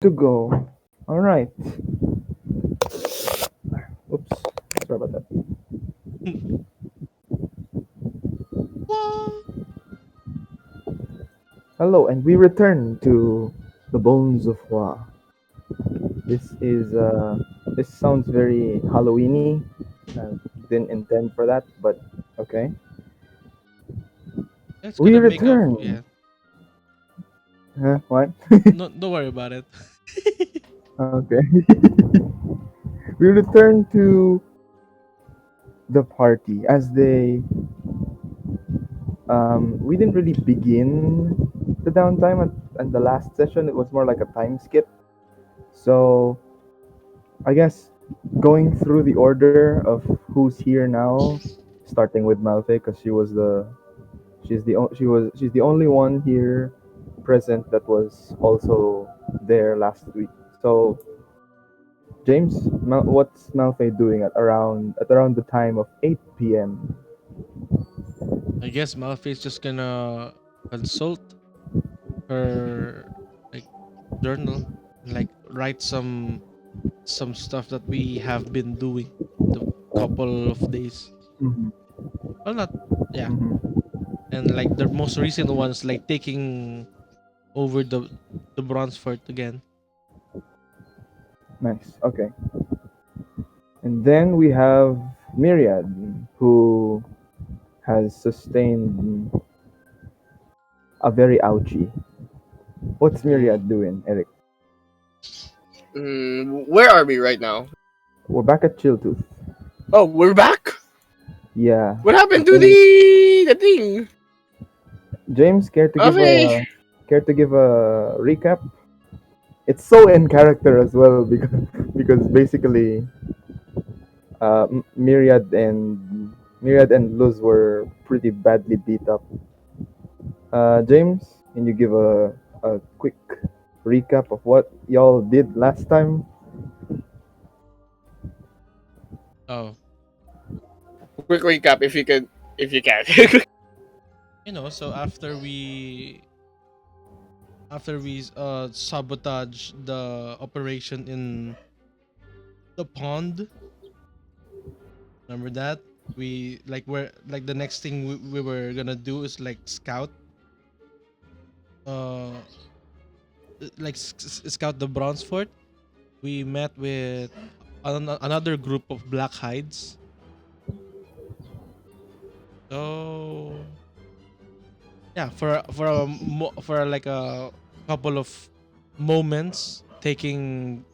To go. All right. Oops. Sorry about that. What? Hello, and we return to the Bones of Hua. This is this sounds very Halloweeny. I didn't intend for that, but okay. It's We gonna make up. return. Yeah. Huh? What? No, don't worry about it. Okay. We return to the party as they. We didn't really begin the downtime at the last session. It was more like a time skip. So I guess going through the order of who's here now, starting with Malfae because she's the only one here present that was also there last week. So James, what's Malfae doing at around the time of 8 p.m.? I guess Malfae's just gonna consult her like journal and like write some stuff that we have been doing the couple of days. Mm-hmm. Well, not yeah, Mm-hmm. and like the most recent ones, like taking over the bronze fort again. Nice. Okay. And then we have Myriad, who has sustained a very ouchie. What's Mm-hmm. Myriad doing, Eric? Where are we right now? We're back at CHILLTOOth. Oh, we're back. Yeah. What happened to And the thing? James, Okay. care to give a recap? It's so in character as well because basically Myriad and Luz were pretty badly beat up. James, can you give a quick recap of what y'all did last time? Oh, Quick recap, if you can. so after we sabotage the operation in the pond. Remember that? We're like the next thing we were gonna do is like scout uh scout the bronze fort. We met with another group of black hides. So yeah, for like a couple of moments taking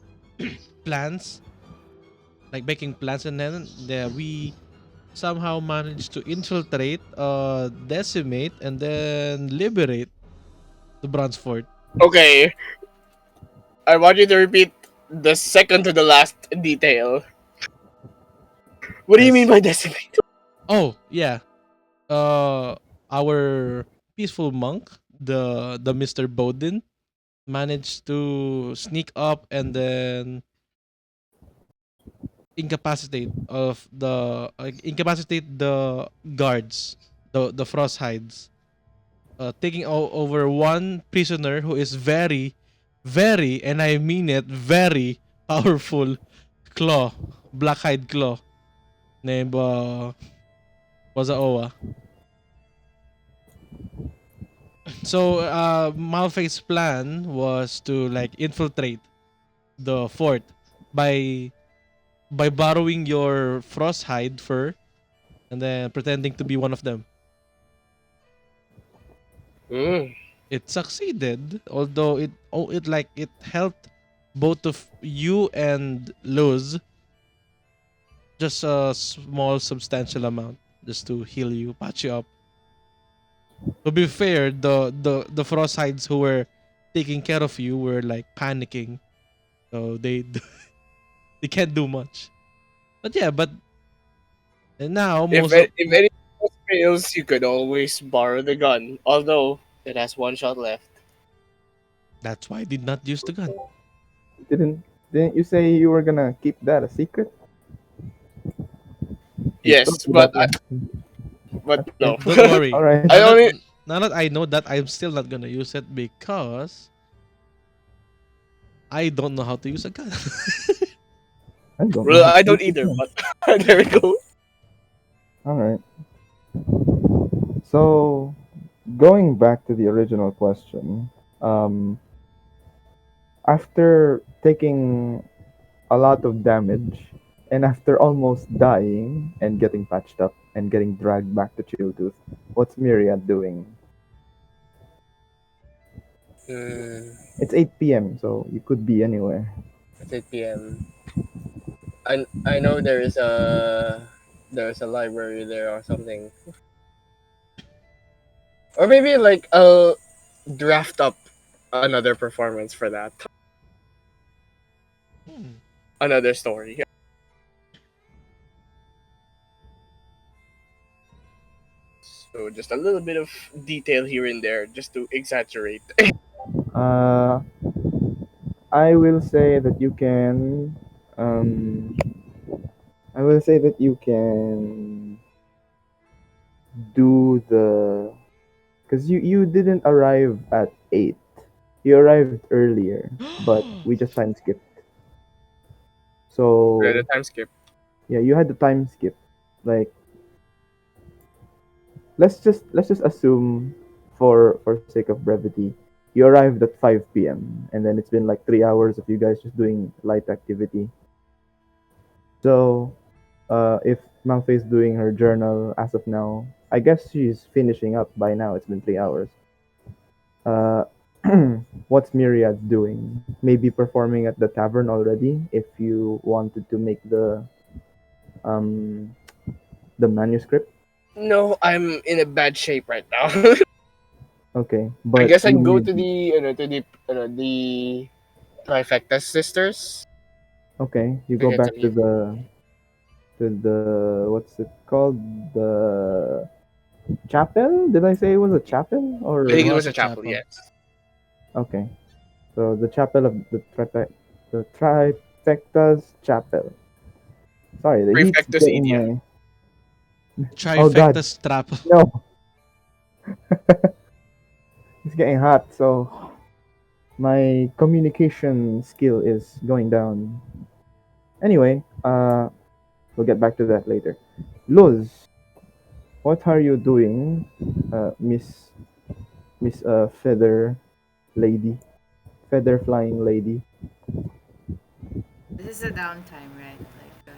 plans, like making plans, and then we somehow managed to infiltrate, decimate, and then liberate the bronze fort. Okay, I want you to repeat the second to the last detail. What do you mean Yes. by decimate? Oh yeah. Uh, our peaceful monk, the Mr. Bodhin, managed to sneak up and then incapacitate the guards, the frost hides, taking over one prisoner who is very, very, and I mean it, very powerful claw, black hide claw named Wazaoa. So Malfae's plan was to like infiltrate the fort by borrowing your frost hide fur and then pretending to be one of them. Mm. It succeeded, although it helped both of you and Luz just a small substantial amount just to heal you, patch you up. To be fair, the frost hides who were taking care of you were like panicking, so they can't do much. But yeah, but now most of If any fails, you could always borrow the gun. Although it has one shot left. that's why I did not use the gun. Didn't didn't you say you were gonna keep that a secret? You Yes, told me that last. but no. Don't worry. All right. I only Now that I know that, I'm still not gonna use it because I don't know how to use a gun. I don't know Well, how I to don't use it either, now. but there we go. All right. So, going back to the original question, um, after taking a lot of damage and after almost dying and getting patched up and getting dragged back to CHILLTOOTH, what's Myriad doing? Mm, It's 8 p.m., so you could be anywhere. at 8 p.m. I know there's a library there or something, or maybe like I'll draft up another performance for that, Hmm. another story. So just a little bit of detail here and there, just to exaggerate. Uh, I will say that you can. Um, I will say that you can do the because you didn't arrive at 8. You arrived earlier, but we just time skipped. Right, a So time skip. yeah, you had the time skip. Like let's just assume for sake of brevity, you arrived at 5 p.m. and then it's been like 3 hours of you guys just doing light activity. So if Malfae is doing her journal as of now, I guess she's finishing up by now. It's been 3 hours. Uh, what's Myriad doing? Maybe performing at the tavern already. If you wanted to make um the manuscript, No, I'm in a bad shape right now. okay, I but guess I you can go need to the trifecta sisters. okay. You To go get back some to heal. the what's it called, the chapel? Did I say it was a chapel I It think it or was was a a chapel, chapel. yes. okay? So the chapel of the trifecta's chapel. Sorry, the heat's Prefectus getting Idia. my. Oh God, Trifecta strap. no! It's getting hot, so my communication skill is going down. Anyway, we'll get back to that later. Luz, what are you doing, Miss Feather Lady, Feather Flying Lady? This is a downtime, right? Like,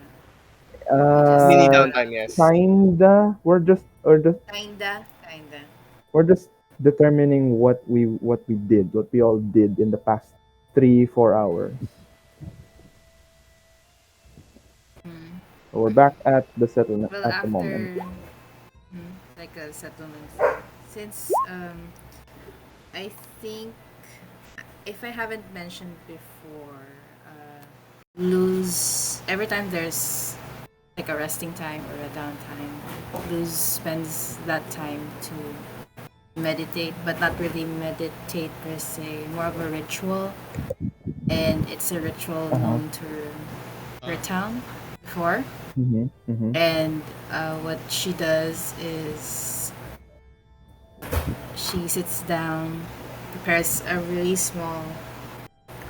we just Mini Uh, got out downtime, of yes. kinda. kinda. We're just determining what we did, what we all did in the past 3-4 hours. Mm. So we're back at the settlement Well, at the moment. after like a settlement thing, since I think if I haven't mentioned before, lose every time there's like a resting time or a downtime, lose spends that time to meditate, but not really meditate per se, more of a ritual, and it's a ritual Uh huh. known to her town before. Mhm. Mhm. And what she does is she sits down, prepares a really small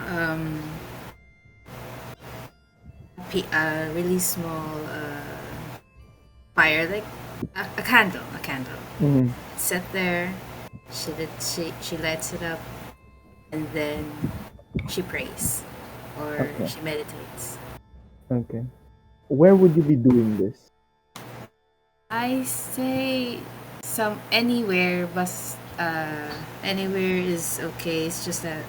um, really small fire, like a candle. Mhm. Sit there. She lights it up, and then she prays or Okay. she meditates. Okay. Where would you be doing this? I say some anywhere, but anywhere is okay. It's just that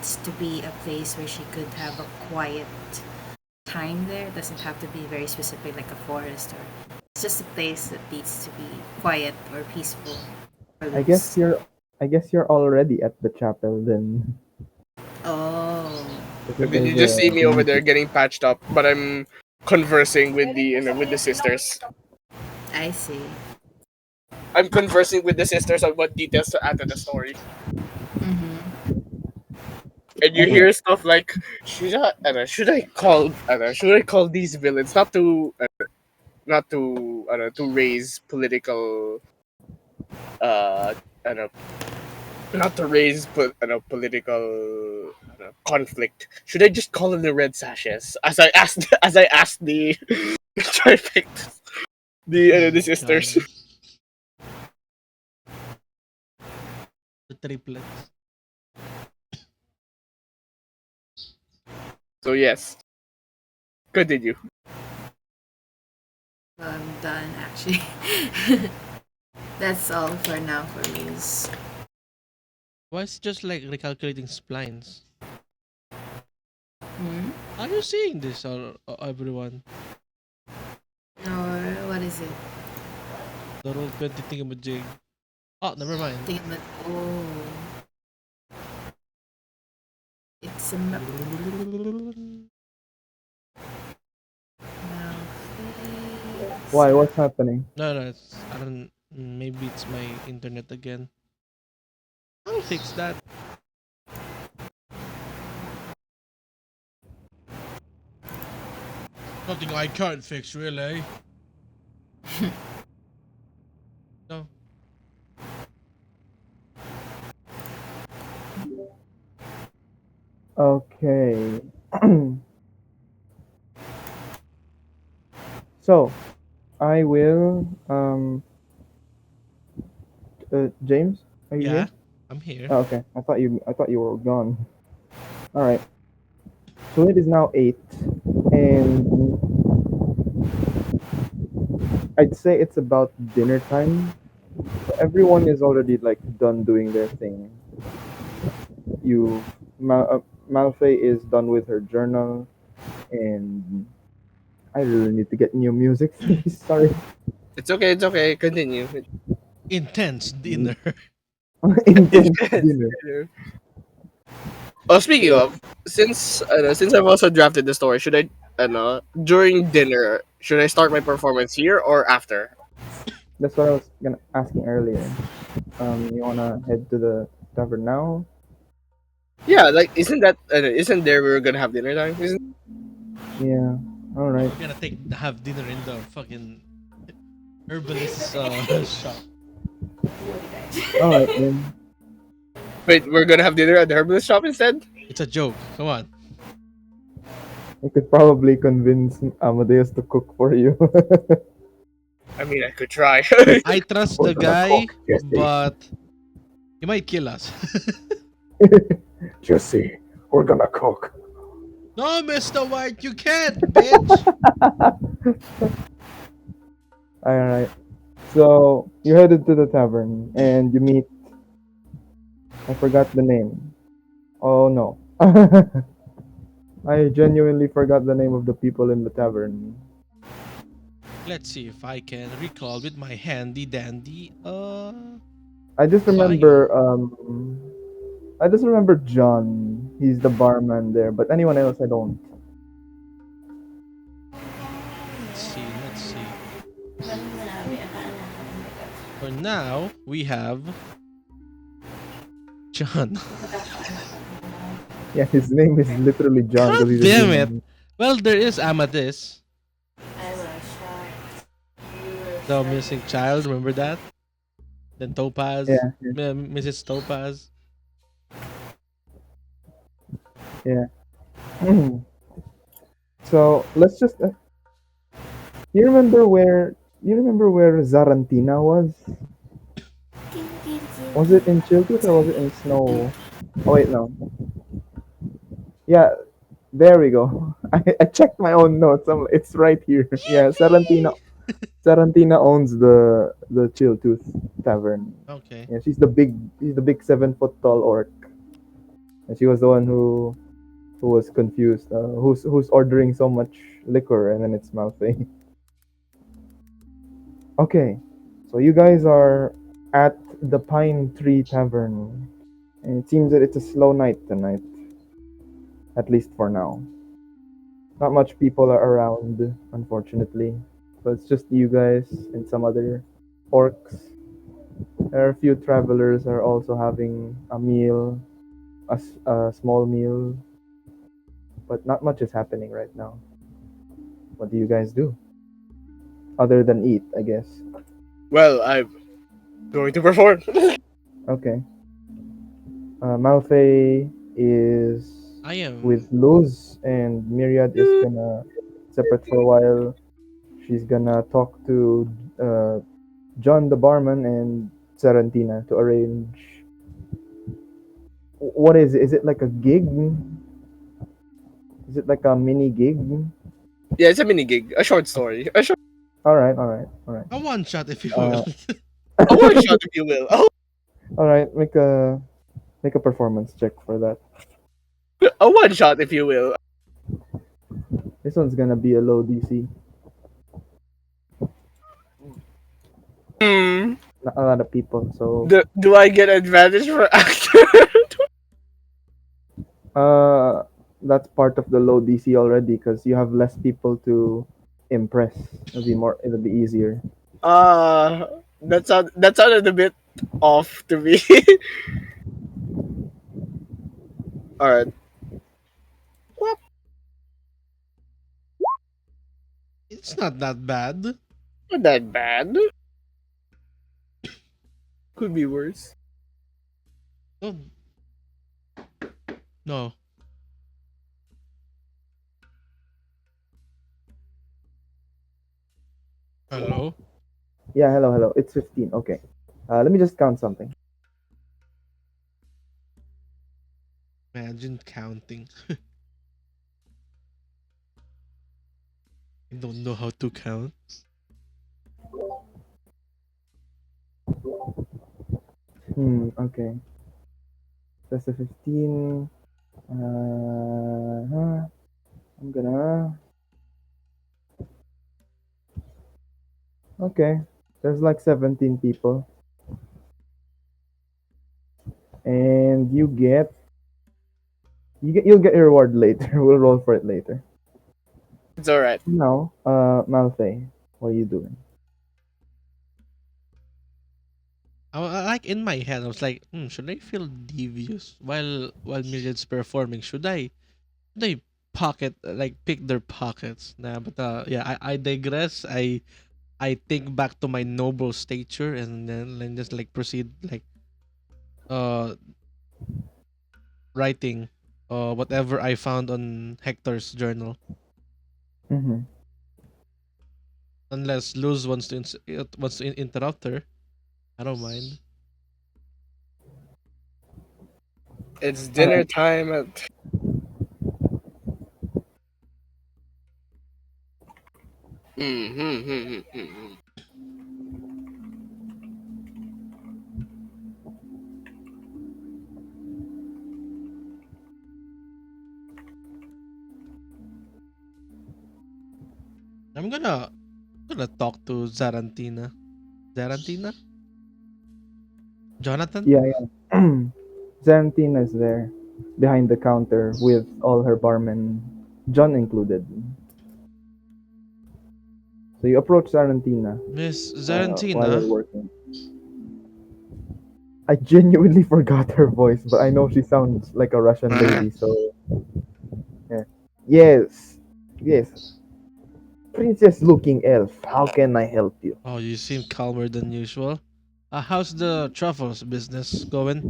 it's to be a place where she could have a quiet time there. It doesn't have to be very specific, like a forest, or it's just a place that needs to be quiet or peaceful or I guess loose. you're. I guess you're already at the chapel then, Oh, And because then you there's just see a me over there music. getting patched up, but I'm conversing with with the sisters. I see. I'm conversing with the sisters on what details to add to the story. Mm-hmm. And you Anyway, hear stuff like, should I call these villains not to to raise political uh I don't know, not to raise political conflict. Should I just call in the red sashes? As I asked, the trifecta, the sisters. God. The triplets. So yes, continue. I'm done actually. That's all for now for news. Why is it just like recalculating splines? Hmm? Are you seeing this, everyone? Or what is it? The roll 20 thingamajig. Oh, never mind. Oh. It's a Why? What's happening? No, it's I don't. Maybe it's my internet again. I'll fix that. Nothing I can't fix, really. No. Okay. So, I will. James, are you Yeah, here? I'm here. Oh, okay. I thought you were gone. All right. So it is now 8, and I'd say it's about dinner time. So everyone is already like done doing their thing. You, Malfae is done with her journal, and I really need to get new music for this. Sorry. It's okay. It's okay. Continue. Intense dinner. Intense dinner. Oh, speaking of, since I've also drafted the story, should I, during dinner, should I start my performance here or after? That's what I was gonna asking earlier. You wanna head to the tavern now? Yeah, like isn't there we're gonna have dinner time? Isn't Yeah. All right. We're gonna have dinner in the fucking herbalist's shop. All right then. wait, we're gonna have dinner at the herbalist shop instead? It's a joke. Come on. You could probably convince Amadeus to cook for you. I mean, I could try. I trust We're the gonna guy, cook, Jesse. but he might kill us. Jesse, we're gonna cook. No, Mr. White, you can't, bitch. All right. So you headed to the tavern and you meet. I forgot the name. Oh no. I genuinely forgot the name of the people in the tavern. Let's see if I can recall with my handy dandy. I just Bio. remember. I just remember John. He's the barman there, but anyone else I don't. Let's see. Let's see. For now, we have John. Yeah, his name is literally John because God he's a damn it. human. Well, there is Amethyst, the missing child. Remember that? Then Topaz, Yeah, yeah, Mrs. Topaz. yeah. So let's just. You remember where Zarantina was? Was it in CHILLTOOTH or was it in Snow? Oh wait, no. Yeah, there we go. I checked my own notes. It's right here. Yeah, Sarantina. Yippee! Sarantina owns the CHILLTOOTH tavern. Okay. Yeah, she's the big 7 foot tall orc. And she was the one who was confused. Who's ordering so much liquor, and then it's Malfae. Okay, so you guys are at the Pine Tree Tavern, and it seems that it's a slow night tonight, at least for now. Not much people are around, unfortunately. So it's just you guys and some other orcs. There are a few travelers are also having a meal, a small meal, but not much is happening right now. What do you guys do? Other than eat, I guess. Well, I'm going to perform. Okay. Malfae is I with am. Luz, and Myriad is gonna separate for a while. She's gonna talk to uh, John the barman and Sarantina to arrange. What is it? Is it like a gig? Is it like a mini gig? Yeah, it's a mini gig, a short story, All right, all right, all right. A one shot, if you will. Uh, a one shot, if you will. Oh, all right. Make a performance check for that. a one shot, if you will. This one's gonna be a low DC. Hmm. Not a lot of people, so Do I get advantage for actor? uh, that's part of the low DC already because you have less people to impress. It'll be easier. That sounded a bit off to me. All right. Well, It's not that bad. not that bad. Could be worse. No, no. Hello? Yeah, hello, hello. It's 15. Okay. Let me just count something. Imagine counting. I don't know how to count. Okay. That's a 15. I'm gonna. Okay. There's like 17 people. And you'll get your reward later. We'll roll for it later. It's all right. Now, Malfae, what are you doing? Like in my head, I was like, should I feel devious while Myriad's performing? Should I pocket like pick their pockets? Nah, but yeah, I digress. I think back to my noble stature and then just like proceed like uh writing whatever I found on Hector's journal. Mm-hmm. Unless Luz wants to interrupt her, I don't mind. It's All dinner right. time at. Mm-hmm. I'm gonna talk to Zarantina. Zarantina? Jonathan? Yeah, yeah. Xanthine is there behind the counter with all her barmen, John included. So you approach Sarantina Miss while you're Zarantina? working. I genuinely forgot her voice, but I know she sounds like a Russian lady, so yeah. Yes, yes. Princess looking elf, how can I help you? Oh, you seem calmer than usual. How's the truffles business going?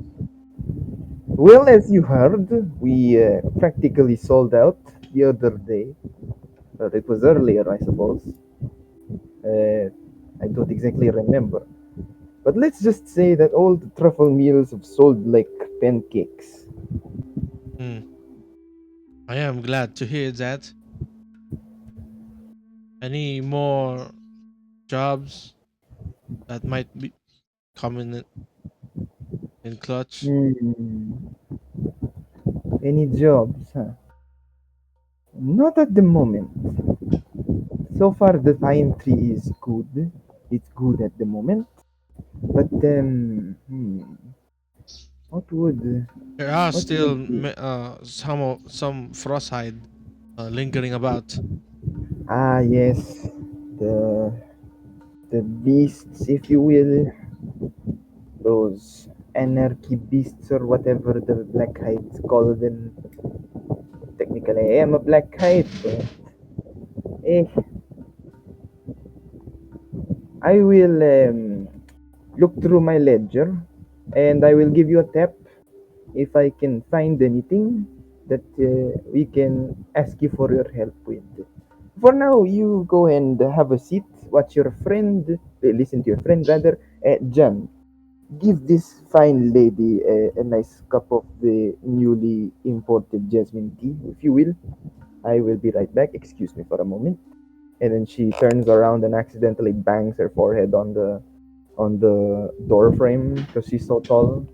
Well, as you heard, we practically sold out the other day. But it was earlier, I suppose. Uh, I don't exactly remember. But let's just say that all the truffle meals have sold like pancakes. Hmm. I am glad to hear that. Any more jobs that might be coming in clutch? Hmm. Any jobs, huh? Not at the moment. So far, the pine tree is good. It's good at the moment. But what would There are what still would be? some frostbite lingering about. Ah, yes, the the beasts, if you will, those anarchy beasts or whatever the black hides call them. Technically, I am a black hide, but eh, I will look through my ledger and I will give you a tap if I can find anything. that we can ask you for your help with. For now, you go and have a seat, watch your friend, listen to your friend rather, Jem. Give this fine lady a nice cup of the newly imported jasmine tea, if you will. I will be right back. Excuse me for a moment. And then she turns around and accidentally bangs her forehead on the door frame because she's so tall.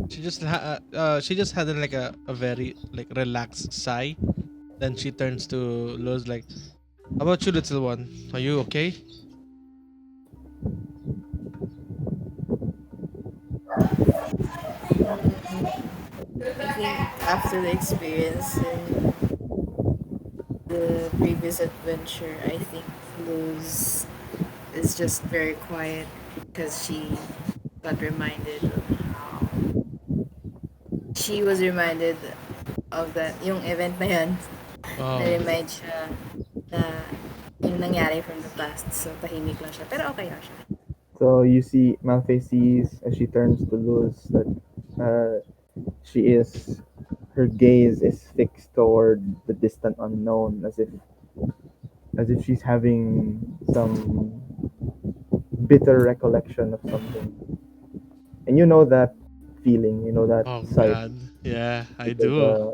She just had like a very like relaxed sigh. Then she turns to Luz like, "How about you, little one? Are you okay?" I think after the experience in the previous adventure, I think Luz is just very quiet because she got reminded of how she was reminded of that yung event na yun Oh, na-remind siya na yung nangyari from the past. So, tahimik lang siya. Pero okay lang siya. So you see Malfae sees as she turns to Luz that she is her gaze is fixed toward the distant unknown as if she's having some bitter recollection of something. And you know that feeling, you know that oh sight God, yeah, I because do.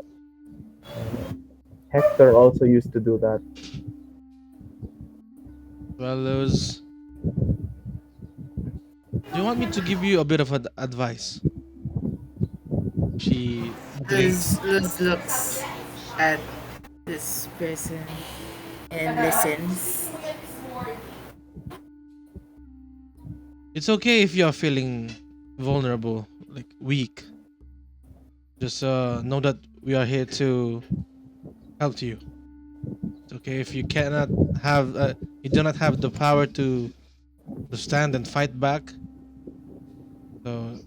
Hector also used to do that. Well, Luz, do you want me to give you a bit of advice? She blinks. Luz looks at this person and listens. It's okay if you are feeling vulnerable, like weak. Just know that we are here to help you. It's okay if you cannot have, you do not have the power to stand and fight back. So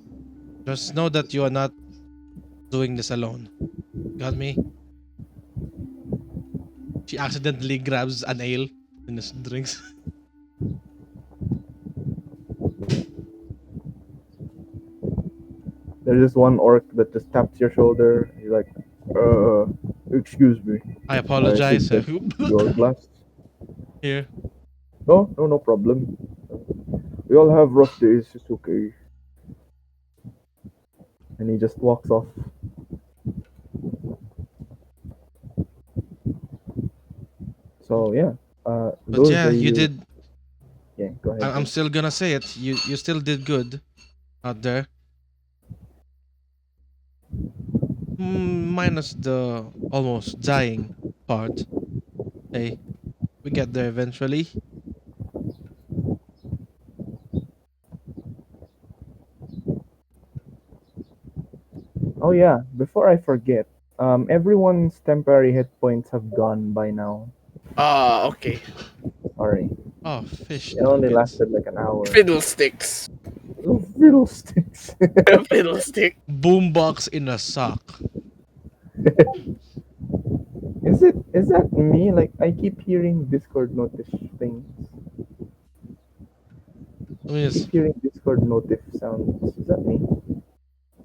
just know that you are not doing this alone. Got me? She accidentally grabs an ale and just drinks. There's just one orc that just taps your shoulder. He's like, uh, excuse me. I I should apologize. get your glass. Here. No, no, no problem. We all have rough days. It's okay. And he just walks off. So yeah, But those yeah, are you you. did. Yeah, go ahead, I'm Jim. still gonna say it. You still did good out there. Minus the almost dying part. Hey, we get there eventually. Oh yeah, before I forget, everyone's temporary hit points have gone by now. Okay. Sorry, Oh, fish it only nuggets. lasted like an hour. Fiddlesticks. Oh, fiddlesticks. Fiddlestick. Boombox in a sock. Is that me? Like I keep hearing Discord notice things. I mean, I keep hearing Discord notif sounds. Is that me?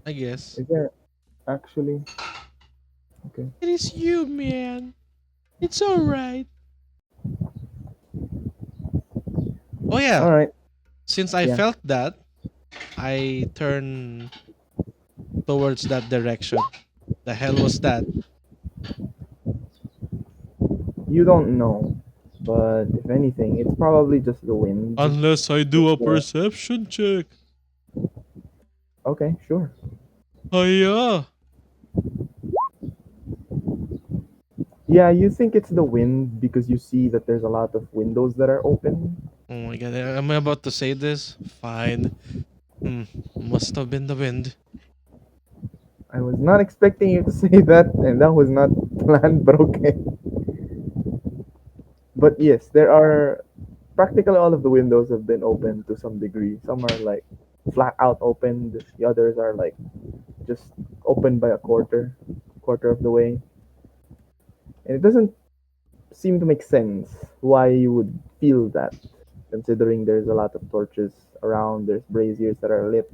I guess Is there actually? Okay. it is you, man. It's all right. Oh yeah, All right. since I Yeah. felt that, I turn towards that direction. The hell was that? You don't know, but if anything, it's probably just the wind. Unless I do a It's, perception check. okay, sure. Hiya. Yeah, you think it's the wind because you see that there's a lot of windows that are open. Oh my god, am I about to say this? Fine. Hmm, must have been the wind. I was not expecting you to say that, and that was not planned, but okay. But yes, there are practically all of the windows have been opened to some degree. Some are like flat out opened. The others are like just opened by a quarter of the way. And it doesn't seem to make sense why you would feel that, considering there's a lot of torches around, there's braziers that are lit,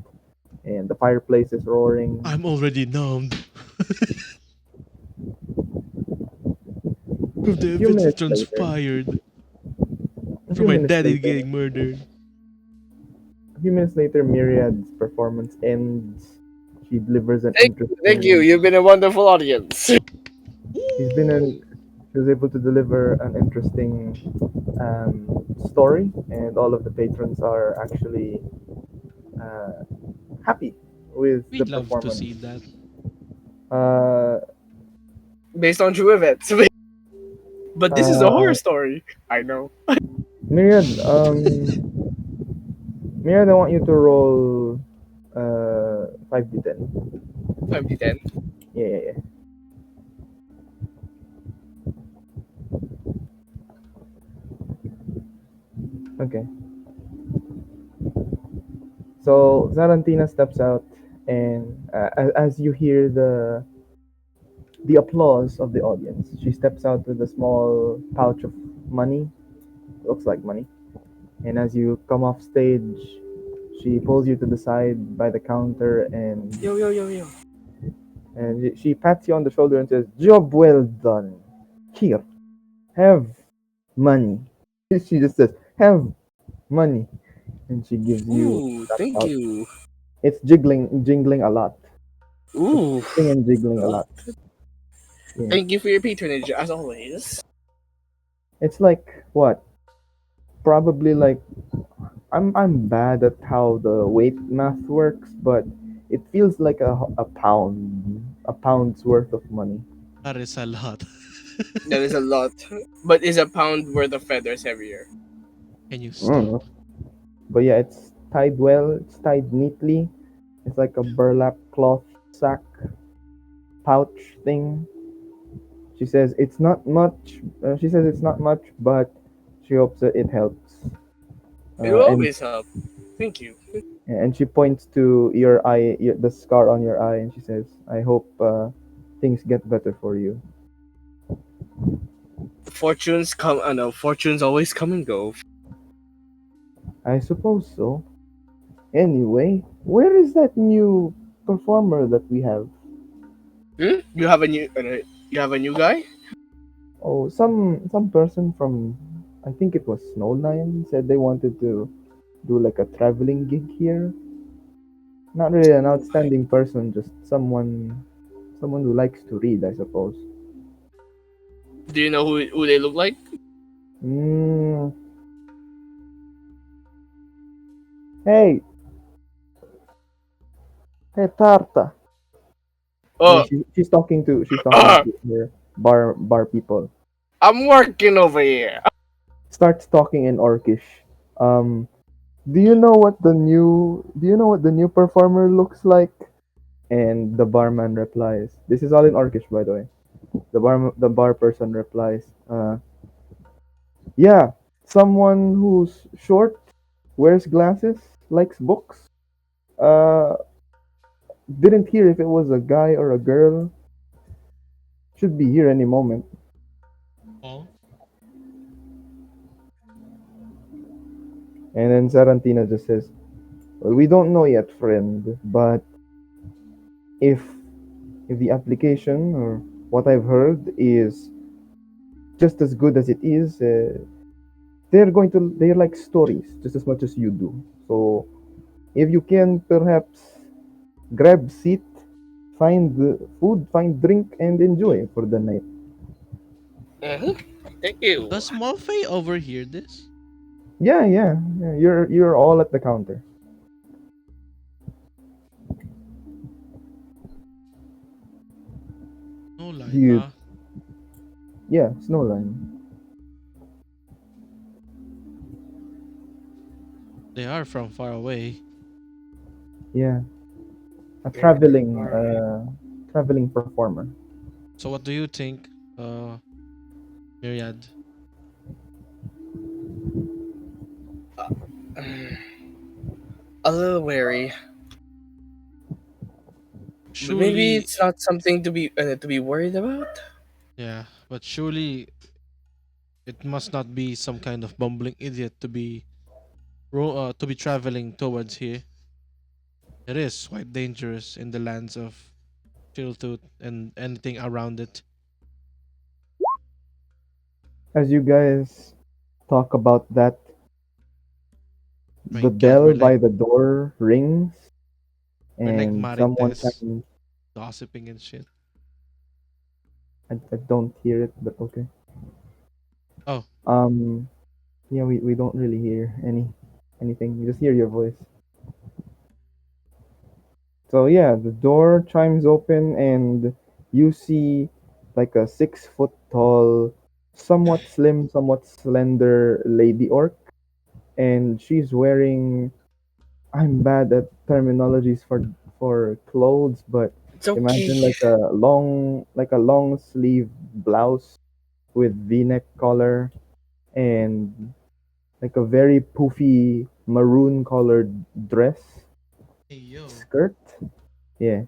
and the fireplace is roaring. I'm already numbed. If the A few events minutes later, transpired a from few my minutes daddy later, getting murdered. a few minutes later, Myriad's performance ends. She delivers an Thank you. interesting. You've been a wonderful audience. She's been an. She was able to deliver an interesting story, and all of the patrons are actually uh, happy with We the love to performance. see that. Uh, Based on true events. But this is a horror uh, story. I know. Myriad, Myriad, I want you to roll 5d10. 5d10. Yeah, yeah, yeah. Okay. So Zarantina steps out, and as you hear the applause of the audience, she steps out with a small pouch of money. Looks like money. And as you come off stage, she pulls you to the side by the counter, Yo, yo, yo, yo. and she pats you on the shoulder and says, "Job well done. Here, have money." She just says, "Have money," and she gives you Ooh, that thank pouch. you. It's jingling a lot. It's Ooh. jingling and jiggling a Well, lot. Yeah. thank you for your patronage, as always. It's like what? Probably like I'm bad at how the weight math works, but it feels like a pound's worth of money. That is a lot. That is a lot. But is a pound worth of feathers heavier? Can you stop? Mm. But yeah, it's tied well. It's tied neatly. It's like a burlap cloth sack pouch thing. She says it's not much. She says it's not much, but she hopes that it helps. It will And always help. Thank you. she points to your eye, the scar on your eye, and she says, "I hope things get better for you." Fortunes come. I know. Fortunes always come and go. I suppose so. Anyway, where is that new performer that we have? Hmm? You have a new. You have a new guy. Oh, some person from, I think it was Snowline, said they wanted to do like a traveling gig here. Not really an Ooh. outstanding person, just someone who likes to read, I suppose. Do you know who they look like? Mm, hey, hey, Tarta. Oh, She's talking uh, to her bar people. I'm working over here. Starts talking in Orcish. Um, do you know what the new performer looks like? And the barman replies, this is all in Orcish, by the way. The bar person replies, yeah, someone who's short, wears glasses, likes books. Uh, didn't hear if it was a guy or a girl. Should be here any moment. Oh, And then Sarantina just says, well, we don't know yet, friend, but if the application or what I've heard is just as good as it is, they're like stories just as much as you do. So if you can perhaps grab seat, find food, find drink, and enjoy for the night. Uh-huh. Thank you. does Malfae overhear this? Yeah, yeah, yeah. You're all at the counter. No Do line, you? huh? Yeah, Snowline. They are from far away. Yeah, a Very far away. traveling performer. So what do you think, Myriad? A little wary, but maybe Surely, it's not something to be worried about. yeah, but surely it must not be some kind of bumbling idiot to be traveling towards here. It is quite dangerous in the lands of CHILLTOOTH and anything around it. As you guys talk about that, My the God, bell by the door rings we're like and someone Marites chimes. gossiping and shit. I don't hear it, but okay. Oh, Um, yeah, we don't really hear anything. We just hear your voice. So yeah, the door chimes open and you see like a 6 foot tall, somewhat slim, somewhat slender lady orc, and she's wearing. I'm bad at terminologies for clothes, but It's okay. imagine like a long sleeve blouse with V-neck collar and like a very poofy maroon colored dress hey yo. skirt. Yeah,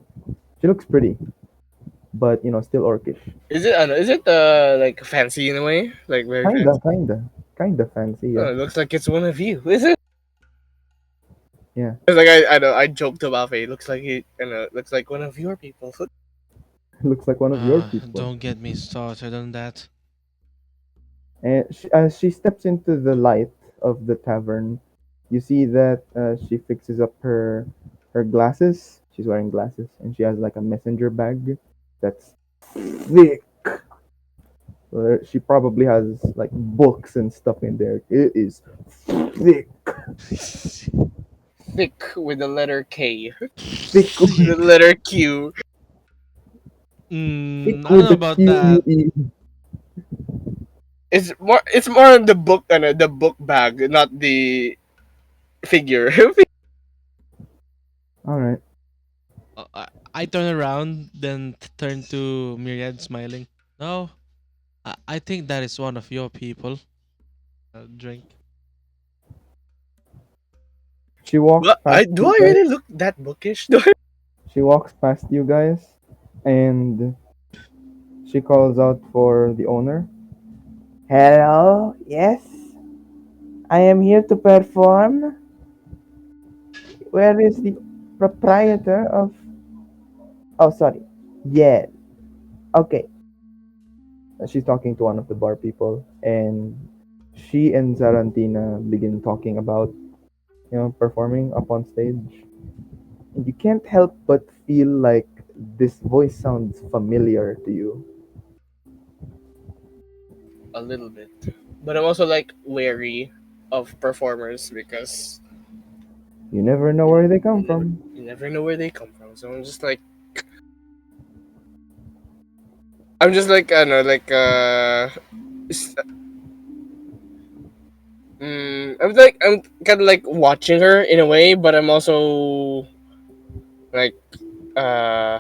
she looks pretty, but still orcish. Is it like fancy in a way? Like very Kinda, fancy? kinda, kinda fancy. Yeah, Oh, it looks like it's one of you. Is it? yeah. It's like I know I joked to Malfae. Looks like looks like one of your people. Looks like one of your people. Don't get me started on that. And as she steps into the light of the tavern, you see that she fixes up her glasses. She's wearing glasses, and she has like a messenger bag that's thick. She probably has like books and stuff in there. It is thick, Thick with the letter K. thick, The Thick. letter Q. thick I don't with know the about that. QUE. It's more on the book the book bag, not the figure. All right. I turn around, then turn to Myriad, smiling. No, I think that is one of your people. Drink. She walks But past do you I guys. really look that bookish? Do I? She walks past you guys, and she calls out for the owner. Hello, yes, I am here to perform. Where is the proprietor of. Oh, sorry. Yeah, okay. She's talking to one of the bar people, and she and Zarantina begin talking about, performing up on stage. And you can't help but feel like this voice sounds familiar to you. A little bit, but I'm also like wary of performers because You never know where they come from. you never know where they come from. So I'm just like I don't know s- I'm kind of like watching her in a way, but I'm also like uh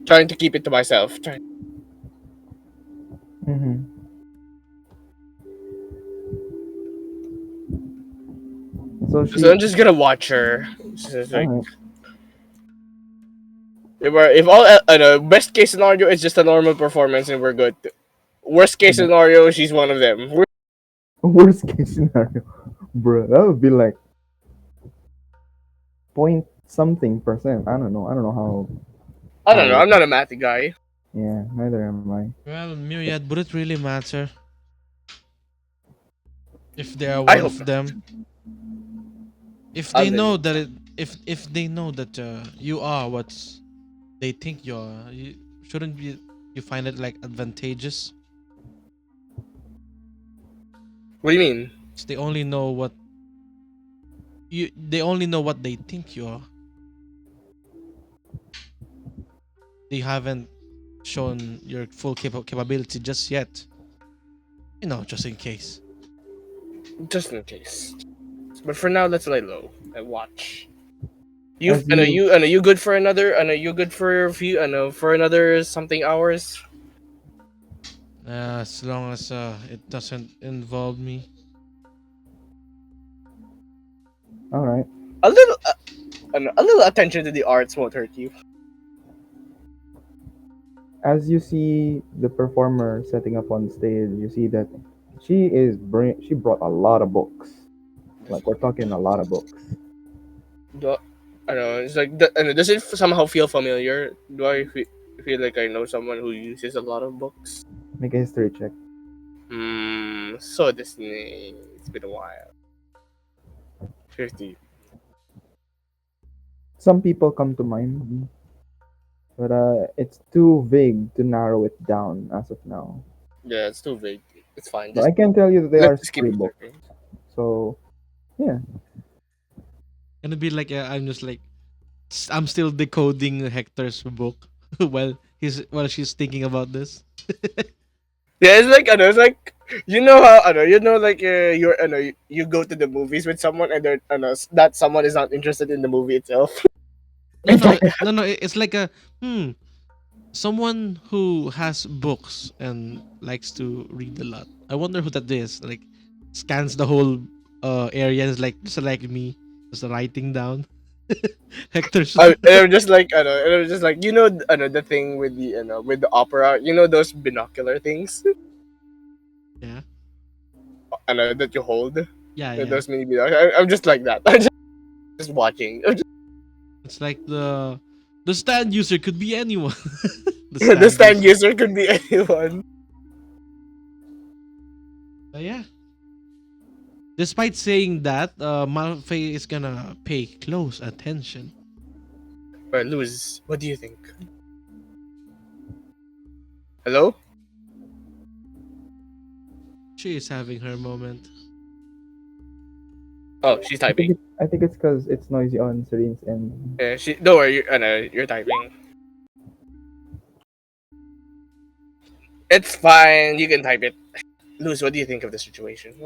trying to keep it to myself. Hmm. So So she. I'm just gonna watch her. It's just like Alright. if all I know, best case scenario is just a normal performance and we're good. Worst case Yeah. scenario, she's one of them. Worst case scenario, bro, that would be like point something percent. I don't know I don't know. how. I'm not a mathy guy. Yeah, neither am I. Well, Myriad, would it really matter if they are I one hope of not. them? If A they know little. that if they know that you are what they think you are, shouldn't you find it like advantageous? What do you mean? 'Cause they only know what they think you are. They haven't shown your full capability just yet. Just in case. Just in case. But for now, let's lay low and watch. As you. I know you good for another. I know you good for a few. I know for another something hours. As long as it doesn't involve me. All right. A little, I know, a little attention to the arts won't hurt you. As you see the performer setting up on stage, you see that she brought a lot of books. Like we're talking a lot of books. Do I know it's like. I know, does it somehow feel familiar? Do I feel like I know someone who uses a lot of books? Make a history check. So Disney. It's been a while. 50. Some people come to mind, but it's too vague to narrow it down as of now. Yeah, it's too vague. It's fine. But I can tell you that they Let's are just keep it storybooks. lurking. So yeah, Gonna be like I'm just like I'm still decoding Hector's book while she's thinking about this. Yeah, it's like I know. It's like you know how I know. You know, like you're I know you go to the movies with someone and they're I know that someone is not interested in the movie itself. No, It's no, like no. It's like someone who has books and likes to read a lot. I wonder who that is. Like scans the whole area and is like just like me, just writing down. Hector's I'm just like I know. And I'm just like I know the thing with the with the opera. You know those binocular things. yeah, I know that you hold. yeah. Those mini binoculars. I'm just like that. I'm just watching. It's like the stand user could be anyone. The The stand stand user. user could be anyone. Yeah. Despite saying that, Malfae is gonna pay close attention. But Luz, what do you think? Hello? She is having her moment. Oh, she's typing. I think it's because it's noisy on Serene's end. Yeah, don't worry. I know you're typing. It's fine. You can type it. Luz, what do you think of the situation?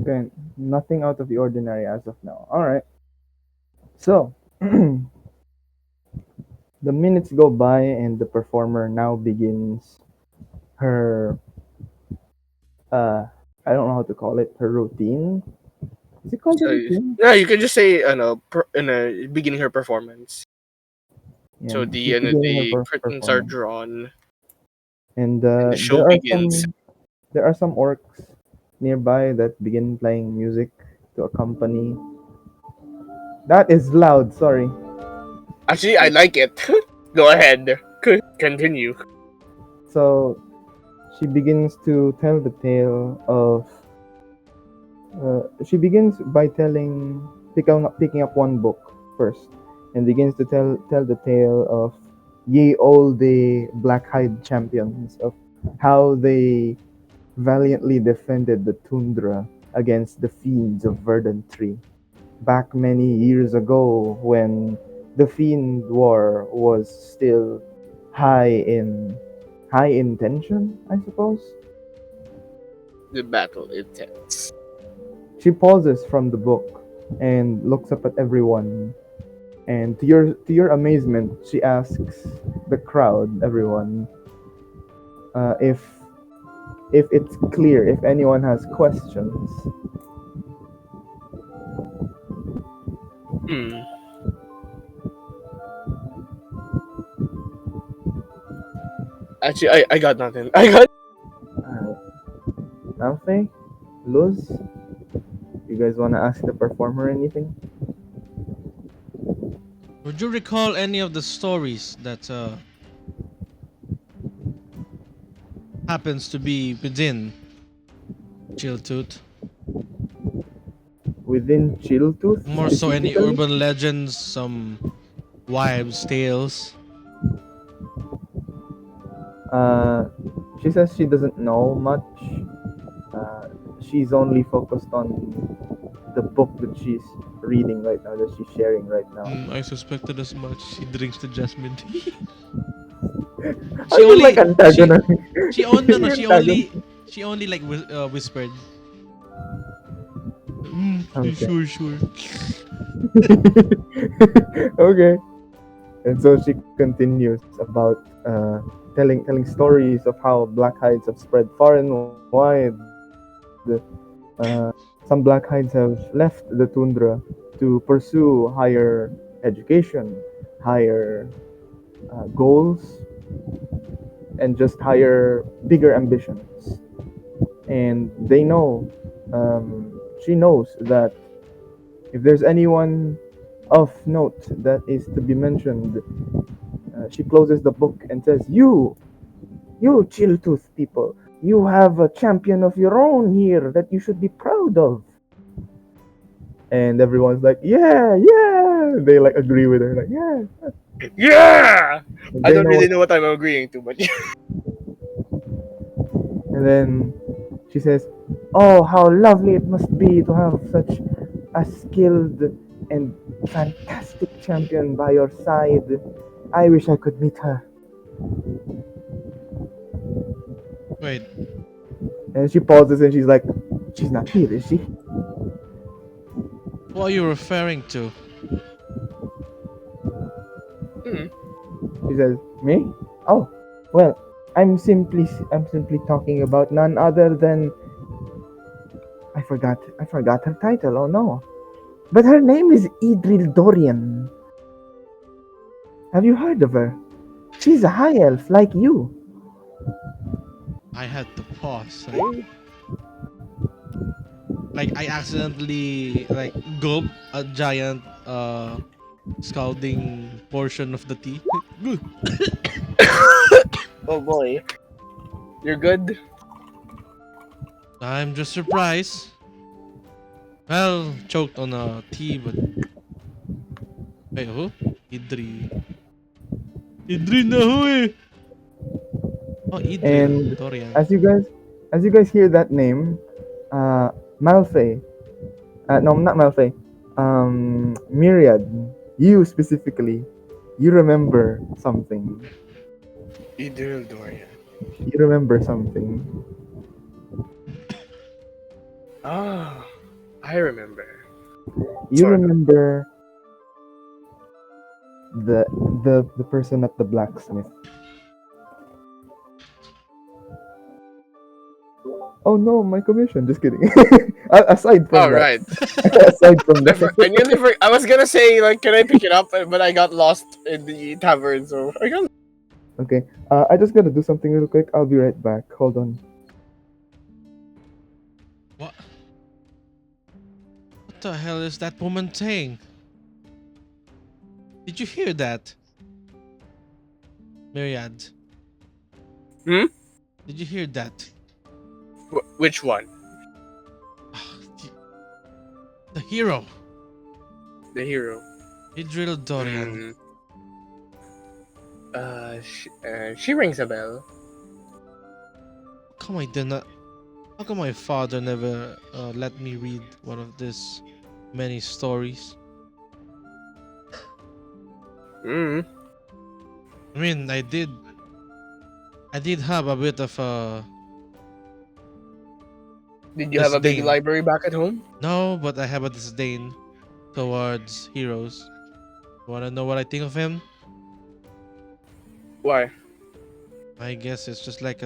Okay, nothing out of the ordinary as of now. All right. So the minutes go by, and the performer now begins her I don't know how to call it, her routine. Is it called a So, routine? yeah, you can just say, beginning her performance. Yeah, So she's beginning her the curtains are performance, drawn and and the show begins. there are some orcs nearby that begin playing music to accompany. That is loud. Sorry. Actually, I like it. Go ahead. Continue. So she begins to tell the tale of. She begins by picking up one book first, and begins to tell the tale of ye olde black-hide champions, of how they valiantly defended the tundra against the fiends of Verdant Tree back many years ago, when the Fiend War was still high in tension, I suppose. The battle intense. She pauses from the book and looks up at everyone, and to your amazement, she asks the crowd, everyone, if it's clear, if anyone has questions. Hmm. Actually, I got nothing. I got. Alright. Malfae? Luz? You guys want to ask the performer anything? Would you recall any of the stories that happens to be within CHILLTOOTH? Within CHILLTOOTH More so, any specifically? urban legends, some wives' tales. She says she doesn't know much. She's only focused on the book that she's reading right now, that she's sharing right now. I suspected as much. She drinks the jasmine tea. Are you like She antagonist? she on no no You're antagonist. She only like whispered. Okay. Sure. Okay. And so she continues about telling stories of how black hides have spread far and wide. Some black hides have left the tundra to pursue higher education, higher goals, and just higher, bigger ambitions. And they know, she knows that if there's anyone of note that is to be mentioned, she closes the book and says, You Chilltooth people, you have a champion of your own here that you should be proud of. And everyone's like, yeah. They like agree with her, like, yeah. Yeah! And I they don't know really what, know what I'm agreeing to, but and then she says, Oh, how lovely it must be to have such a skilled and fantastic champion by your side. I wish I could meet her. Wait, And she pauses and she's like, She's not here, is she? what are you referring to? She says, Me? Oh, well, I'm simply talking about none other than I forgot her title. Oh no. But her name is Idril Dorian. Have you heard of her? She's a high elf like you. I had to pause. Like I accidentally like gulp a giant scalding portion of the tea. oh boy. You're good? I'm just surprised. Well, choked on a tea, but wait, who? Idri. Idri na ho eh. Oh, Idril And Dorian. as you guys as you guys hear that name, Malfae, no, not Malfae, Myriad, you specifically, you remember something. Idril Dorian. You remember something. Ah, I remember. You Sort of. remember the the person at the blacksmith. Oh no, my commission. Just kidding. Aside from Oh, that, right. aside from I, that, I nearly I was gonna say, like, can I pick it up? But I got lost in the tavern, so I got. okay. I just gotta do something real quick. I'll be right back. Hold on. What? What the hell is that woman saying? Did you hear that? Myriad. Hmm? Did you hear that? Which one? The hero. The hero. Idril Dorian. She rings a bell. Come I did not. How come my father never let me read one of these many stories? Hmm. I mean, I did have a bit of a Did you have a big disdain. library back at home? No, but I have a disdain towards heroes. Wanna know what I think of him? Why? I guess it's just like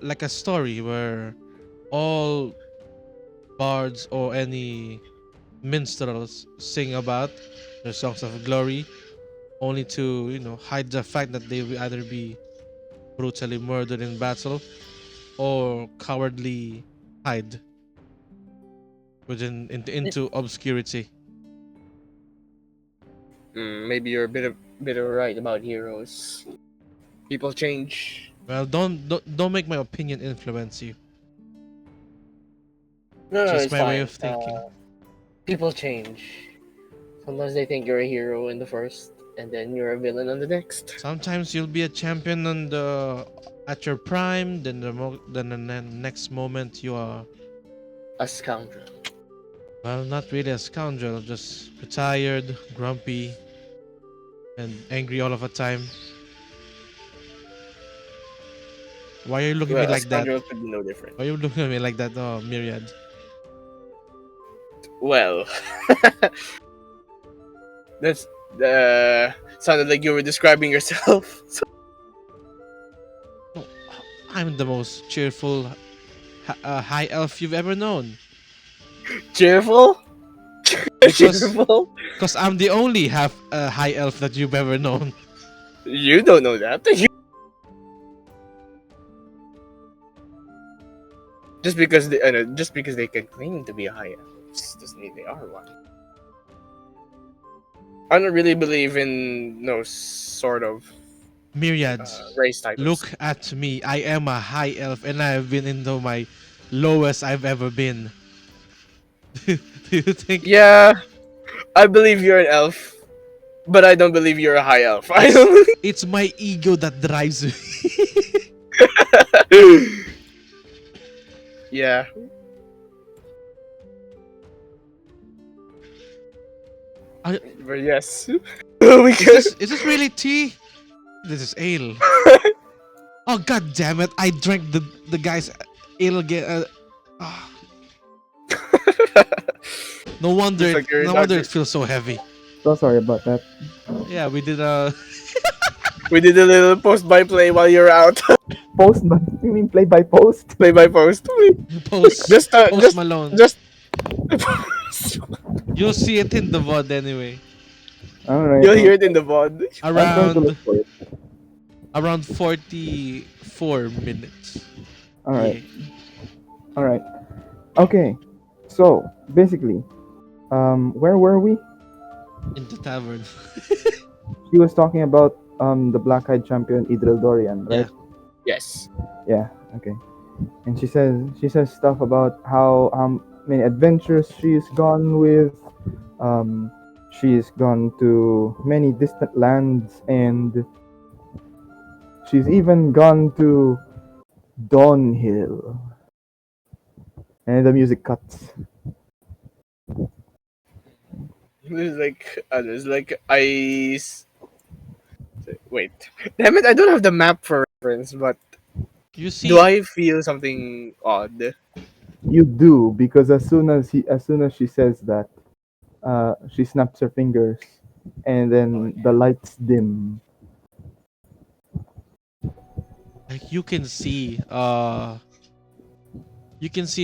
like a story where all bards or any minstrels sing about their songs of glory, only to hide the fact that they will either be brutally murdered in battle or cowardly hide into obscurity. Maybe you're a bit right about heroes. People change. Well, don't make my opinion influence you. No, Just it's my way fine. of thinking. People change. Sometimes they think you're a hero in the first, and then you're a villain on the next. Sometimes you'll be a champion at your prime, then the next moment you are, A scoundrel. well, not really a scoundrel, just retired, grumpy, and angry all of the time. Why are you looking at Well, me a like that? scoundrel could be no different. Why are you looking at me like that? Oh, Myriad. Well, that's sounded like you were describing yourself. Oh, I'm the most cheerful high elf you've ever known. Cheerful? Because Cheerful? I'm the only half high elf that you've ever known. You don't know that. Just because they can claim to be a high elf doesn't mean they are one. I don't really believe in no sort of Myriads, race titles. look at me. I am a high elf and I have been into my lowest I've ever been. Do you think Yeah, I believe you're an elf, but I don't believe you're a high elf. I don't it's my ego that drives me? believe. Yeah. But yes. We can. Is this really tea? This is ale. Oh god damn it! I drank the guy's ale again. Ah. No wonder Looks like you're a no wonder doctor. it feels so heavy. So sorry about that. Yeah, we did We did a little post by play while you're out. Post, but you mean play by post? Play by post. post Just Malone. just You'll see it in the VOD anyway. Alright. you'll hear it in the VOD. I'm going to look for it. Around 44 minutes. Alright. Alright. Okay. So, basically, where were we? In the tavern. She was talking about the black-eyed champion Idril Dorian, right? Yes. Yeah. Okay. And she says stuff about how many adventures she's gone with. She's gone to many distant lands, and she's even gone to Dawnhill. And the music cuts. There's like wait. Damn it! I don't have the map for reference, but You see, do I feel something odd? You do, because as soon as she says that, she snaps her fingers, and then the lights dim. like you can see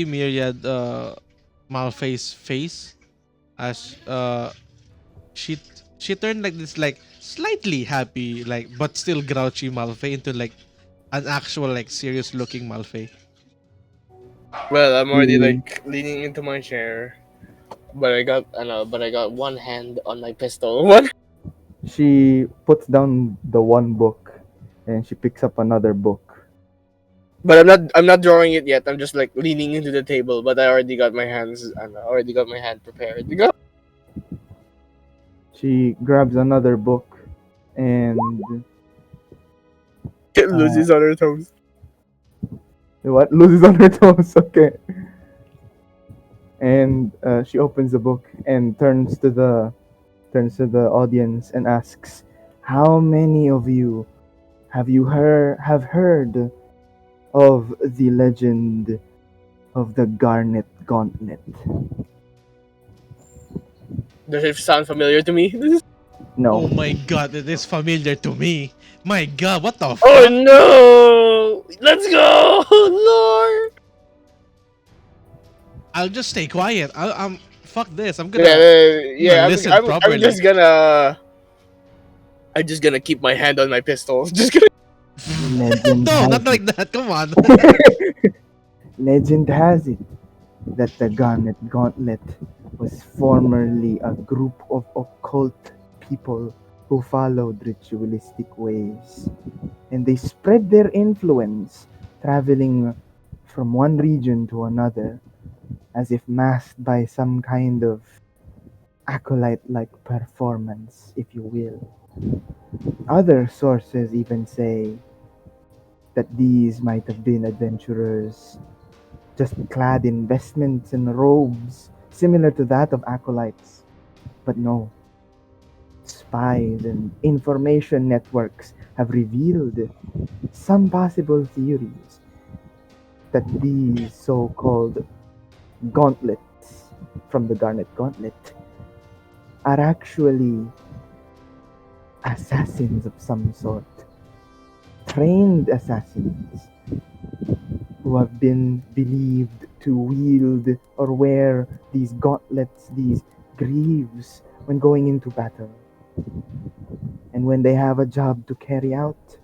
Myriad Malfae's face as she turned like this, like slightly happy, like but still grouchy Malfae into like an actual like serious looking Malfae. Well, I'm already Mm. like leaning into my chair, but I got one hand on my pistol. One. She puts down the one book, and she picks up another book. But I'm not drawing it yet. I'm just like leaning into the table, but I already got my hands and I already got my hand prepared to go. She grabs another book, and It loses on her toes. what, loses on her toes. Okay. And she opens the book and turns to the audience and asks, "How many of you have heard of the legend of the Garnet Gauntlet?" Does it sound familiar to me? No. Oh my god, it is familiar to me. My god, what the Oh fuck? no! Let's go, Lord! I'll just stay quiet. I'm fuck this. I'm Yeah, gonna yeah. listen I'm properly. just gonna. I'm just gonna keep my hand on my pistol. Just gonna. Legend No, has not it. like that. Come on. Legend has it that the Garnet Gauntlet was formerly a group of occult people who followed ritualistic ways, and they spread their influence, traveling from one region to another, as if masked by some kind of acolyte-like performance, if you will. Other sources even say that these might have been adventurers just clad in vestments and robes similar to that of acolytes. But no, spies and information networks have revealed some possible theories that these so called gauntlets from the Garnet Gauntlet are actually assassins of some sort, trained assassins who have been believed to wield or wear these gauntlets, these greaves, when going into battle. And when they have a job to carry out,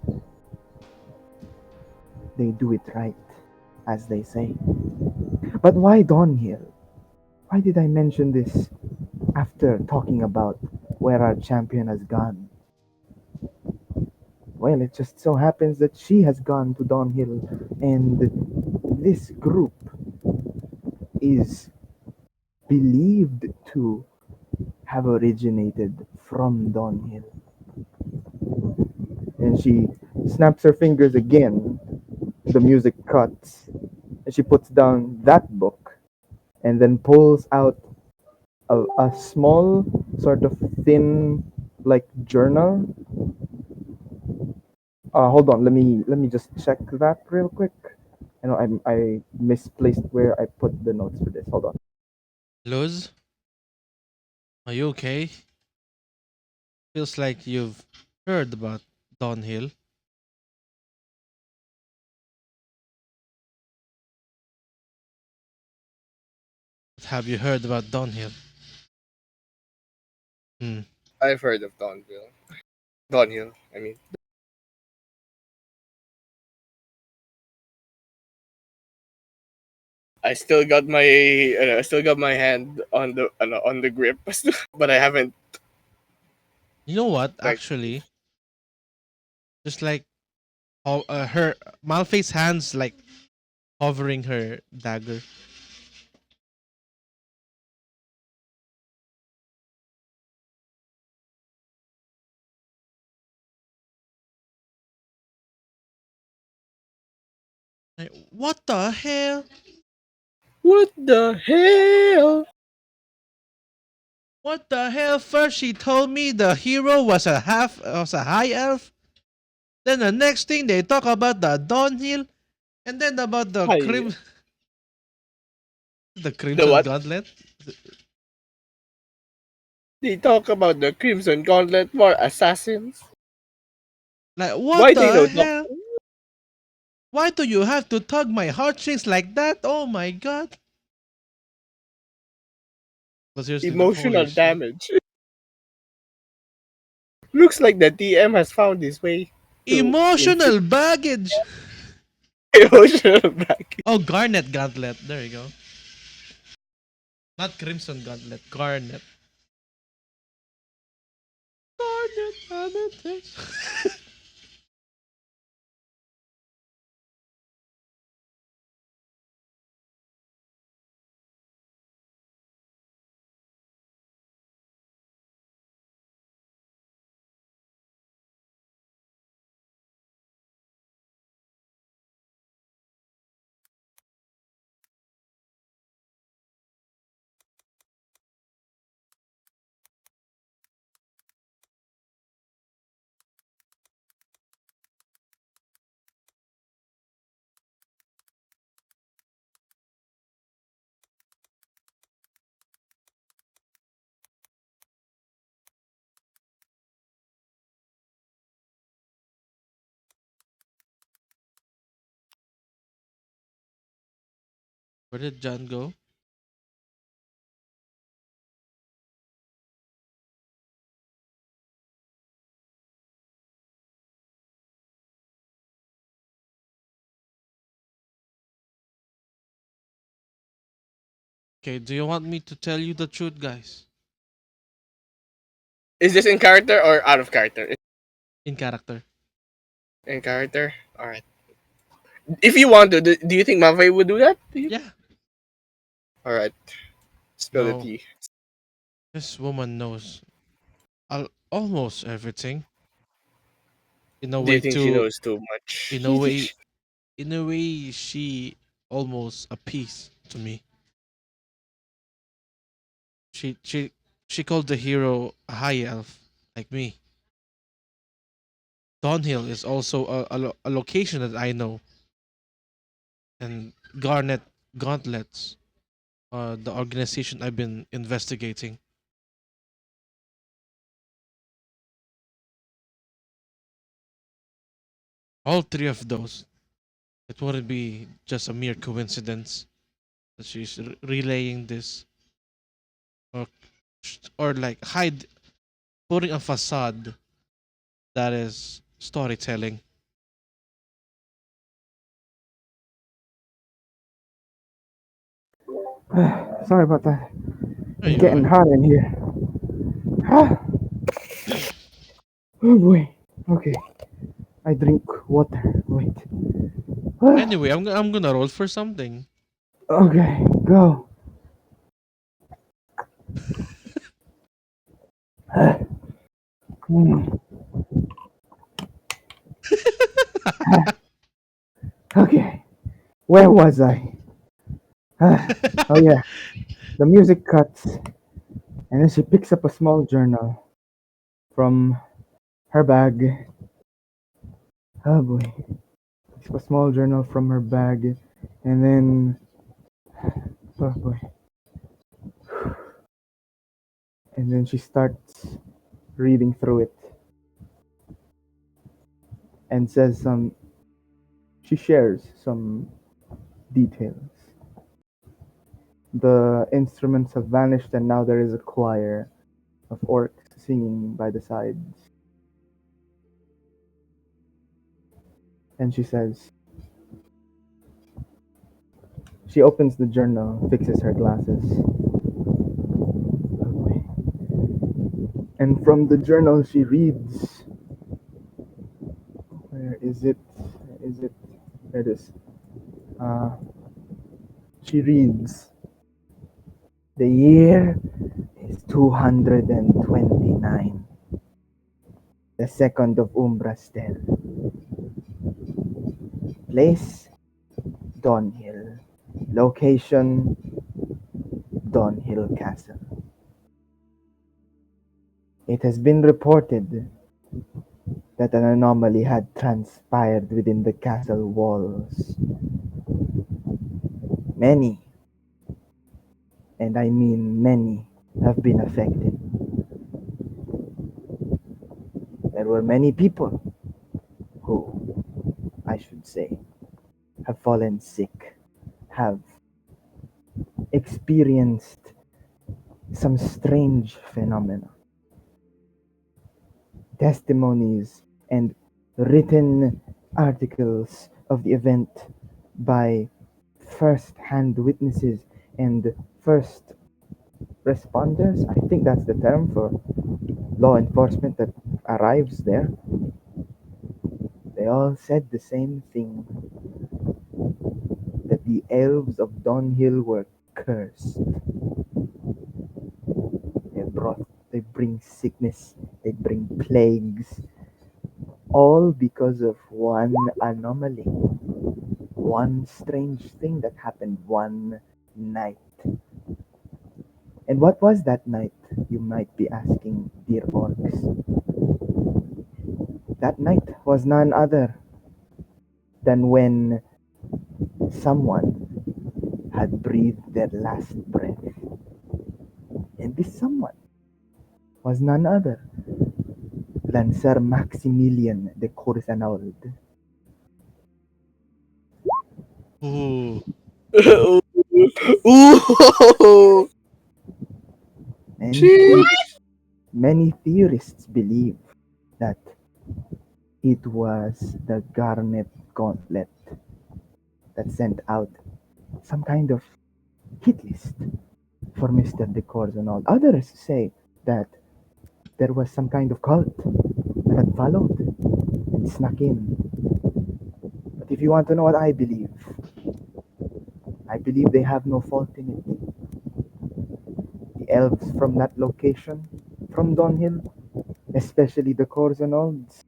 they do it right, as they say. But why Dawnhill? Why did I mention this after talking about where our champion has gone? Well, it just so happens that she has gone to Dawnhill, and this group is believed to have originated from Dawnhill. And she snaps her fingers again. The music cuts, and she puts down that book and then pulls out a small, sort of thin, like journal. Hold on, let me just check that real quick. You know, I misplaced where I put the notes for this. Hold on. Luz, are you okay? Feels like you've heard about Downhill. What have you heard about Downhill? Hmm. I've heard of Donville. Donhill, I mean. I still got my hand on the grip, but I haven't You know what? like. Actually, just like her Malfae's hands like hovering her dagger. Like, what the hell? What the hell? What the hell? First she told me the hero was a high elf. Then the next thing they talk about the Downhill, and then about Hi. the The Crimson what? Gauntlet. They talk about the Crimson Gauntlet for assassins. Like what Why they the know doc? hell? Why do you have to tug my heartstrings like that? Oh my god! But seriously, the holy Emotional shit. damage. Looks like the TM has found his way to Emotional baggage. emotional back. Oh, Garnet Gauntlet. There you go. Not Crimson Gauntlet. Garnet. Garnet Amethyst. Where did John go? Okay, do you want me to tell you the truth, guys? Is this in character or out of character? In character. In character. All right. If you want to, do you think Malfae would do that? Yeah. All right. Spill the No, tea. this woman knows almost everything. In a Do you way, think she to knows too much? in a way, in a way, she almost appeased to me. She she she called the hero a high elf like me. Thornhill is also a location that I know, and Garnet Gauntlets, the organization I've been investigating. All three of those. It wouldn't be just a mere coincidence that she's relaying this, or or like hide putting a facade that is storytelling. Sorry about that. There It's you getting are. hot in here. Ah, oh boy. Okay, I drink water. Wait. Ah, Anyway, I'm gonna roll for something. okay, go. Ah, mm, okay, where was I? Ah, oh yeah, the music cuts, and then she picks up a small journal from her bag. Oh boy, picks up a small journal from her bag, and then oh boy, and then she starts reading through it and says some. She shares some details. The instruments have vanished, and now there is a choir of orcs singing by the sides. And she says, she opens the journal, fixes her glasses. And from the journal, she reads, where is it? Where is it? There it is. Uh, she reads, the year is 229, the second of Umbrastel. Place, Dawnhill. Location, Dawnhill Castle. It has been reported that an anomaly had transpired within the castle walls. Many, and I mean many, have been affected. There were many people who, I should say, have fallen sick, have experienced some strange phenomena. Testimonies and written articles of the event by first hand witnesses and first responders. I think that's the term for law enforcement that arrives there. They all said the same thing, that the elves of Dawnhill were cursed. They bring sickness, they bring plagues, all because of one anomaly, one strange thing that happened one night. And what was that night, you might be asking, dear orcs? That night was none other than when someone had breathed their last breath. And this someone was none other than Sir Maximilian de Corsanaulde. Ooh. Ooh. Many, Shit. many theorists believe that it was the Garnet Gauntlet that sent out some kind of hit list for Mr. de Corsanaulde. Others say that there was some kind of cult that had followed and snuck in. But if you want to know what I believe they have no fault in it. The elves from that location, from Dunhill, especially the Corsanauldes,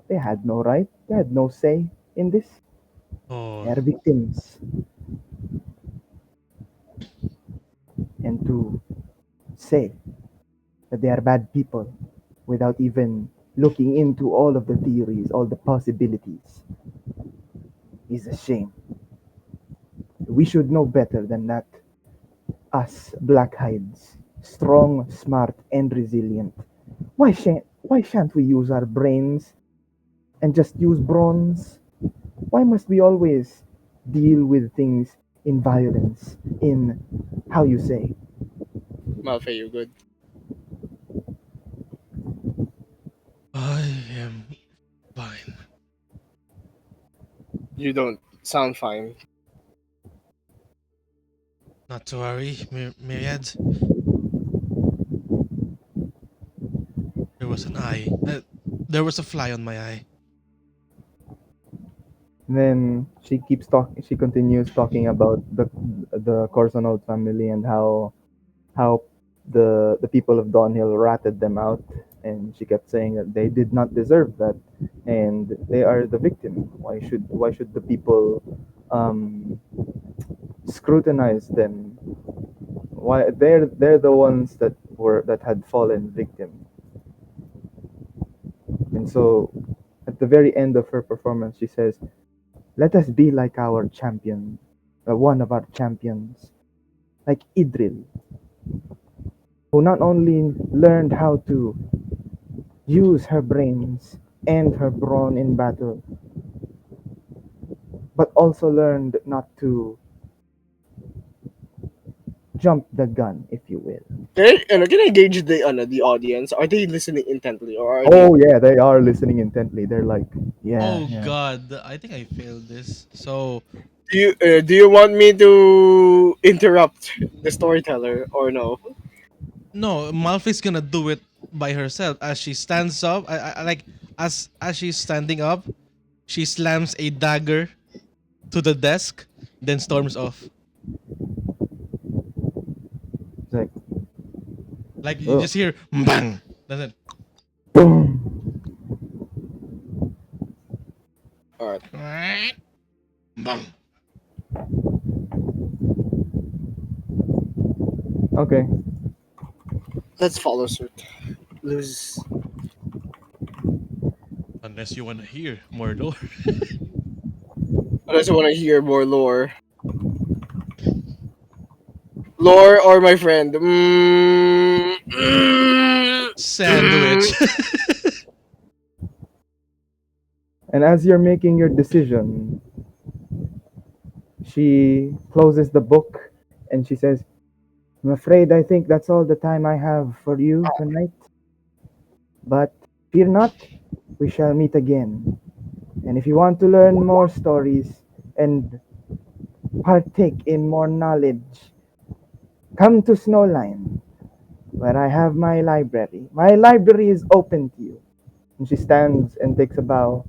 they had no right, they had no say in this. They Oh. are victims. And to say that they are bad people without even looking into all of the theories, all the possibilities, is a shame. We should know better than that. Us blackhides, strong, smart, and resilient. Why shan't we use our brains and just use bronze? Why must we always deal with things in violence, in how you say? Malfae, you good? I am fine. You don't sound fine. Not to worry, Myriad. There was an eye. There was a fly on my eye. Then she keeps talking. She continues talking about the Corsanaulde family and how the people of Dawnhill ratted them out, and she kept saying that they did not deserve that, and they are the victim. Why should the people um, scrutinize them? Why they're the ones that had fallen victim. And so at the very end of her performance, she says, "Let us be like our champion, one of our champions, like Idril, who not only learned how to use her brains and her brawn in battle, but also learned not to jump the gun, if you will." Can I gauge the audience? Are they listening intently, or are they? Oh yeah, they are listening intently. They're like, yeah, Oh yeah. God, I think I failed this. So Do you want me to interrupt the storyteller or no? no, Malfi's gonna do it by herself as she stands up. I like as she's standing up, she slams a dagger to the desk, then storms off. It's like, Like you oh, just hear bang. That's boom. All right, it. Bang. Okay, let's follow suit. Lose. Unless you wanna hear more lore. Unless you want to hear more lore. Lore or my friend? Sandwich. and as you're making your decision, she closes the book and she says, "I'm afraid I think that's all the time I have for you tonight. But fear not, we shall meet again. And if you want to learn more stories and partake in more knowledge, come to Snowline, where I have my library. My library is open to you." And she stands and takes a bow.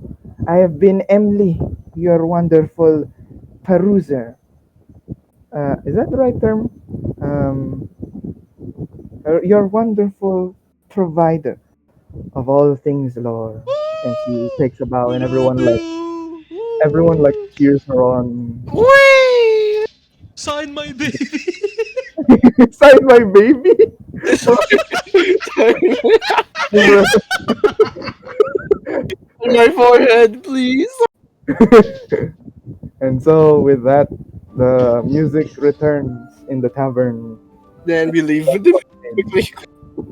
"I have been Emily, your wonderful peruser." Is that the right term? Um, your wonderful provider of all things lore. And she takes a bow, and everyone like cheers her on. Whee! Sign my baby. Sign my baby. On my forehead, please. And so with that, the music returns in the tavern. Then we leave quickly.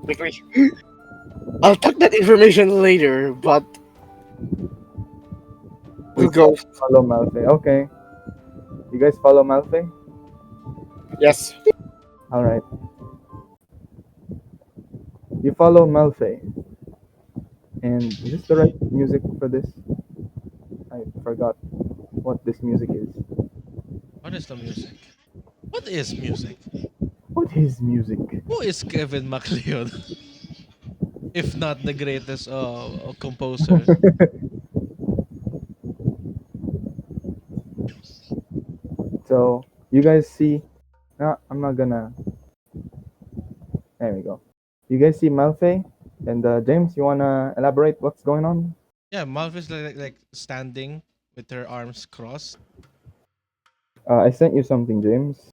Quickly. I'll tuck that information later, but We we'll go. follow Malfae. Okay, you guys follow Malfae. Yes. All right, you follow Malfae. And is this the right music for this? I forgot what this music is. What is the music? What is music? What is music? Who is Kevin MacLeod? If not the greatest composer. So you guys see? No, I'm not gonna. There we go. You guys see Malfae and James. You wanna elaborate what's going on? Yeah, Malfi's like standing with her arms crossed. I sent you something, James.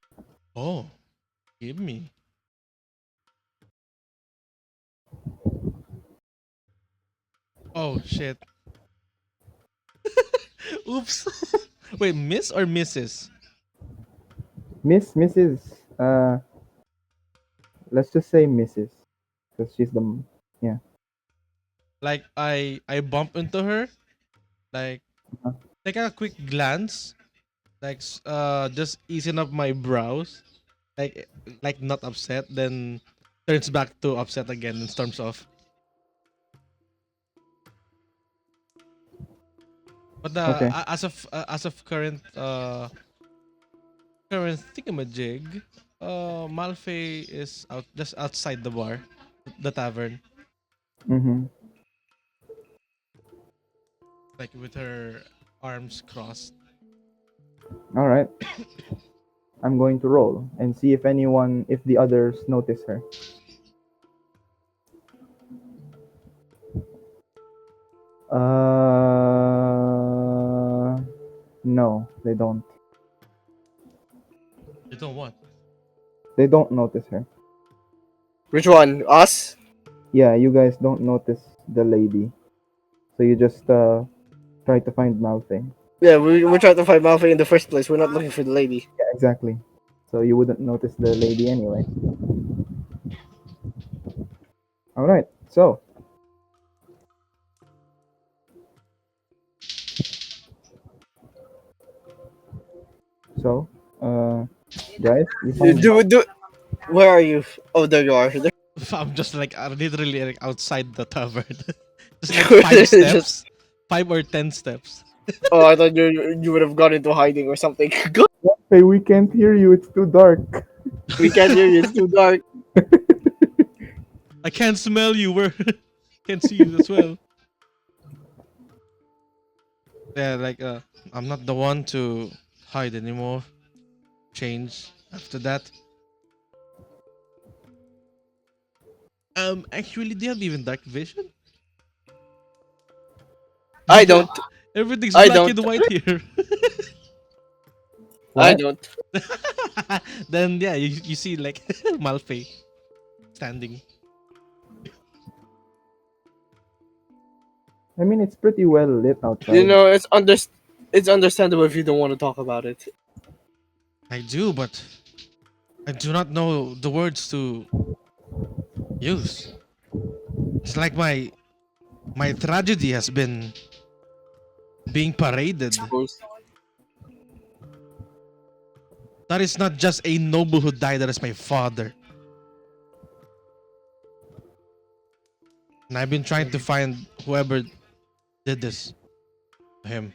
Oh, give me. Oh shit. Oops. Wait, Miss or Mrs? Mrs. Let's just say Mrs. Because she's the yeah. Like I bump into her, like Uh, take a quick glance, like just easing up my brows, like not upset, then turns back to upset again and storms off. But okay. as of current thingamajig, Malfae is out just outside the bar, the tavern, Mm-hmm. like with her arms crossed. All right. I'm going to roll and see if the others notice her. No, they don't. You don't want. They don't notice her. Which one? Us? Yeah, you guys don't notice the lady. So you just try to find Malfae. Yeah, we're trying to find Malfae in the first place. We're not looking for the lady. Yeah, exactly. So you wouldn't notice the lady anyway. All right. So, uh, guys, you find Where are you? Oh, there you are. I'm just like literally like outside the tavern, just like five Just, steps, 5 or 10 steps. oh, I thought you would have gone into hiding or something. Malfae, we can't hear you. It's too dark. We can't hear you. It's too dark. I can't smell you. We're can't see you as well. Yeah, like I'm not the one to hide anymore. Change after that. Actually, do you have even dark vision? I don't. Everything's I black don't. and white here. I What? don't. Then yeah, you see like Malfae standing. I mean, it's pretty well lit You outside. know, it's understandable if you don't want to talk about it. I do, but I do not know the words to use. It's like my tragedy has been being paraded. Suppose. That is not just a noble who died, that is my father. And I've been trying to find whoever did this to him.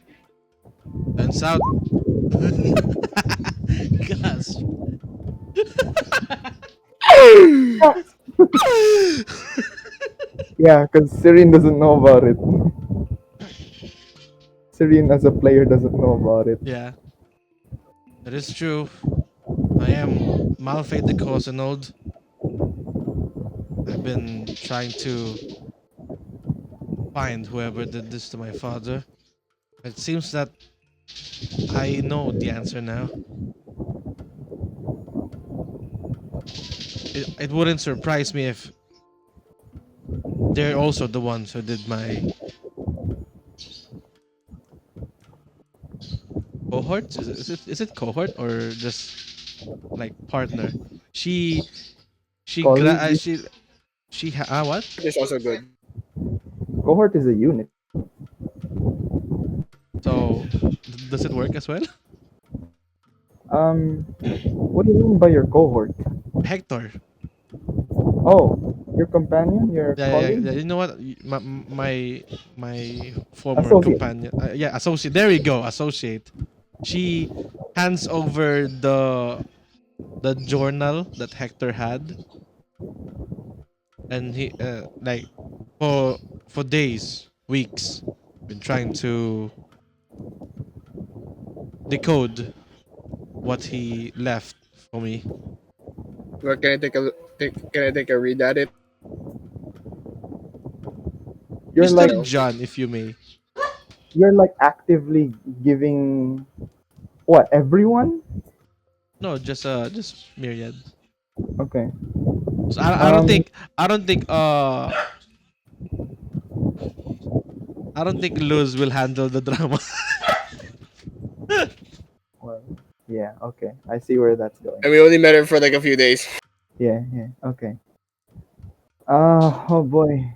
Turns out, gasp. Yeah, because Serene doesn't know about it. Serene, as a player, doesn't know about it. Yeah, that is true. I am Malfae the Corsanaulde. I've been trying to find whoever did this to my father. It seems that I know the answer now. It wouldn't surprise me if they're also the ones who did my cohort. Is it cohort or just like partner? She she gra- Colleague, she she what? It's also good. cohort is a unit. So does it work as well? What do you mean by your cohort? Hector. Oh, your companion, your Yeah. colleague, You know what? My former associate. companion. Yeah, associate. There we go. Associate. She hands over the journal that Hector had, and he like for days, weeks, been trying to decode what he left for me. But can I can I take a read at it? You're Mr. like No. John, if you may. you're like actively giving what everyone? No, just Myriad. Okay. So I don't Um, think I don't think I don't think Luz will handle the drama. Well, yeah, okay. I see where that's going. And we only met her for like a few days. Yeah, yeah, okay. Oh boy.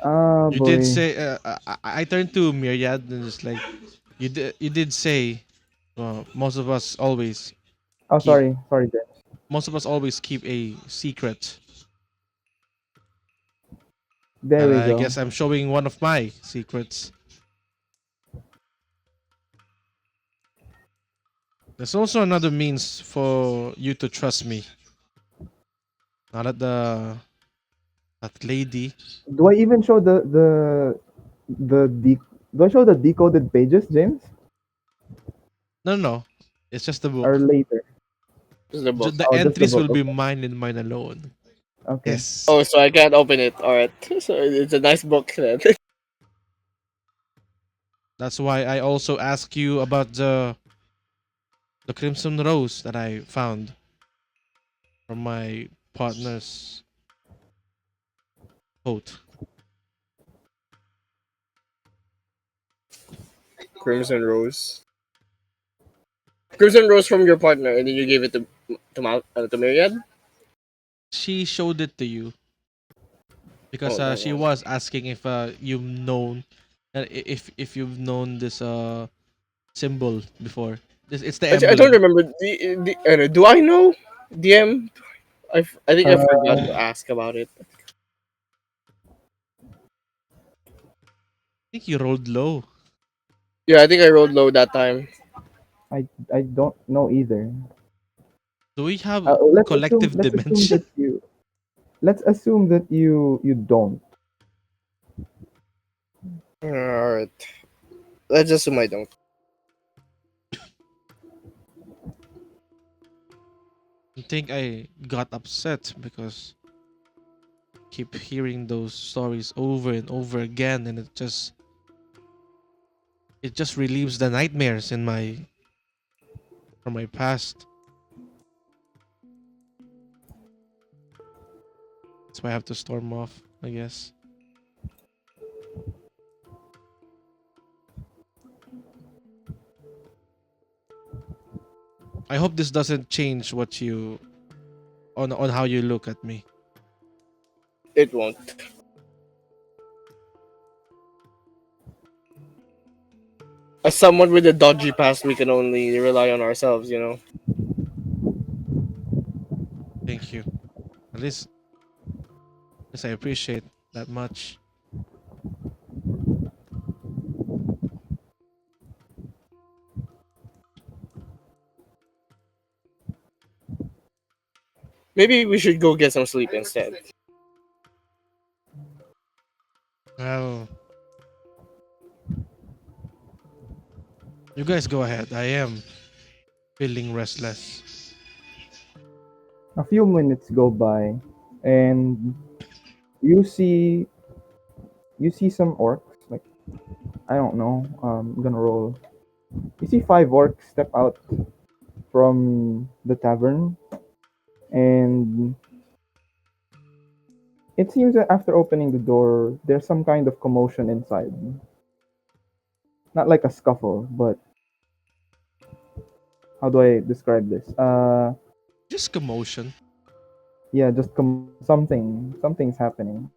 Oh You did boy. say I turned to Myriad and just like you did say most of us always Oh, keep sorry, James. keep a secret. There And we I go. guess I'm showing one of my secrets. There's also another means for you to trust me. Not that that lady. Do I even show the do I show the decoded pages, James? No, no, no. It's just the Or book. later? This is the book. The Oh, just the entries book. will be Okay. mine and mine alone. Okay. Yes. Oh, so I can't open it. Alright. So it's a nice book then. That's why I also ask you about the crimson rose that I found from my partner's coat. Crimson Rose. Crimson Rose from your partner, and then you gave it to Myriad. She showed it to you because Oh, that she one. was asking if you've known if you've known this symbol before. It's the Actually, I don't emblem. remember. Do I know DM? I think I forgot Uh, to ask about it. I think you rolled low. Yeah, I think I rolled low that time. I don't know either. Do we have Let's assume collective dementia? you don't. Alright. Let's assume I don't. I think I got upset because I keep hearing those stories over and over again, and it just relieves the nightmares in my from my past. That's why I have to storm off, I guess. I hope this doesn't change what you on how you look at me. It won't. As someone with a dodgy past, we can only rely on ourselves, you know? Thank you. At least I appreciate that much. Maybe we should go get some sleep instead. Well, you guys go ahead. I am feeling restless. A few minutes go by, and you see some orcs. Like, I don't know. I'm gonna roll. You see five orcs step out from the tavern, and it seems that after opening the door, there's some kind of commotion inside. Not like a scuffle, but how do I describe this? Just commotion. Yeah, just something's happening,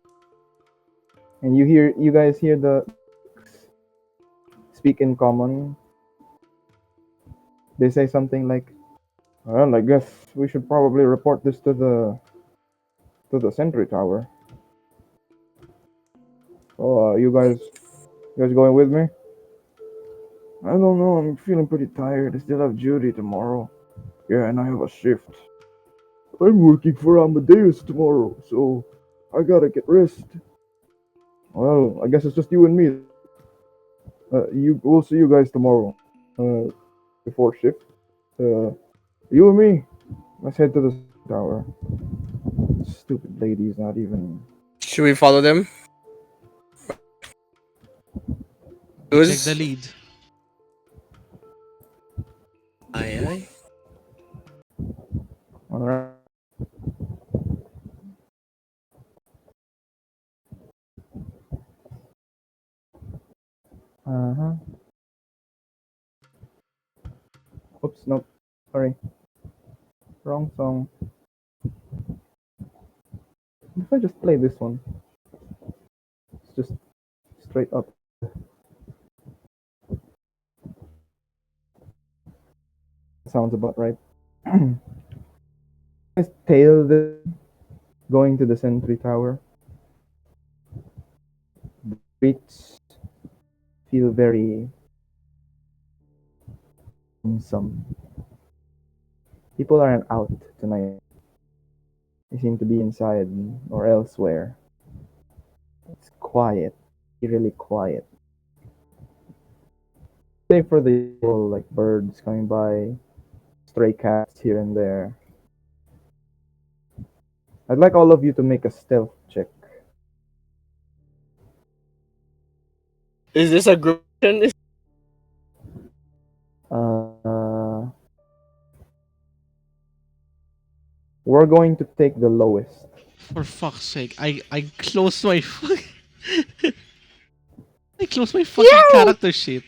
and you guys hear the orcs speak in common. They say something like, "Well, I guess we should probably report this to the sentry tower." Oh, you guys going with me? I don't know. I'm feeling pretty tired. I still have duty tomorrow. Yeah, and I have a shift. I'm working for Amadeus tomorrow, so I gotta get rest. Well, I guess it's just you and me. We'll see you guys tomorrow. Uh, before shift. Uh, you and me. Let's head to the tower. Stupid lady's not even. Should we follow them? You take the Luz? lead. Aye, aye. Alright. Oops, nope. Sorry. Wrong song. If I just play this one, it's just straight up. Sounds about right. Nice tail going to the sentry tower. The streets feel very lonesome. People aren't out tonight. They seem to be inside or elsewhere. It's quiet, eerily quiet. Save for the usual, like birds coming by, stray cats here and there. I'd like all of you to make a stealth check. Is this a group? Uh, we're going to take the lowest. For fuck's sake, I closed my I closed my fucking character sheet.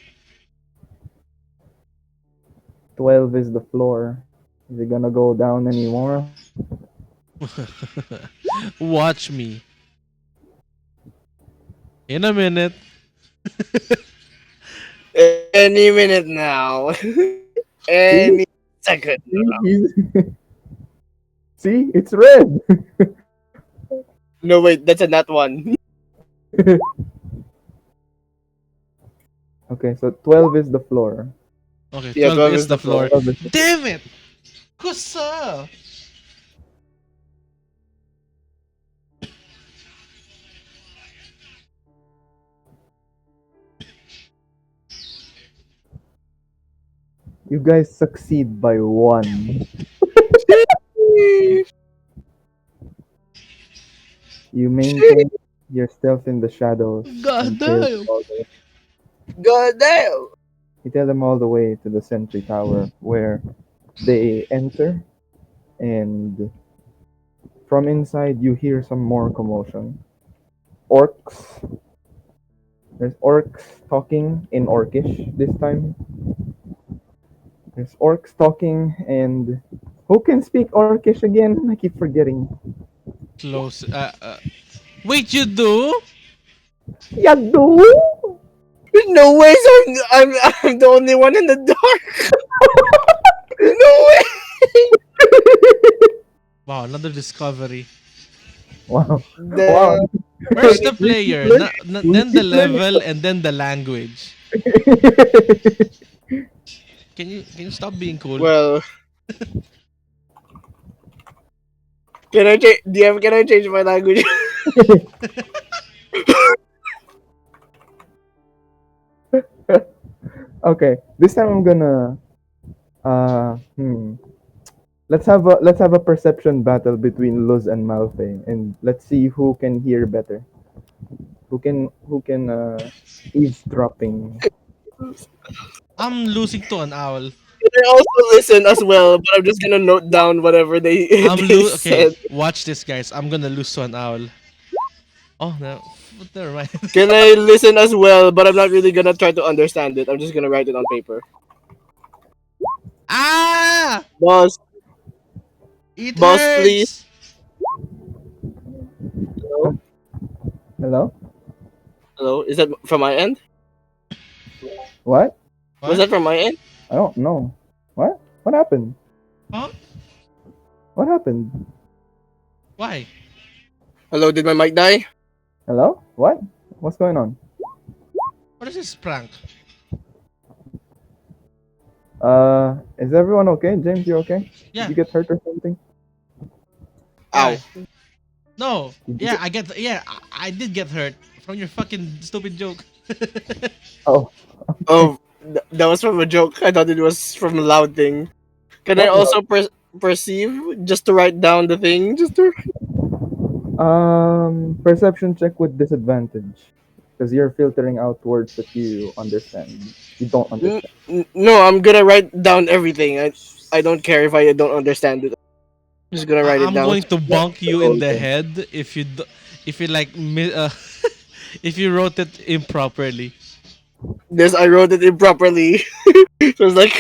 12 is the floor. Is it gonna go down anymore? Watch me. In a minute. Any minute now. Any second. See, it's red. No, wait, that's a nat one. Okay, so 12 is the floor. Okay, Yeah, 12 is the floor. 12 is the Damn it! Kusa! You guys succeed by 1. You maintain your stealth in the shadows. God tail damn! them all the way- God damn. You tail them all the way to the sentry tower where they enter, and from inside you hear some more commotion. Orcs. There's orcs talking in Orcish this time. There's orcs talking, and who can speak Orcish again? I keep forgetting. Close. Wait, you do? Yadu! No way, so I'm the only one in the dark. No way. Wow, another discovery. Wow. The- Wow. First the player, We then the keep learning. level, and then the language. Can you stop being cool? Well, can I change my language? Okay, this time I'm gonna uh hmm. Let's have a perception battle between Luz and Malfae, and let's see who can hear better. Who can eavesdropping. I'm losing to an owl. Can I also listen as well, but I'm just gonna note down whatever they they Okay, said. watch this, guys. I'm gonna lose to an owl. Oh no, never mind. Can I listen as well, but I'm not really gonna try to understand it. I'm just gonna write it on paper. Ah! Boss, It boss, please. hurts. Hello? Hello, is that from my end? What? What? Was that from my end? I don't know. What? What happened? Huh? What happened? Why? Hello, did my mic die? Hello? What? What's going on? What is this prank? Is everyone okay? James, you okay? Yeah. Did you get hurt or something? Ow. Why? No. Yeah, I did get hurt from your fucking stupid joke. Oh. Oh, that was from a joke. I thought it was from a loud thing. Can I What also perceive just to write down the thing? Just to. Perception check with disadvantage. Because you're filtering out words that you understand. You don't understand. No, I'm gonna write down everything. I don't care if I don't understand it. I'm just gonna write it I'm down. going to bonk you in the Okay. head if you like if you wrote it improperly. This I wrote it improperly. So it's like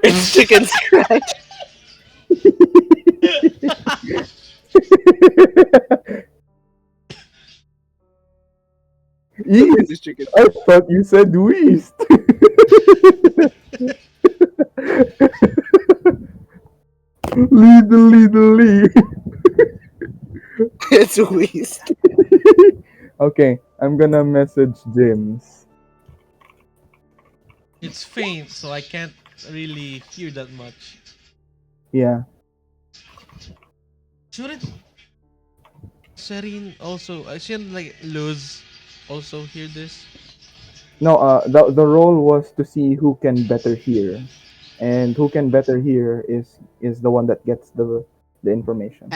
it's chicken scratch. East. It's chicken. I thought you said West. Little, little. It's waste. Okay, I'm gonna message James. It's faint, so I can't really hear that much. Yeah. Shouldn't Serene also? I shouldn't like lose also hear this. No, the role was to see who can better hear, and who can better hear is the one that gets the information.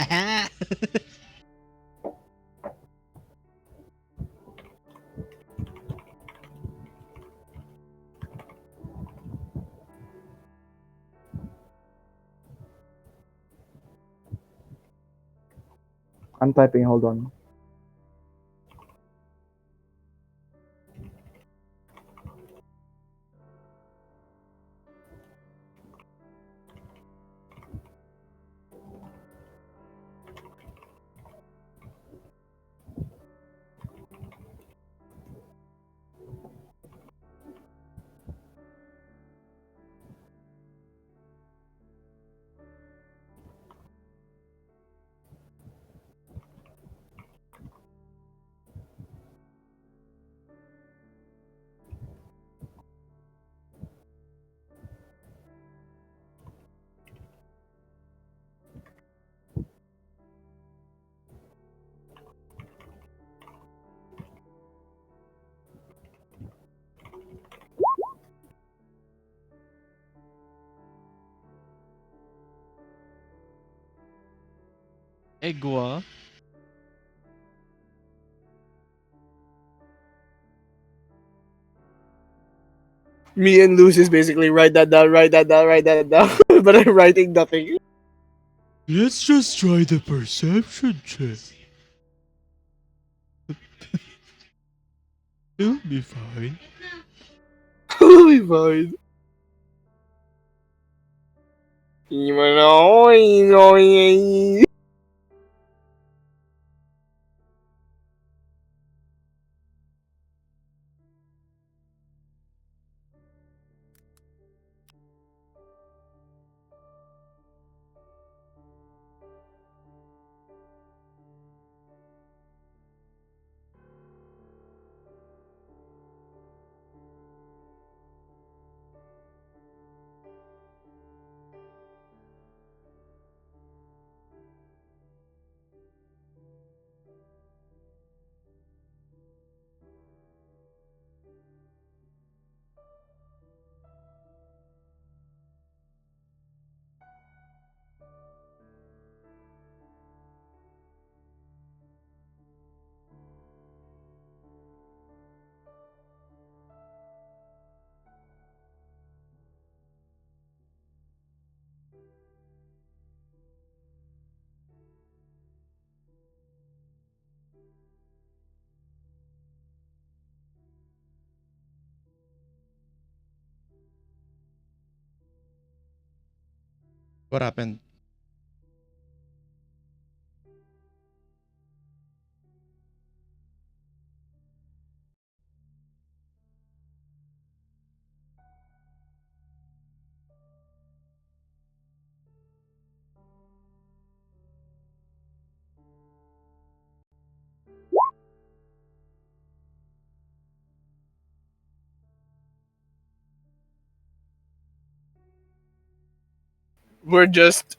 I'm typing. Hold on. Egwa. Me and Luz is basically write that down, write that down, write that down. But I'm writing nothing. Let's just try the perception check. It'll be fine. We'll be fine. No. What happened? We're just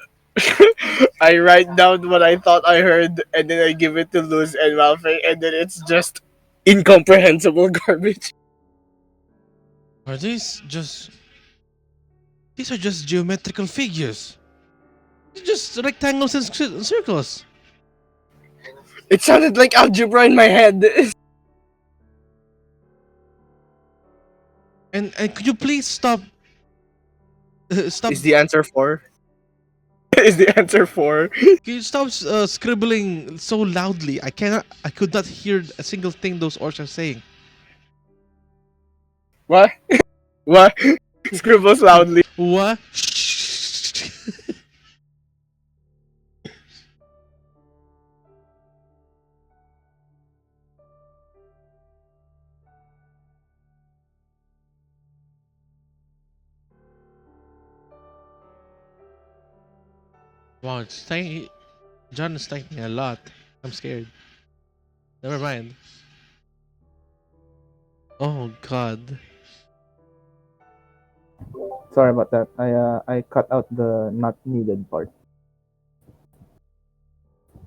I write down what I thought I heard and then I give it to Luz and Malfae and then it's just incomprehensible garbage. Are these just? These are just geometrical figures. They're just rectangles and circles. It sounded like algebra in my head. And could you please stop? Stop. Is the answer 4? Is the answer 4? Can you stop scribbling so loudly? I cannot. I could not hear a single thing those orcs are saying. What? What? Scribbles loudly. What? Wow, it's thanking. John is thanking a lot. I'm scared. Never mind. Oh God. Sorry about that. I cut out the not needed part.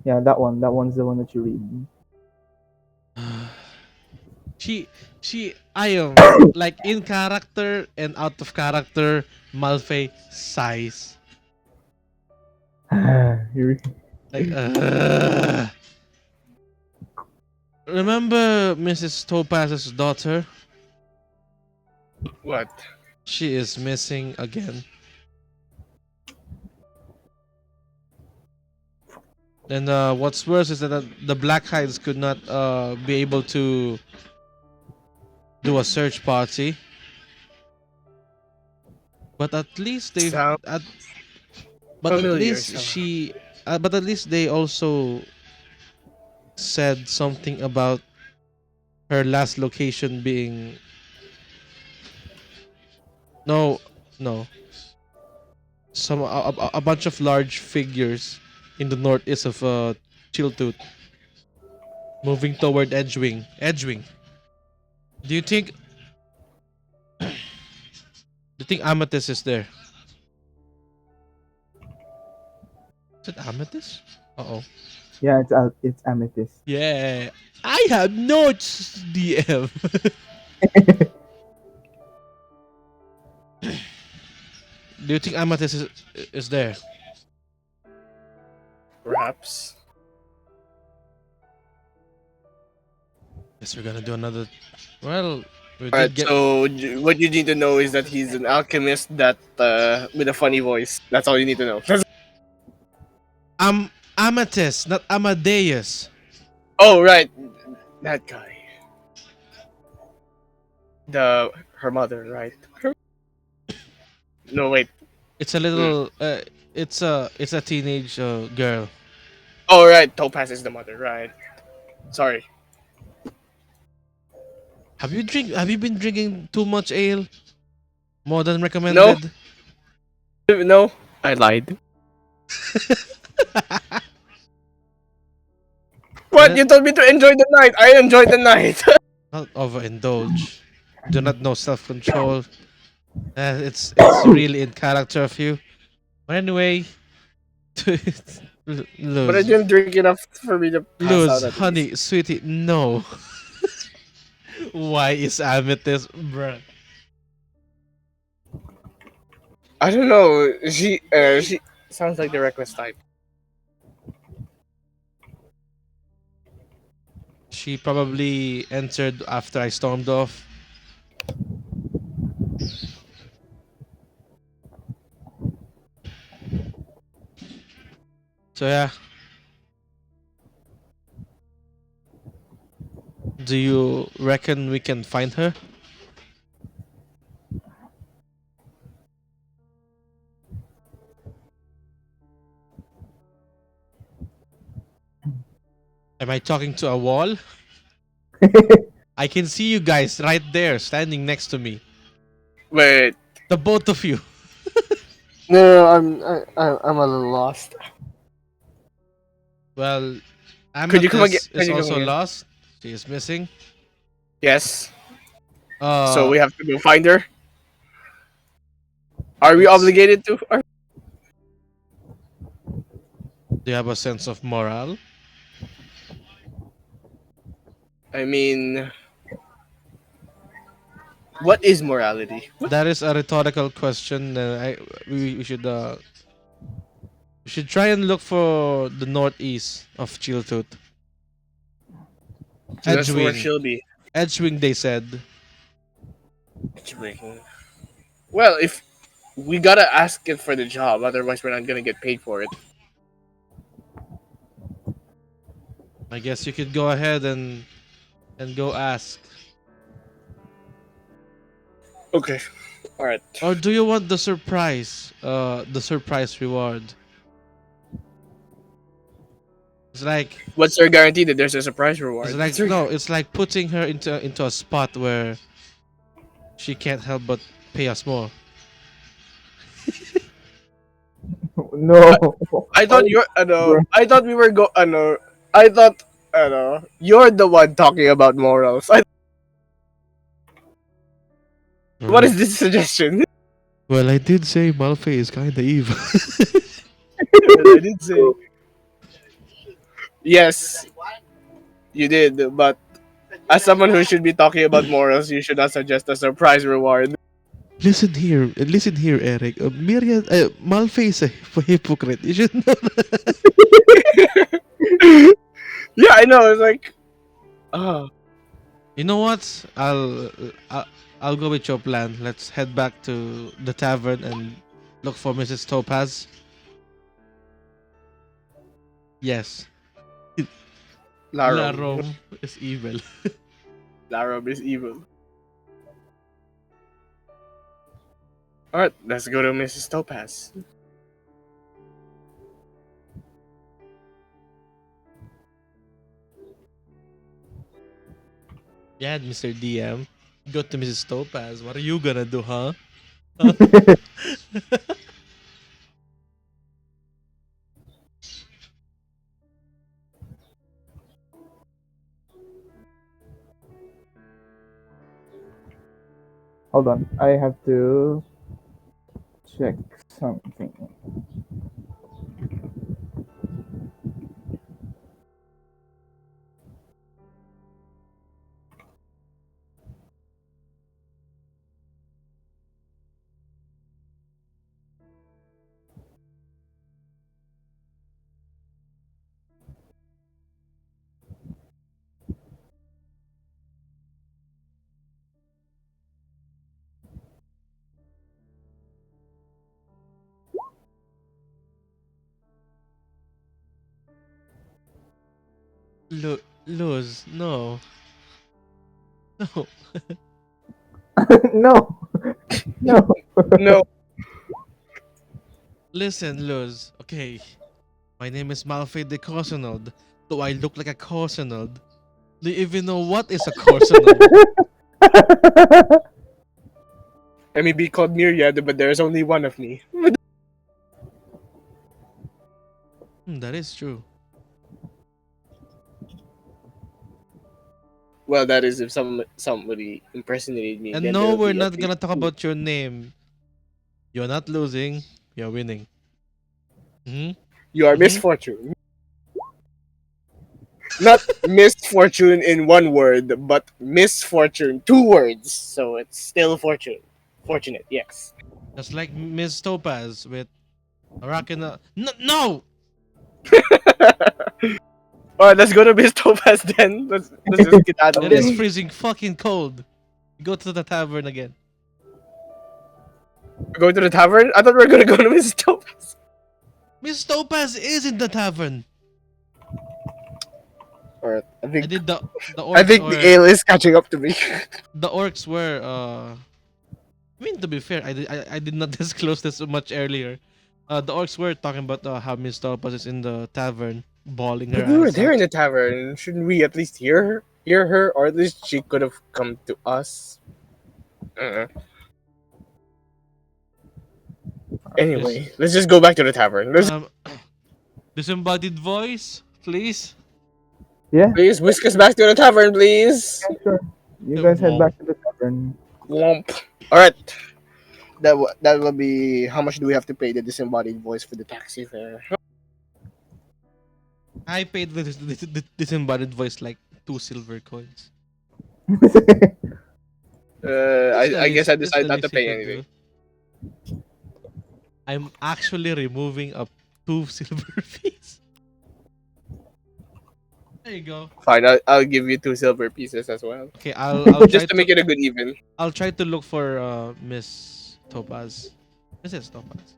Yeah, that one. That one's the one that you read. I am like in character and out of character. Malfae sighs. You Like, remember Mrs. Topaz's daughter? What? She is missing again. And what's worse is that the Black Hides could not be able to do a search party. But at least they've Sound at, but at familiar. least So. she but at least they also said something about her last location being no no some a bunch of large figures in the northeast of CHILLTOOTH moving toward Edgewing. Do you think Amethyst is there? Is it Amethyst? Uh-oh. Yeah, it's amethyst. Yeah. I have notes, DM. Do you think Amethyst is there? Perhaps. Guess we're gonna do another. Well, we did Alright, get. so what you need to know is that he's an alchemist that with a funny voice. That's all you need to know. Amethyst, not Amadeus. Oh right, that guy. Her mother, right? No wait. It's a little. It's a teenage girl. Oh right, Topaz is the mother, right? Sorry. Have you been drinking too much ale? More than No, recommended. no, I lied. What? Let You told me to enjoy the night. I enjoyed the night. not overindulge. Do not know self control. It's really in character of you. But anyway, But I lose, didn't drink enough for me to pass out at least. honey, sweetie, no. Why is Amethyst, bruh? I don't know. She sounds like the reckless type. She probably entered after I stormed off. So yeah. Do you reckon we can find her? Am I talking to a wall? I can see you guys right there standing next to me. Wait. The both of you. No, I'm a little lost. Well, Could you come again? Amethyst Could is you come also again? lost. She is missing. Yes. So Uh, we have to go find her. Are we it's, obligated to? do you have a sense of morale? I mean, what is morality? That is a rhetorical question. We should try and look for the northeast of CHILLTOOTH. So that's where Edgewing. she'll be. Edgewing, they said. Well, if we gotta ask it for the job, otherwise we're not gonna get paid for it. I guess you could go ahead and go ask. Okay. All right. Or do you want the surprise? The surprise reward. It's like What's your guarantee that there's a surprise it's reward? like no, it's like putting her into a spot where she can't help but pay us more. No. I thought you're. I thought we were go. I thought. You're the one talking about morals. What is this suggestion? Well, I did say Malfae is kinda evil. I did say. Yes, you did, but as someone who should be talking about morals, you should not suggest a surprise reward. Listen here, Eric. Myriad, Malfae is a hypocrite. You should know. Yeah, I know. It's like, oh, You know what? I'll go with your plan. Let's head back to the tavern and look for Mrs. Topaz. Yes, La Larom. Rome is evil. Larom is evil. All right, let's go to Mrs. Topaz. Yeah, Mr. DM. Go to Mrs. Topaz. What are you gonna do, huh? Hold on. I have to check something. Luz, no. No. No. No. No, Listen, Luz. Okay. My name is Malfae de Corsanaulde. Do I look like a Corsanaulde? Do you even know what is a Corsanaulde? I may be called Myriad, but there's only one of me. That is true. Well, that is if somebody impersonated me. And Then no, there'll we're be at not least gonna talk two. about your name. You're not losing. You're winning. Hmm. You are Mhm. misfortune. Not misfortune in one word, but misfortune, two words. So it's still fortune. Fortunate, yes. Just like Miss Topaz with Arakina. No, no! Alright, let's go to Miss Topaz then. Let's just get out of It this. is freezing fucking cold. Go to the tavern again. Going to the tavern? I thought we were gonna go to Miss Topaz. Miss Topaz is in the tavern. Alright, I did the I orcs think the were ale is catching up to me. the orcs were I mean, to be fair, I did not disclose this much earlier. The orcs were talking about how Miss Topaz is in the tavern, bawling her But we were eyes there in out. the tavern. Shouldn't we at least hear her, or at least she could have come to us? Uh, anyway, let's just go back to the tavern. Let's Um, disembodied voice, please. Yeah, please whisk us back to the tavern, please. sure. You guys head Womp. back to the tavern. Womp. All right. That will be how much do we have to pay the disembodied voice for the taxi fare? I paid the disembodied voice like 2 silver coins. It's the I guess least, I it's the decided not to least you pay could anything. do. I'm actually removing up 2 silver fees. There you go. Fine, I'll give you 2 silver pieces as well, Okay, I'll try just to make it a good even. I'll try to look for Miss Topaz. Mrs. Topaz.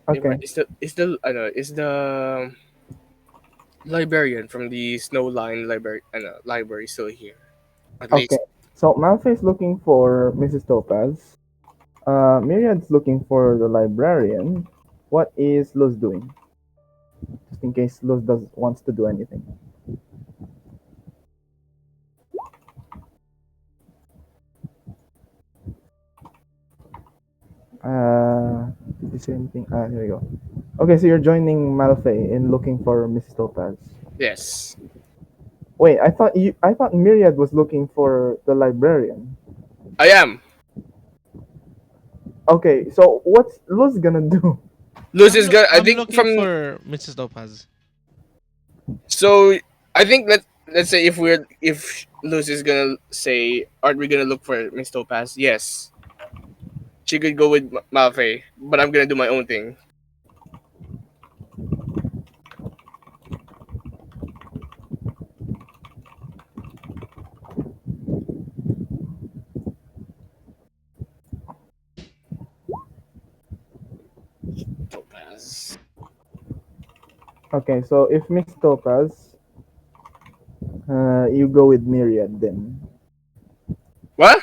Okay. Is the librarian from the Snowline library still here? At Okay. least So Malfae's looking for Mrs. Topaz. Myriad's looking for the librarian. What is Luz doing? Just in case Luz wants to do anything. Did you say anything? Here we go. Okay, so you're joining Malfae in looking for Mrs. Topaz. Yes. Wait, I thought Myriad was looking for the librarian. I am. Okay, so what's Luz gonna do? Luz is good. I I'm think looking from for Mrs. Topaz. so I think let's say if Luz is gonna say, aren't we gonna look for Miss Topaz? Yes, she could go with Malfae, but I'm gonna do my own thing. Topaz. Okay, so if Miss Topaz, you go with Myriad then. What?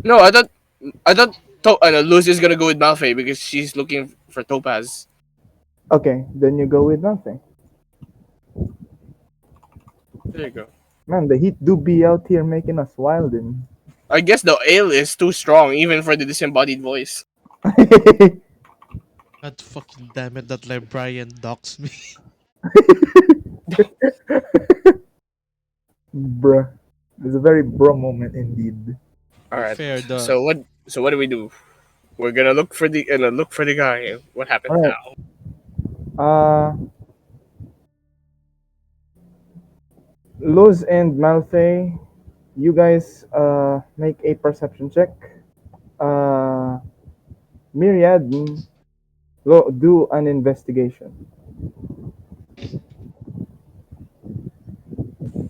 No, I thought Luz is gonna go with Malfae because she's looking for Topaz. Okay, then you go with nothing. There you go. Man, the heat do be out here making us wildin'. I guess the ale is too strong even for the disembodied voice. God fucking damn it, that librarian docs me. Bruh. It's a very bro moment indeed. All right. Fair, the So what do we do? We're gonna look for the guy. What happens Alright. now? Uh Luz and Malfae, you guys make a perception check. Myriad, do an investigation.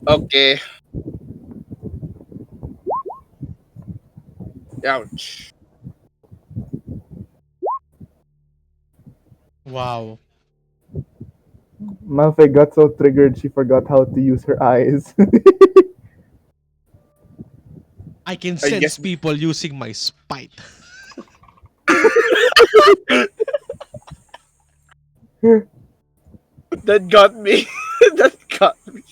Okay. Ouch. wow. Malfae got so triggered she forgot how to use her eyes. I can I sense guess people using my spite. that got me. That got me.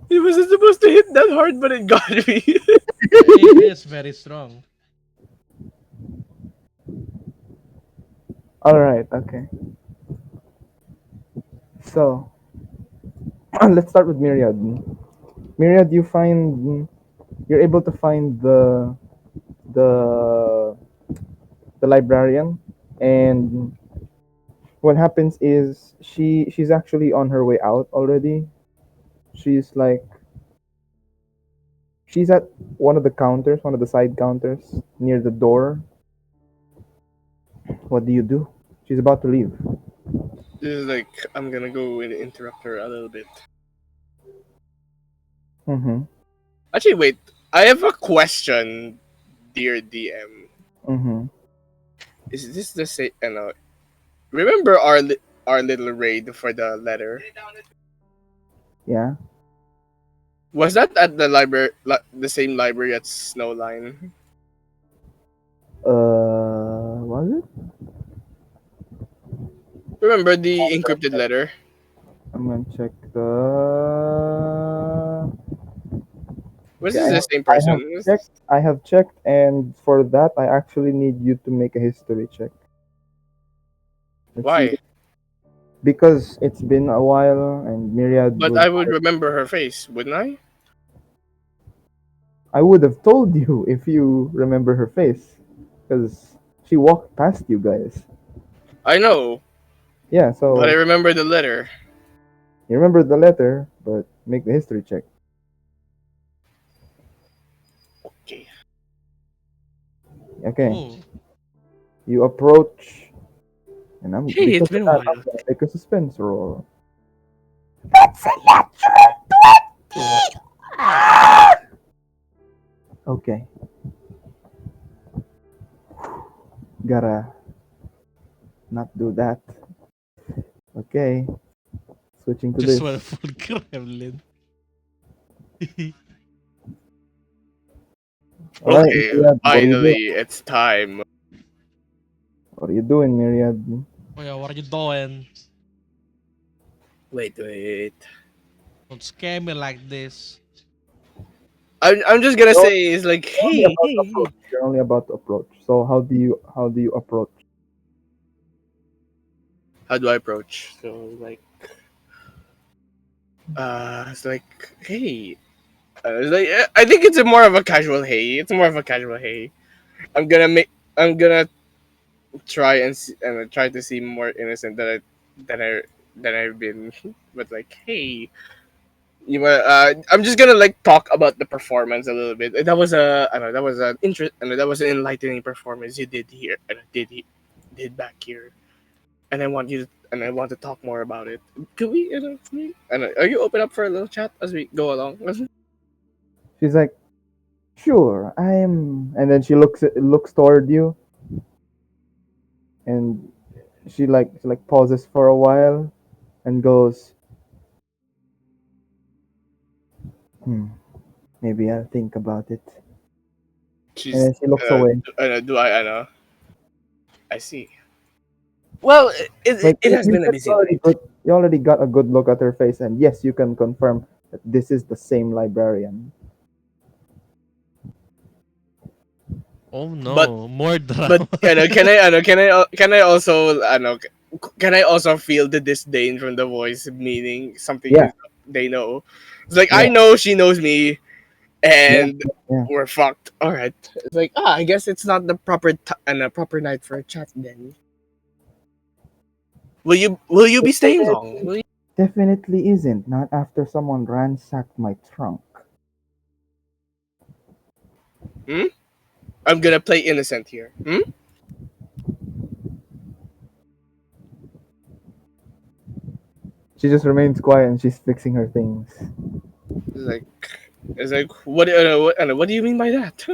It wasn't supposed to hit that hard, but it got me. It is very strong. Alright, okay. So, let's start with Myriad. Myriad, you're able to find the the librarian, and what happens is she's actually on her way out already. She's like she's at one of the counters, one of the side counters near the door. What do you do? She's about to leave. This is like I'm gonna go and interrupt her a little bit. Mm-hmm. Actually, wait. I have a question, dear DM. Mm-hmm. Is this the same? No. Remember our little raid for the letter? Yeah. Was that at the library, the same library at Snowline? Was it? Remember the encrypted letter? I'm gonna check the. Was Okay, this the same I have person? checked. I have checked, and for that, I actually need you to make a history check. Let's see, Why? because it's been a while, and Myriad But would. I would remember her face, wouldn't I? I would have told you if you remember her face, because she walked past you guys. I know, Yeah, but I so remember the letter. you remember the letter, but make the history check. Okay. Okay, Oh, you approach, and I'm Hey, because it's of been a that, while. I'm gonna make a suspense roll. Okay, gotta not do that. Okay, switching to just this. one full gremlin. All right, Okay, Myriad, what are you doing? finally, it's time. What are you doing, Myriad? Oh yeah, what are you doing? Wait. Don't scare me like this. I'm just gonna You're say it's like, only hey, about to hey, approach. hey. You're only about to approach. So how do you approach? How do I approach? So like, it's like, hey. It's like, I think it's a more of a casual hey. It's more of a casual hey. I'm gonna make. I'm gonna try and try to seem more innocent than I than I've been. But like, hey, I'm just gonna like talk about the performance a little bit. That was a I know that was an interest and that was an enlightening performance you did here and did back here. And I want to talk more about it. Can we? Are you open up for a little chat as we go along? She's like, sure, I'm. And then she looks toward you, and she pauses for a while, and goes, hmm, maybe I'll think about it. And She's then she looks away. do I know? I see. Well, Like it has you been a said, busy night. you already got a good look at her face, and yes, you can confirm that this is the same librarian. Oh But no, more but drama. can I also can I also feel the disdain from the voice, meaning something Yeah, is they know. It's like I yeah, know she knows me, yeah, and yeah. we're fucked. All right. It's like I guess it's not the proper and a proper night for a chat. Then will you be staying long? Definitely, definitely isn't. Not after someone ransacked my trunk. Hmm? I'm gonna play innocent here. Hmm? She just remains quiet and she's fixing her things. It's like what do you mean by that?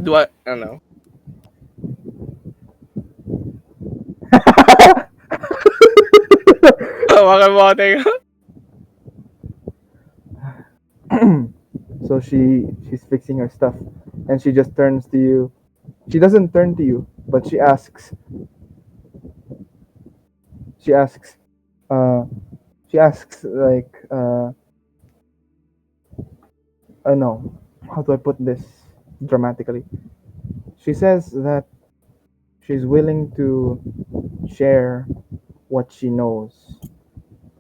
Do I don't know. Mga So she's fixing her stuff, and she just turns to you. She doesn't turn to you, but she asks, uh, she asks like, no, how do I put this dramatically? She says that she's willing to share what she knows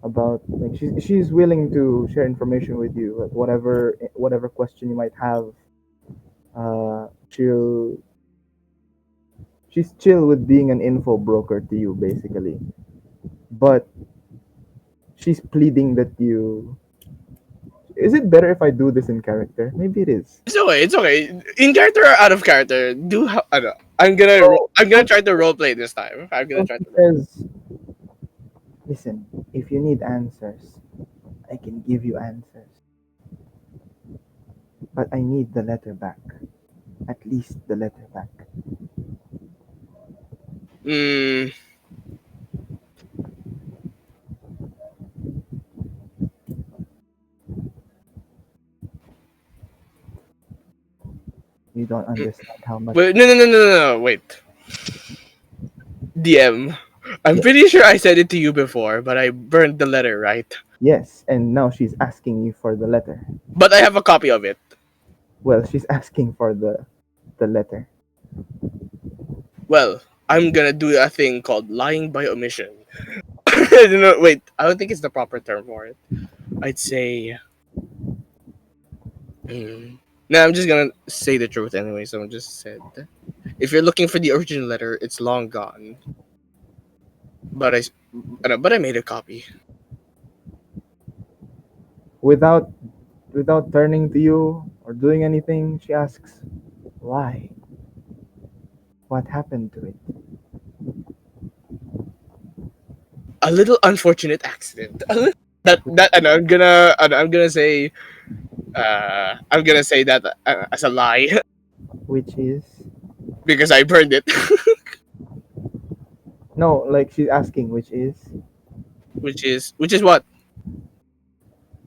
about, like she's willing to share information with you, like whatever question you might have. She'll she's chill with being an info broker to you basically, but she's pleading that you. Is it better if I do this in character? Maybe it is. It's okay. It's okay. In character or out of character, I'm gonna So, try to role play this time. I'm gonna so try she to role. says, listen, if you need answers, I can give you answers, but I need the letter back. At least the letter back. Mm, You don't understand how much. wait, no. Wait, DM. I'm Yeah. pretty sure I said it to you before, but I burned the letter, right? Yes, and now she's asking you for the letter. But I have a copy of it. Well, she's asking for the letter. Well, I'm gonna do a thing called lying by omission. No, wait, I don't think it's the proper term for it. I'd say. No, I'm just gonna say the truth anyway. So I just said, if you're looking for the original letter, it's long gone. But but I made a copy. Without without turning to you or doing anything, she asks, "Why? What happened to it?" A little unfortunate accident. And I'm gonna say that as a lie Which is because I burned it, no, like she's asking, which is which is what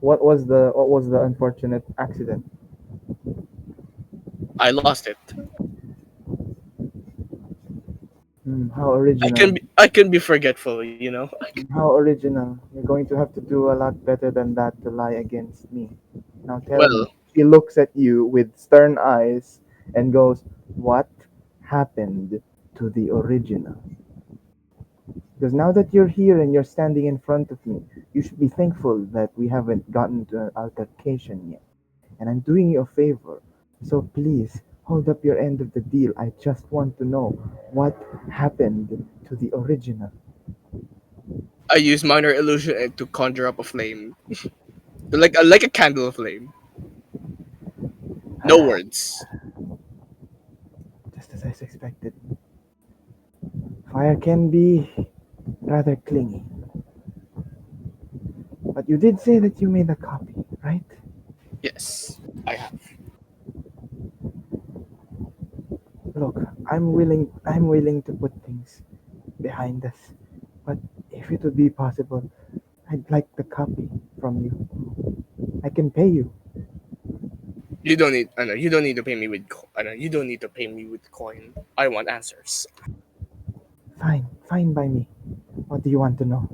what was the unfortunate accident? I lost it. How original. I can be forgetful, you know. How original. You're going to have to do a lot better than that to lie against me. Now tell me. Well, He looks at you with stern eyes and goes, "What happened to the original?" Because now that you're here and you're standing in front of me, you should be thankful that we haven't gotten to an altercation yet. And I'm doing you a favor. So please, hold up your end of the deal. I just want to know what happened to the original. I use minor illusion to conjure up a flame, like a candle flame. No words. Just as I suspected. Fire can be rather clingy. But you did say that you made a copy, right? Yes, I have. Look, I'm willing to put things behind us. But if it would be possible, I'd like the copy from you. I can pay you. You don't need. I know you don't need to pay me with. I know you don't need to pay me with coin. I want answers. Fine, fine by me. What do you want to know?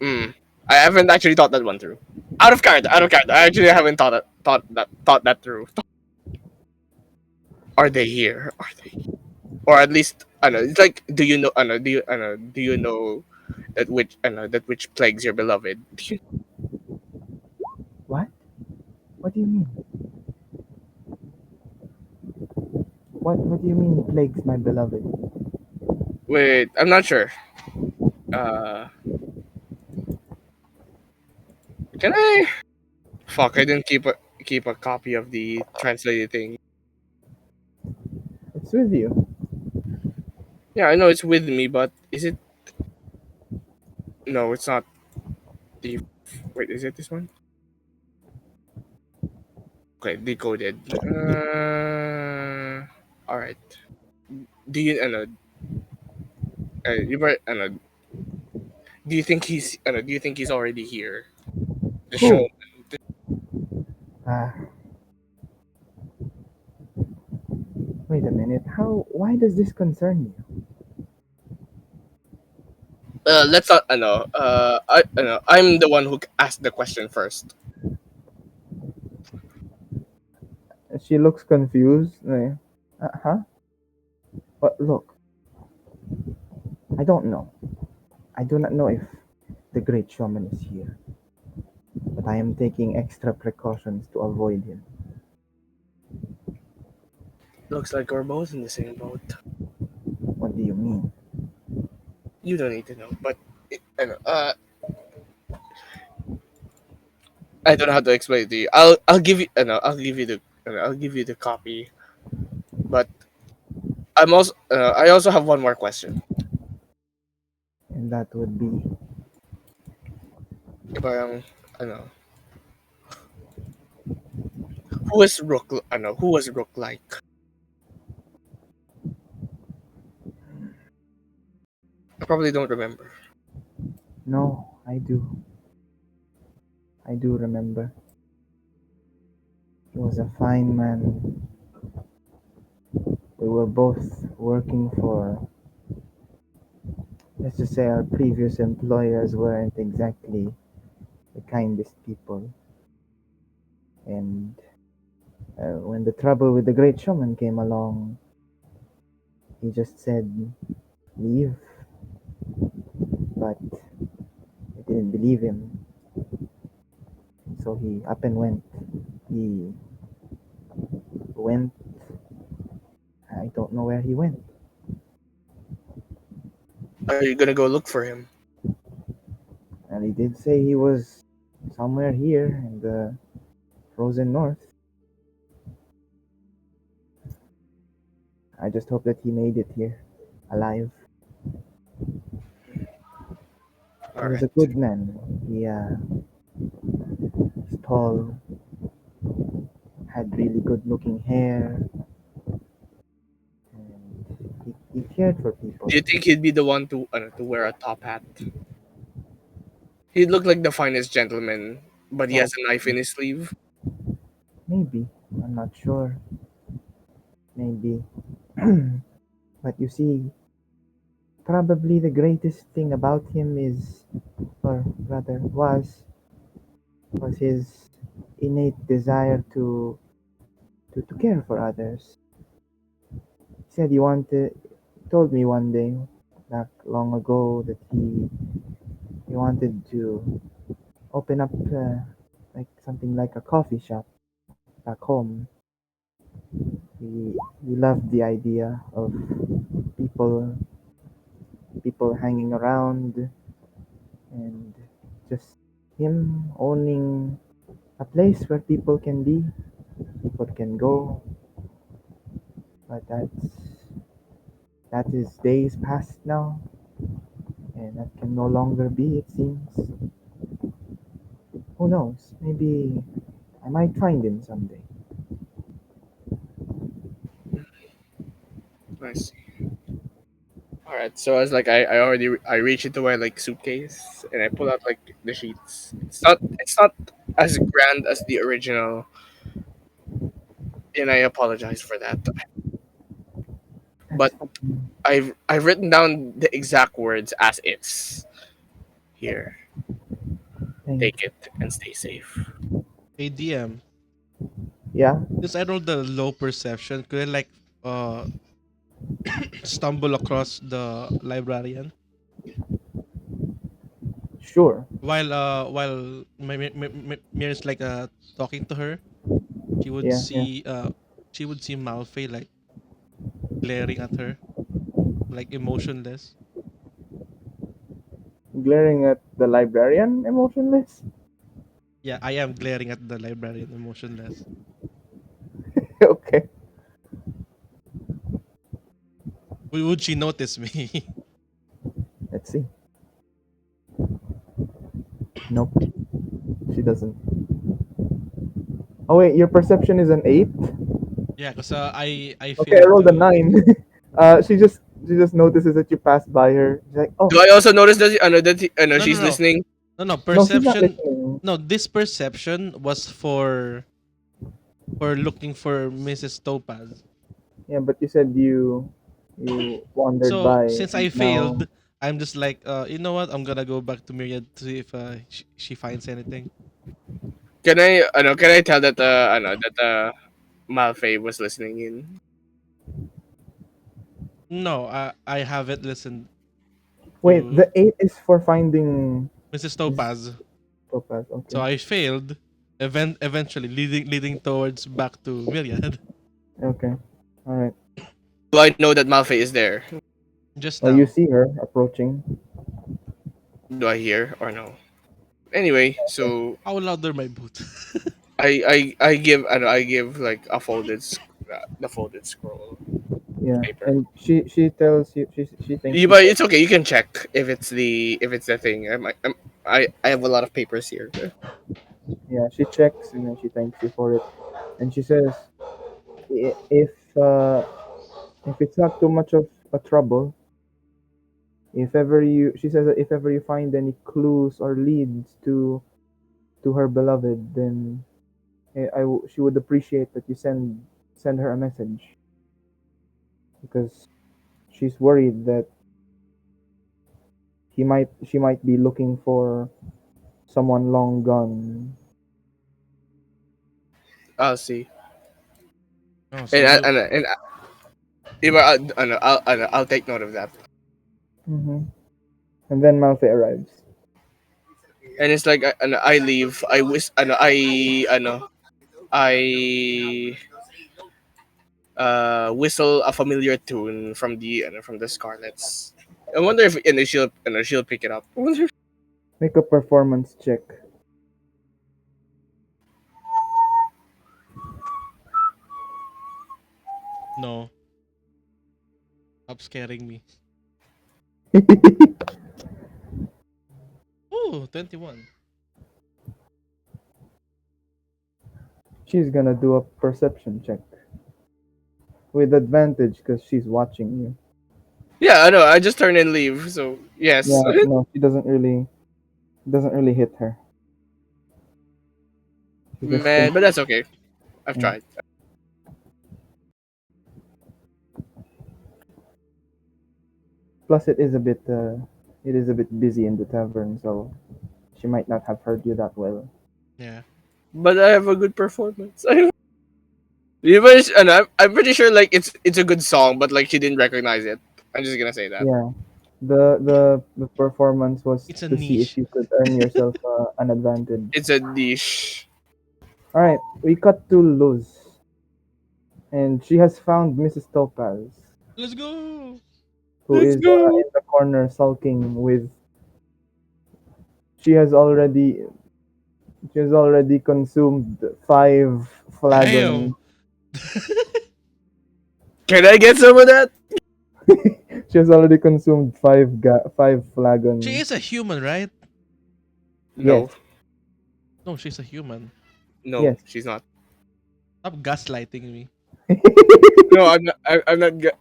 Hmm. I haven't actually thought that one through. Out of card. Out of card. I actually haven't thought that through. Are they here? Are they? Or at least I know. It's like, do you know? I know. Do you know that which? I know that which plagues your beloved. What? What do you mean? What do you mean plagues my beloved? Wait, I'm not sure. Uh, can I? Fuck! I didn't keep a copy of the translated thing. It's with you. Yeah, I know it's with me, but is it? No, it's not. The wait, is it this one? Okay, decoded. All right. Do you? You better. Do you think he's? Do you think he's already here? The show. Who? Ah, wait a minute. Why does this concern you? Let's not. I know. I know. I'm the one who asked the question first. She looks confused. Huh? But look, I don't know. I do not know if the great shaman is here, but I am taking extra precautions to avoid him. Looks like we're both in the same boat. What do you mean? You don't need to know, but I don't know how to explain it to you. I'll give you. I'll give you the. I'll give you the copy. But I'm also. I also have one more question. And that would be Parang, ano, who was Rook? Who was Rook like? I probably don't remember. no, I do. I do remember. He was a fine man. We were both working for, let's just say, our previous employers weren't exactly the kindest people. And when the trouble with the great shaman came along, he just said, "Leave." But I didn't believe him. So he up and went. He went. I don't know where he went. Are you gonna go look for him? And he did say he was somewhere here in the frozen north. I just hope that he made it here, alive. He All was a right. good man. He was tall, had really good looking hair, and he cared for people. Do you think he'd be the one to wear a top hat? He'd look like the finest gentleman but he Oh, has a knife in his sleeve. maybe. I'm not sure. Maybe. But you see, probably the greatest thing about him is, or rather was his innate desire to care for others. He said told me one day, back long ago, that he wanted to open up like something like a coffee shop back home. He loved the idea of people people hanging around and just him owning a place where people can be, people can go. But that is days past now, and that can no longer be. It seems. Who knows? Maybe I might find him someday. I see. All right, so I was like, I reach into my like suitcase and I pull out like the sheets. It's not as grand as the original, and I apologize for that. That's But fine. I've written down the exact words as is. Here, Thank take it and stay safe. Hey DM, Yeah, since I rolled the low perception, could I like uh stumble across the librarian sure. while Mir's like talking to her? She would Yeah, yeah. see Malfae like glaring at her, like emotionless. Glaring at the librarian, emotionless. Yeah, I am glaring at the librarian, emotionless. Okay, Would she notice me? let's see. Nope, she doesn't. Oh wait, your perception is an 8. Yeah, because I Okay, I failed rolled a to. 9. She just notices that you passed by her. She's like, oh Do I also notice that I know No, no, she's no, listening? no. no, she's not Perception. listening. No, this perception was for looking for Mrs. Topaz. Yeah, but you said you wandered So by since and I now. failed, I'm just like, you know what? I'm gonna go back to Myriad to see if she finds anything. Can I tell that Malfae was listening in? No, I haven't listened Wait, to the 8 is for finding Mrs. Mrs. Topaz. Topaz. So Okay, I failed. Eventually, leading towards back to Myriad. okay, all right. Do I know that Malfae is there? Just Oh, you now. see her approaching. Do I hear or no? Anyway, so How louder my boot? I give like a the folded scroll Yeah, paper. and she tells you she thinks Yeah, you but said it's okay. You can check if it's the thing. I have a lot of papers here. yeah. She checks and then she thanks you for it, and she says, If uh, if it's not too much of a trouble, if ever you," she says, that if ever you find any clues or leads to her beloved, then she would appreciate that you send her a message because she's worried that she might be looking for someone long gone. I'll see. Oh, so And I, you and I'll take note of that. Hmm. And then Malfoy arrives. And it's like I leave. I wish I whistle a familiar tune from the Scarlets. I wonder if she'll pick it up. I wonder. Make a performance check. no. Stop scaring me. Oh, 21. She's gonna do a perception check with advantage because she's watching you. Yeah, I know. I just turn and leave. So yes. Yeah, no, she doesn't really hit her. She just Man, but that's okay. I've Yeah. tried. Plus, it is a bit busy in the tavern, so she might not have heard you that well. Yeah. But I have a good performance. I'm pretty sure like it's a good song, but like she didn't recognize it. I'm just gonna say that. Yeah. The performance was It's a to see if niche. you could earn yourself an advantage. It's a niche. All right, we cut to Luz, and she has found Mrs. Topaz, Let's go. who Let's is go. in the corner sulking with. She has already she has already consumed 5 flagons. Damn. Can I get some of that? She has already consumed 5 flagons. She is a human, right? No, Yes, No, she's a human. no, yes. she's not. Stop gaslighting me. No, I'm not.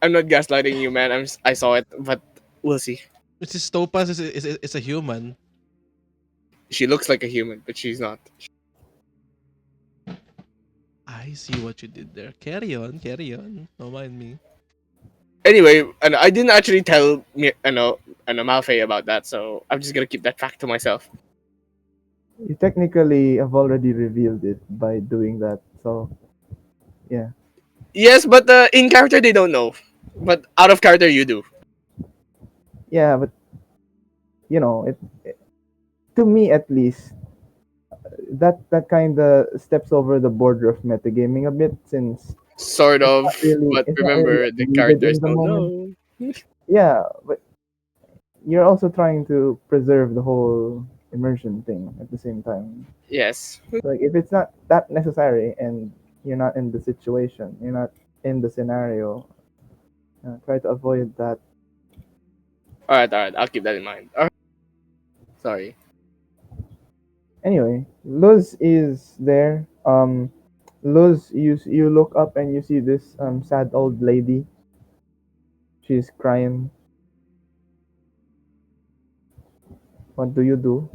I'm not gaslighting you, man. I saw it, but we'll see. Mrs. Topaz is a human. She looks like a human, but she's not. I see what you did there. Carry on, carry on. Don't mind me. Anyway, and I didn't actually tell me, Malfae about that, so I'm just gonna keep that fact to myself. You technically have already revealed it by doing that. So, yeah. Yes, but in character they don't know, but out of character you do. Yeah, but to me at least, that kind of steps over the border of metagaming a bit, since Sort of, but it's not really remember the needed characters in the don't moment. know. Yeah, but you're also trying to preserve the whole immersion thing at the same time. Yes. Like, if it's not that necessary and you're not in the situation, you're not in the scenario, try to avoid that. All right, all right. I'll keep that in mind. All right. Sorry. Anyway, Luz is there. Luz, you look up and you see this sad old lady. She's crying. What do you do?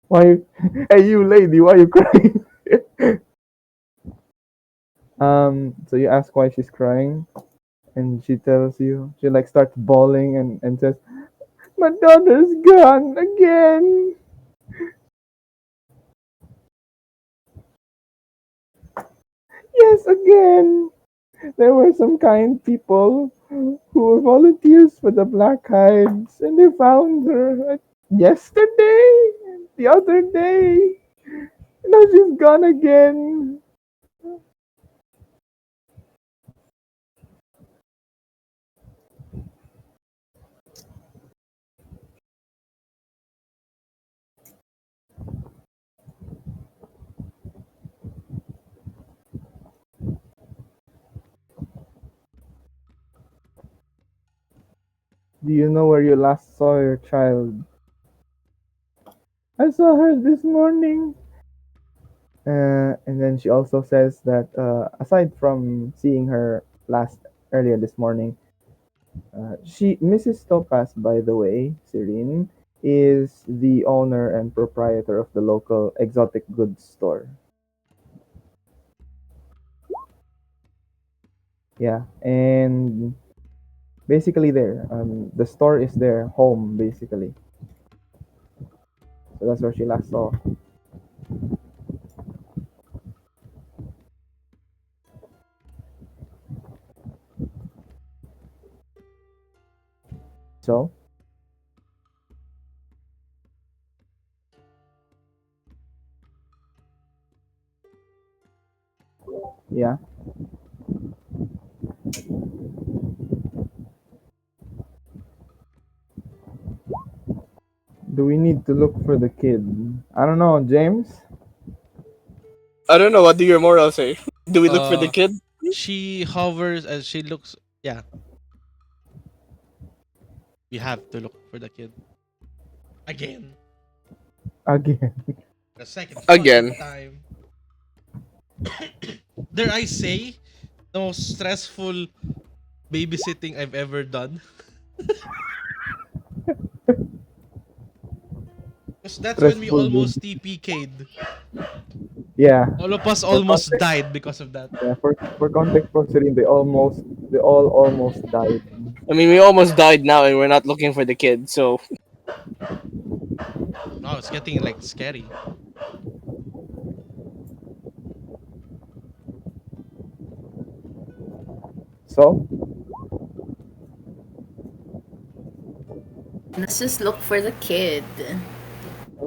Why? Hey, you lady, why you crying? So you ask why she's crying, and she tells you. She like starts bawling and says, "My daughter's gone again." Yes, again. There were some kind people who were volunteers for the Black Hides, and they found her yesterday, the other day. Now she's gone again. Do you know where you last saw your child? I saw her this morning. And then she also says that aside from seeing her last earlier this morning, Mrs. Topaz, by the way, Serene, is the owner and proprietor of the local exotic goods store. Yeah, and basically the store is their home, basically. So that's where she last saw. So, yeah. Do we need to look for the kid? I don't know, James. I don't know. What do your morals say? Do we look for the Uh, kid? she hovers and she looks. Yeah, we have to look for the kid again. Again. The second Again. fucking time. Dare I say, the most stressful babysitting I've ever done. Because that's when we Stressful almost baby. TPK'd. Yeah. All of us For almost context, died because of that. yeah. For context, for Serene, they all almost died. I mean, we almost died now, and we're not looking for the kid. So Wow, it's getting like scary. So Let's just look for the kid. okay.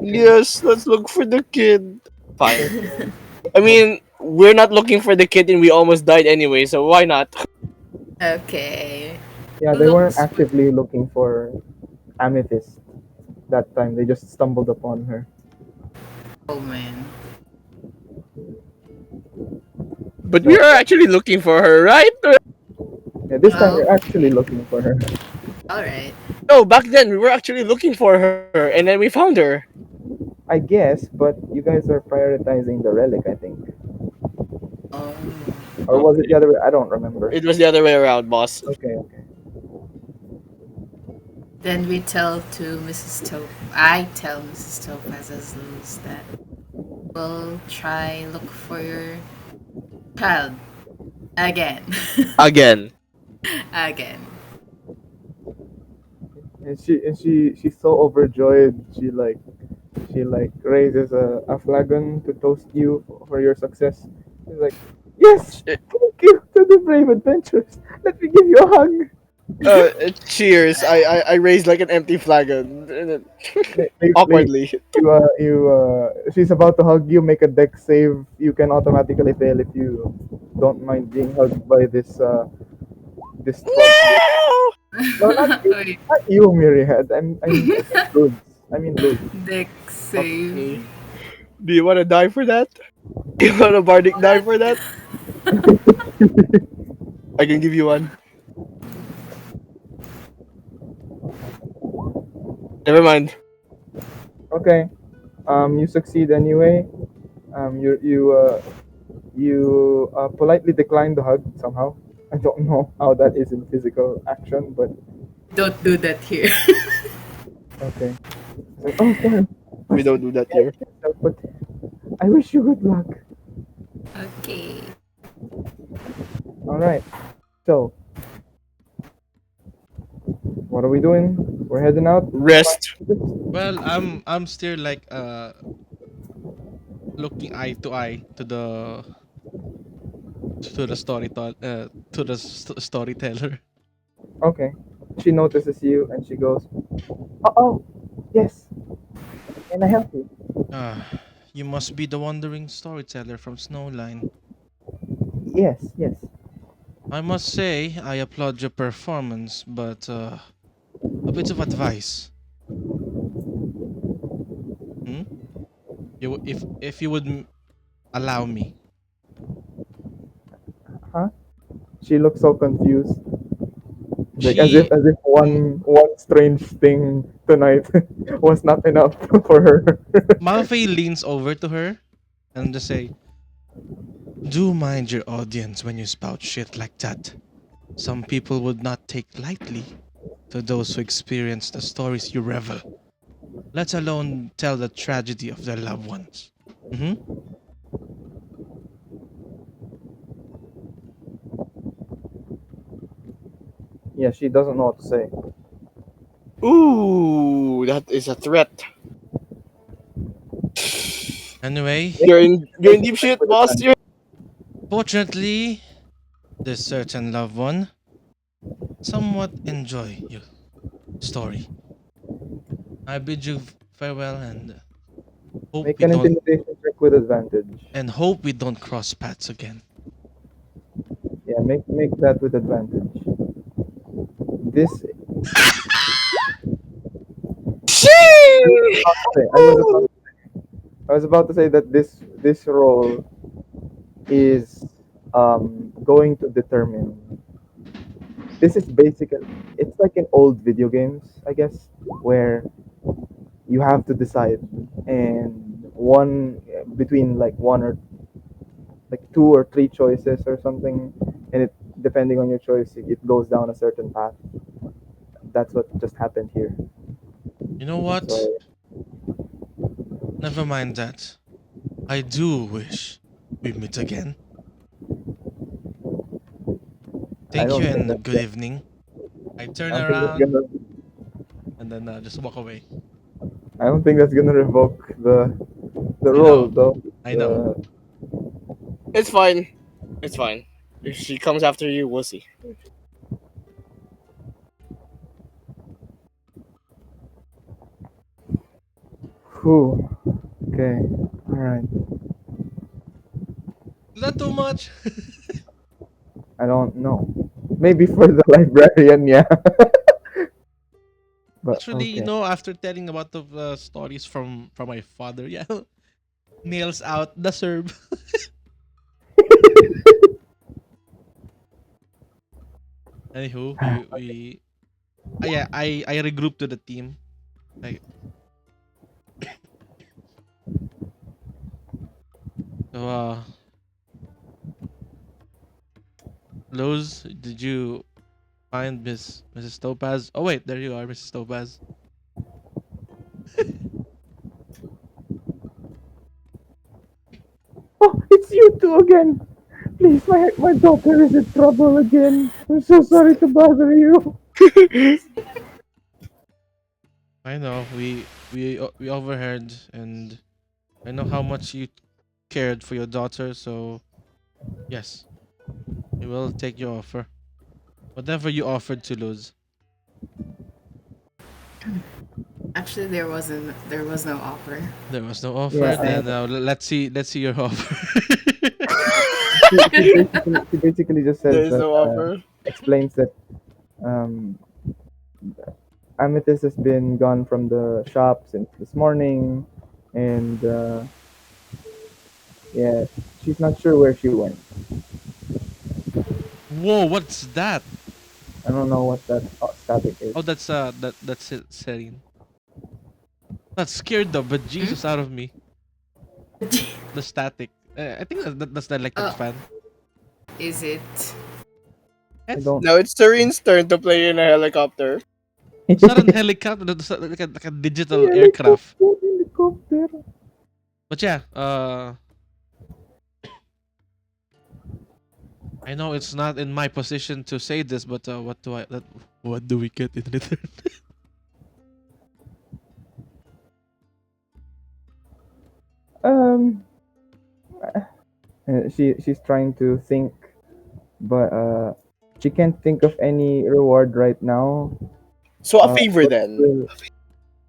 yes, let's look for the kid. Fine. Okay. I mean, we're not looking for the kid, and we almost died anyway. So why not? Okay. Yeah, Who they weren't looks for? actively looking for Amethyst that time. They just stumbled upon her. Oh man. But we So are actually looking for her, right? yeah, this time we're actually Okay. looking for her. All right. No, back then we were actually looking for her, and then we found her. I guess, but you guys are prioritizing the relic, I think. Oh. Or was it the other way? I don't remember. It was the other way around, boss. Okay, okay. Then we tell to Mrs. Top. I tell Mrs. Topaz's Luz that we'll try look for your child again. Again. Again. And she's so overjoyed. She like raises a flagon to toast you for your success. She's like, yes, thank you to the brave adventurers. Let me give you a hug. Cheers. I raised like an empty flagon. Please, Awkwardly. she's about to hug you. Make a deck save. You can automatically fail if you don't mind being hugged by this 12-year. No! No, Wait, not you, Myriad. I mean Luz. I mean Luz. deck Okay. save. Do you want to die for that? Do you want a bardic die for that? I can give you one. Never mind. Okay. You succeed anyway. You politely decline the hug somehow. I don't know how that is in physical action, but Don't do that here. okay. It's like, oh, sorry. We don't do that here. But I wish you good luck. Okay. All right. So, what are we doing? We're heading out. Rest. Well, I'm still like looking eye to eye to the storyteller. Okay. She notices you and she goes, oh, yes. Can I help you? You must be the wandering storyteller from Snowline. Yes, yes. I must say I applaud your performance, but a bit of advice. Hmm? If you would allow me. Huh? She looks so confused. Like She as if M- one strange thing tonight was not enough for her. Malfae leans over to her and just say, "Do mind your audience when you spout shit like that. Some people would not take lightly to those who experience the stories you revel, let alone tell the tragedy of their loved ones." Hmm. Yeah, she doesn't know what to say. Ooh, that is a threat. Anyway, You're in deep shit, With boss. advantage. fortunately, this certain loved one somewhat enjoy your story. I bid you farewell hope Make we an don't intimidation check with advantage. hope we don't cross paths again. Yeah, make that with advantage. This Shit! okay, I was about to say that this role is going to determine. This is basically it's like in old video games, I guess, where you have to decide and one between like one or like two or three choices or something, and depending on your choice, it goes down a certain path. That's what just happened here. You know what? So Never mind that. I do wish we meet again. I Thank you don't think and that's good evening. I I turn don't think that's around gonna and then just walk away. I don't think that's gonna revoke the I role know. though. I know. It's fine. It's fine. If she comes after you, we'll see. Whew. Okay. All right. Is that too much? I don't know. Maybe for the librarian, yeah. But Actually, okay. after telling about the stories from my father, yeah, nails out the serb. Anywho, we yeah, I regrouped to the team. Like, so Lowe's, did you find Mrs. Topaz? Oh wait, there you are, Mrs. Topaz. Oh, it's you two again. Please, my daughter is in trouble again. I'm so sorry to bother you. I know we overheard, and I know how much you cared for your daughter. So yes, we will take your offer. Whatever you offered to lose. Actually, there was no offer. There was no offer. Yeah. Then let's see your offer. She basically just There says is that no offer. explains that um, Amethyst has been gone from the shop since this morning, and yeah, she's not sure where she went. Whoa, what's that? I don't know what that static is. Oh, that's it, Serene. That scared the bejesus out of me. The static. I think that's the electric Oh, fan. is it? I It's don't. Now it's Serene's turn to play in a helicopter. it's not a helicopter. It's like a digital aircraft. Helicopter, helicopter. But yeah, I know it's not in my position to say this, but what do we get in return? Um, she's trying to think, but she can't think of any reward right now. So a favor But then.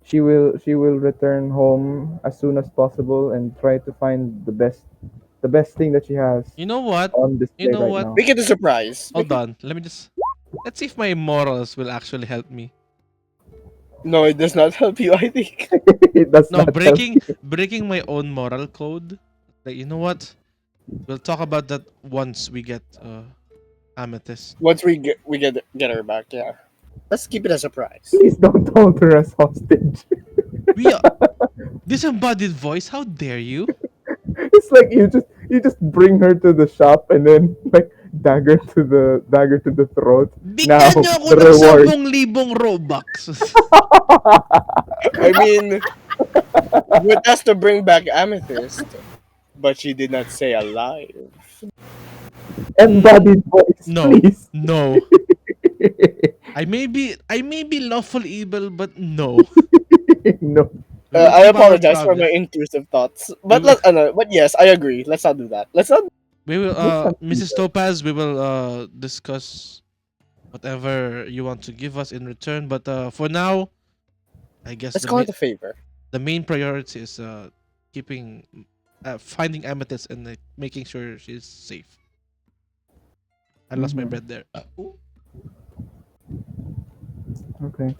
she will return home as soon as possible and try to find the best thing that she has You know what? on You display know right what? now. Make it a surprise. Hold on. Let's see if my morals will actually help me. No, it does not help you, I think. It does No, not help you. breaking my own moral code. Like, you know what? We'll talk about that once we get Amethyst. Once we get her back, yeah. Let's keep it a surprise. Please don't hold her as hostage. We disembodied voice. How dare you? It's like you just bring her to the shop and then like dagger to the throat. Now Bigyan niyo ako the ng reward. 10,000 Robux. I mean, you asked to bring back Amethyst, but she did not say alive. Embodied voice, No. please. No. I may be lawful evil, but no. No. We will I keep our apologize for my promise. intrusive thoughts, We but will, but yes, I agree. Let's not do that. Let's not. we will Let's not do Mrs. that. Topaz, we will discuss whatever you want to give us in return, but for now, I guess Let's call it a favor. the main priority is keeping finding Amethyst and making sure she's safe. I lost my Mhm. breath there. Okay.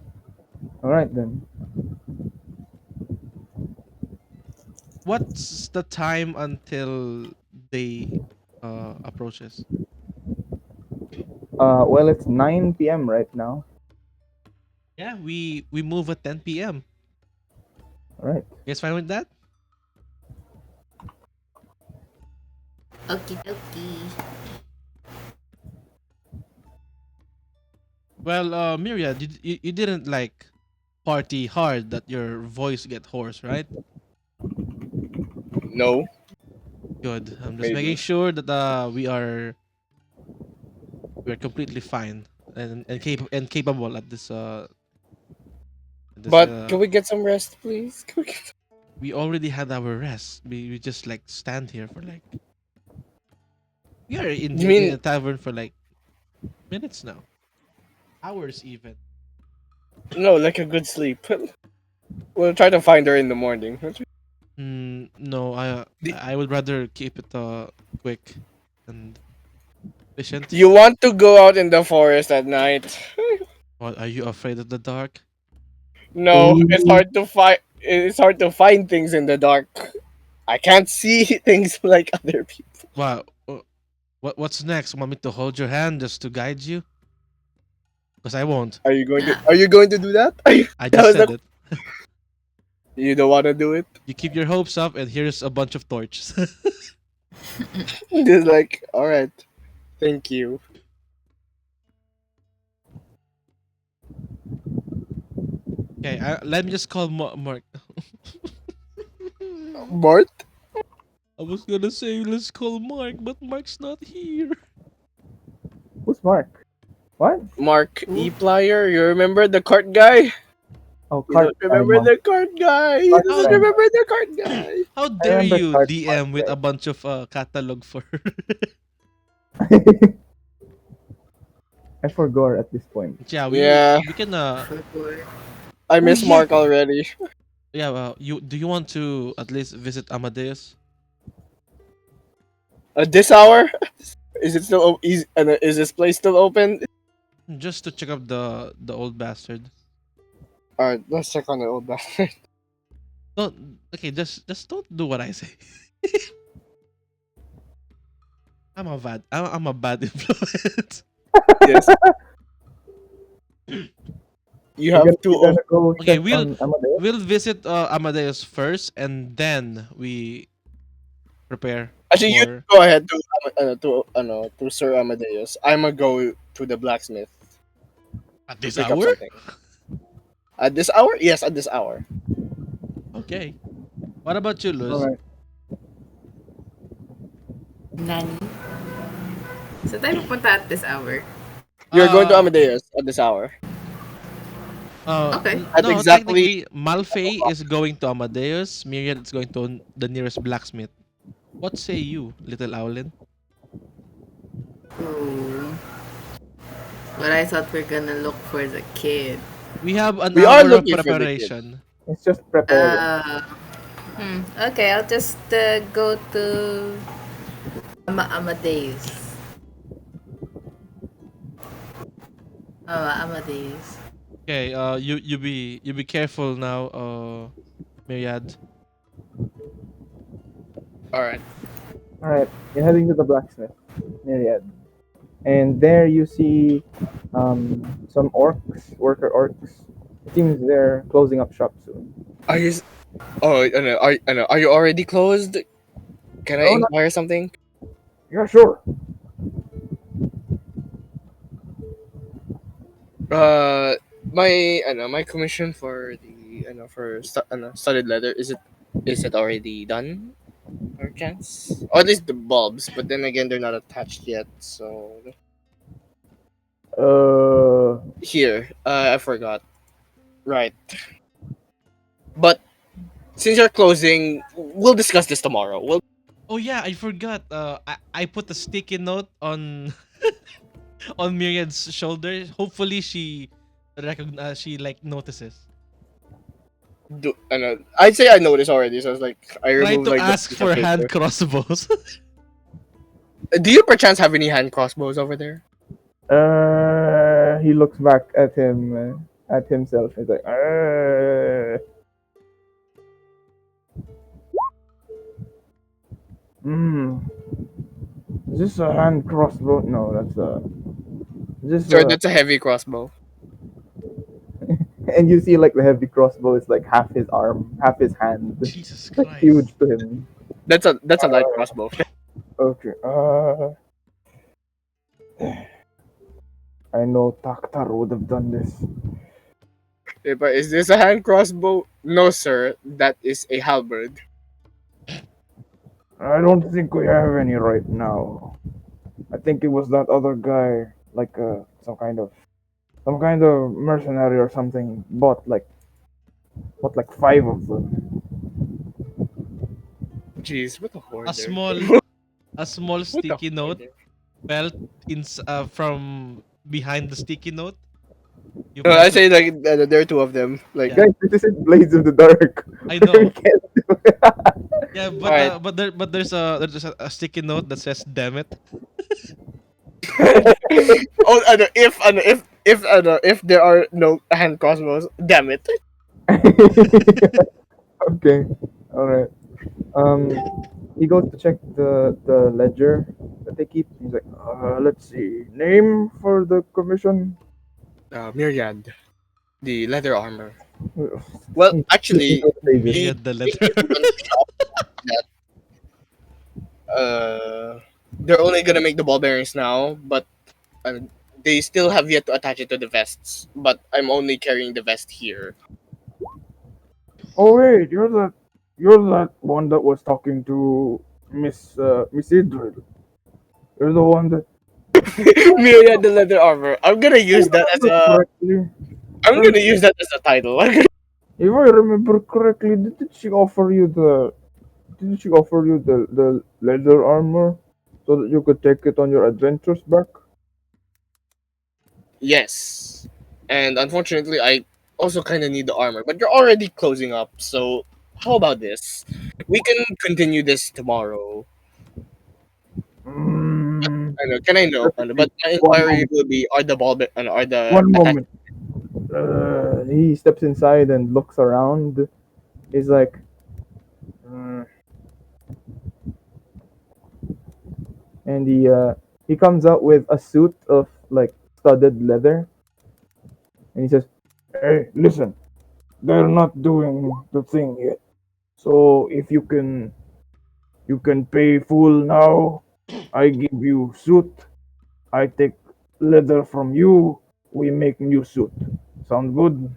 All right then. What's the time until they approaches? Well, it's 9 p.m. right now. Yeah, we move at 10 p.m. All right. You guys fine with that? Okie dokie. Well, Myriad, you didn't like party hard that your voice get hoarse, right? No, Good. I'm just making maybe. sure that we're completely fine and capable at this. But can we get some rest, please? Can we get... We already had our rest. We just like stand here for like we are You in a mean tavern for like minutes now, hours even. no? Like a good sleep. We'll try to find her in the morning. No, Do I would rather keep it quick and efficient. you want to go out in the forest at night? What, are you afraid of the dark? No, it's Ooh, hard to find. It's hard to find things in the dark. I can't see things like other people. Wow. What's next? Want me to hold your hand just to guide you? Because I won't. Are you going to? Are you going to do that? I That just was said the. it. You don't want to do it. You keep your hopes up, and here's a bunch of torches. Just like, all right, thank you. Okay, let me just call Mark. Mort, I was gonna say let's call Mark, but Mark's not here. who's Mark? What? Mark Who? E. Plier. You remember the cart guy? Oh, You cart don't remember Mark. the cart guy. You Cart don't guy. remember the cart guy. How I dare remember you cart DM with Mark. a bunch of catalog for I forgot at this point. yeah, Yeah, we can For sure. I oh miss yeah. Mark already. Yeah, well, you want to at least visit Amadeus? At this hour, is it still? Is this place still open? Just to check up the old bastard. All right, let's check on the old bastard. Don't okay, just don't do what I say. I'm a bad influence. Yes, you You're have gonna, to. you're gonna go Okay, check on Amadeus? we'll visit Amadeus first, and then we prepare Actually, you for go ahead to Sir Amadeus. I'ma go to the blacksmith at to this pick up hour. something. At this hour? Yes, at this hour. Okay. What about you, Luz? Alright. Nani? So tayo pupunta at this hour. You're going to Uh, Amadeus at this hour. Okay. At no, exactly. technically, Malfae is going to Amadeus. Myriad is going to the nearest blacksmith. What say you, little Owlin? Oh. But I thought we're gonna look for the kid. We have an We are hour of looking for the kid. preparation. It's just preparing. Uh, okay, I'll just go to Amadeus. Amadeus. Okay, you be careful now, Myriad. All right. Alright, you're heading to the blacksmith, Myriad. And there you see some orcs, worker orcs. It seems they're closing up shop soon. Are you? Oh, I know. Are you already closed? Can I Oh, no. inquire something? Yeah, sure. My my commission for the for studded leather is it already done? Or chance? Or at least the bulbs, but then again they're not attached yet. So Uh, here, I forgot. Right, but since you're closing, we'll discuss this tomorrow. We'll Oh yeah, I forgot. I put a sticky note on on Myriad's shoulder. Hopefully she like notices. do. I'd say I noticed already. So I was like, I Try removed to like the ask piece of for hand paper. crossbows. Do you perchance have any hand crossbows over there? he looks back at at himself. He's like, hmm. Is this a hand crossbow? No, that's a. Is this Sir, a? that's a heavy crossbow. And you see like the heavy crossbow is like half his arm, half his hand. Jesus It's like Christ. huge to him. That's a light crossbow. Okay. I know Taktar would have done this. But is this a hand crossbow? No, sir. That is a halberd. I don't think we have any right now. I think it was that other guy, like some kind of mercenary or something. Bought like five of them. Jeez, what a A hoarder. small a small What a sticky note hoarder. fell from behind the sticky note. You No, I press it. say like there are two of them. Like, Yeah, Guys, this isn't Blades of the Dark. I We know. can't do it. Yeah, all right. but there's a sticky note that says "damn it." Oh, if there are no hand crossbows, damn it. Okay, all right. Um, he goes to check the ledger that they keep. He's like, let's see, name for the commission. Myriad, the leather armor. Ugh, Well, he's speaking actually, those pages. the Myriad the thing letter. is on top that they're only gonna make the ball bearings now, but uh, they still have yet to attach it to the vests. But I'm only carrying the vest here. Oh wait, you're that one that was talking to Miss Idril. You're the one that Myriad the leather armor. I'm gonna use that as remember a. correctly. I'm gonna use that as a title. If I remember correctly, didn't she offer you the leather armor so that you could take it on your adventures back? Yes, and unfortunately, I also kind of need the armor. But you're already closing up, so how about this? We can continue this tomorrow. Mm, I know. Can I know? let's see. But my One inquiry moment. will be: are the are the One attached? moment. He steps inside and looks around. He's like, mm, and he comes out with a suit of like studded leather, and he says, "Hey, listen, they're not doing the thing yet. So if you can pay full now. I give you suit. I take leather from you. We make new suit. Sound good?"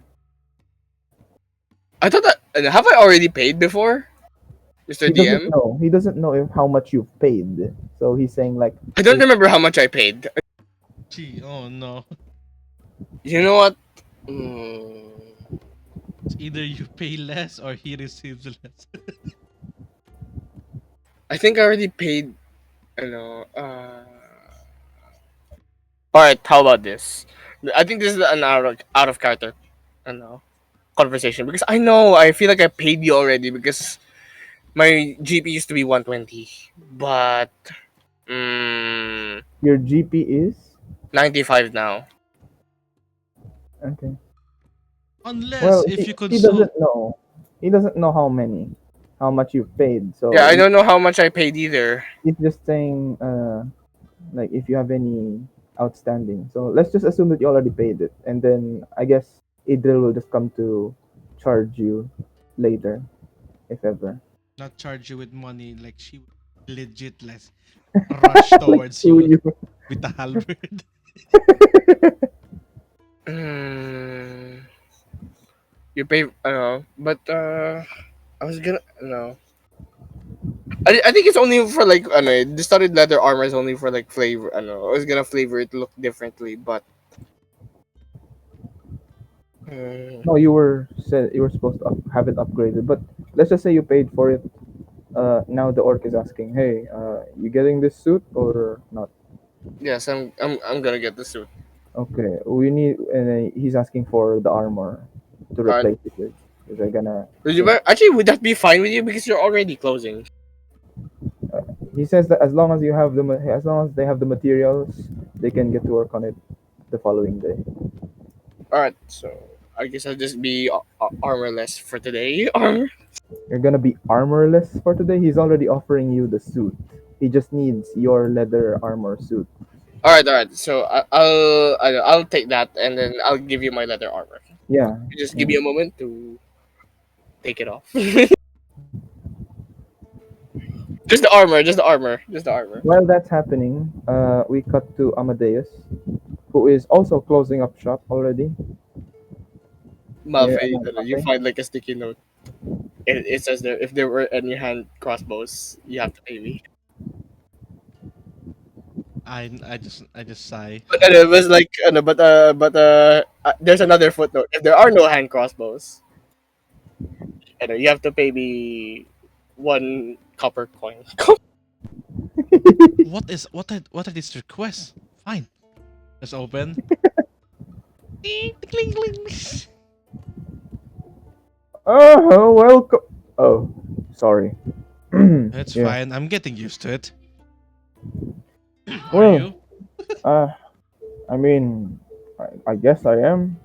I thought that have I already paid before, Mister He doesn't DM? know. He doesn't know if how much you've paid. So he's saying like, I don't remember how much I paid. Gee, oh no. You know what? Mm, It's either you pay less or he receives less. I think I already paid. I know. All right. How about this? I think this is an out of character. I know conversation because I know I feel like I paid you already because my GP used to be 120, but your GP is 95 now. okay. Unless Well, if you he consult. doesn't know. He doesn't know how much you've paid. Yeah, So I don't know how much I paid either. he's just saying like if you have any outstanding. So let's just assume that you already paid it, and then I guess Idril will just come to charge you later, if ever. Not charge you with money, like she would legit like rush Like towards sue you you. with a halberd. Mm, you pay. I know, but I was gonna no. I think it's only for like I know the studded leather armor is only for like flavor. I know I was gonna flavor it look differently, but mm, No, you were said you were supposed to have it upgraded, but let's just say you paid for it. Now the orc is asking, "Hey, you getting this suit or not?" yes, I'm gonna get the suit. Okay, we need, and then he's asking for the armor to Alright. replace it with. Is I gonna, Actually, would that be fine with you because you're already closing? he says that as long as you have as long as they have the materials, they can get to work on it the following day. Alright, so I guess I'll just be armorless for today. Armor. You're gonna be armorless for today. He's already offering you the suit. He just needs your leather armor suit. Alright. So I'll take that and then I'll give you my leather armor. Yeah, Just give yeah. me a moment to take it off. Just the armor. Just the armor. Just the armor. While that's happening, we cut to Amadeus. who is also closing up shop already. Yeah, Malfae, you Malfae. find like a sticky note. It says there, if there were any hand crossbows, you have to pay me. I just sigh. But it was like, there's another footnote. If there are no hand crossbows, you have to pay me one copper coin. What are these requests? Fine. Let's open. Ding, cling, cling. Oh, welcome. Oh, sorry. It's Yeah. fine. I'm getting used to it. Are Well, you? uh, I mean, I guess I am.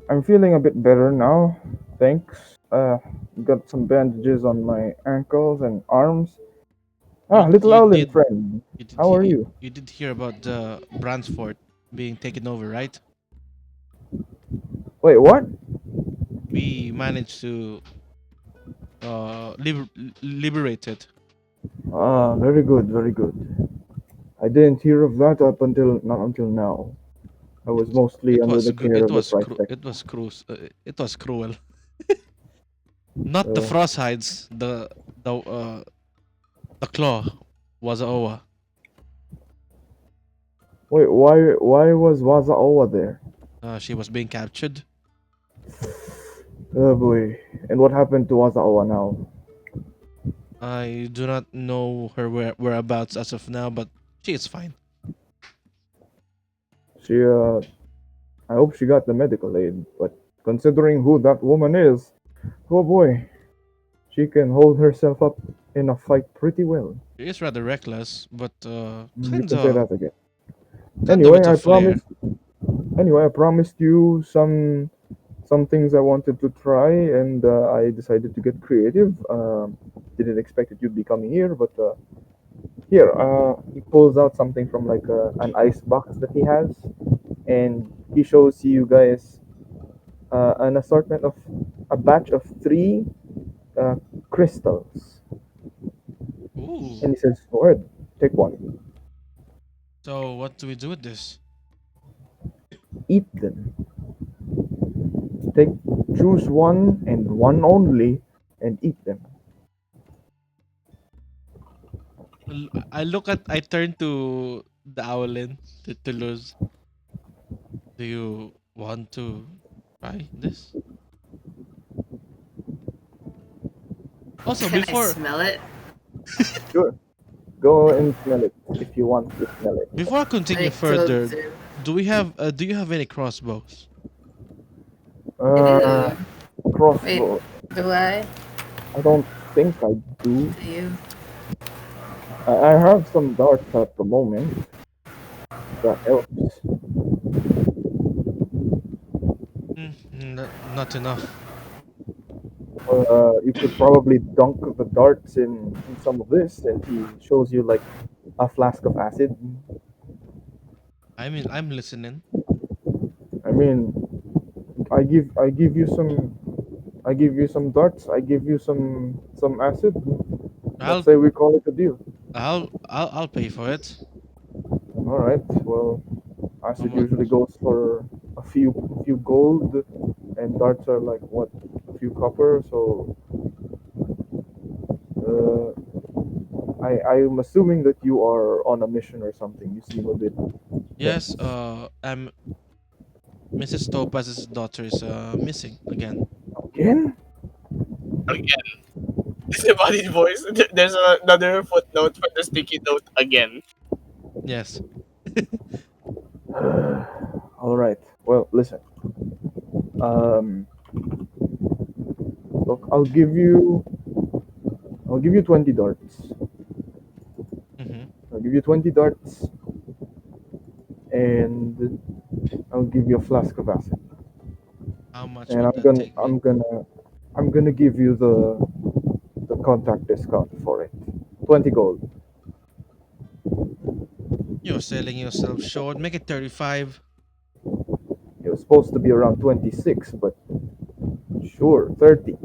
I'm feeling a bit better now. Thanks. Got some bandages on my ankles and arms. You Ah, little you Owlin did friend. you did How he- are you, you? you did hear about the Bransford being taken over, right? Wait, what? We managed to liberate it. Ah, very good, very good. I didn't hear of that up until not until now. I was mostly It under was the good. care of the trifecta. It was cruel. Not the Uh, frost hides. The claw was Owa. wait, why was Wazaowa there? She was being captured. Oh boy. And what happened to Wazaowa now? I do not know her whereabouts as of now, but she is fine. She I hope she got the medical aid, but considering who that woman is, oh boy, she can hold herself up in a fight pretty well. She is rather reckless, but You can say that again. kinda with a flair. Anyway, I promised you some things I wanted to try, and I decided to get creative. Didn't expect that you'd be coming here, but here, he pulls out something from like an ice box that he has, and he shows you guys an assortment of a batch of three uh, crystals, Ooh. and he says, "Go ahead, take one, So what do we do with this? eat them. Take, choose one and one only, and eat them." I turn to the Owlin to lose. Do you want to try this? Also, Can I smell it? Sure, go and smell it if you want to smell it. before I continue I go further, through. do you have any crossbows? I Uh, do. Wait, crossbow. do I? I don't think I do. Do you? I have some darts at the moment. That helps. Not enough. You could probably dunk the darts in some of this, and he shows you like a flask of acid. I mean, I'm listening. I mean, I give you some darts. I give you some acid. Let's I'll say we call it a deal. I'll pay for it. All right. Well, How acid much? usually goes for a few gold, and darts are like what, a few copper. So uh, I'm assuming that you are on a mission or something. You seem a bit Yes. tense. Mrs. Topaz's daughter is missing again. Again? Again, the body's voice. There's another footnote for the sticky note again. Yes. All right. Well, listen. Um, look, I'll give you 20 darts. Mm-hmm. I'll give you 20 darts, and I'll give you a flask of acid. How much And would that take me? I'm gonna give you the contact discount for it. 20 gold. You're selling yourself short. Make it 35. It was supposed to be around 26, but sure, 30.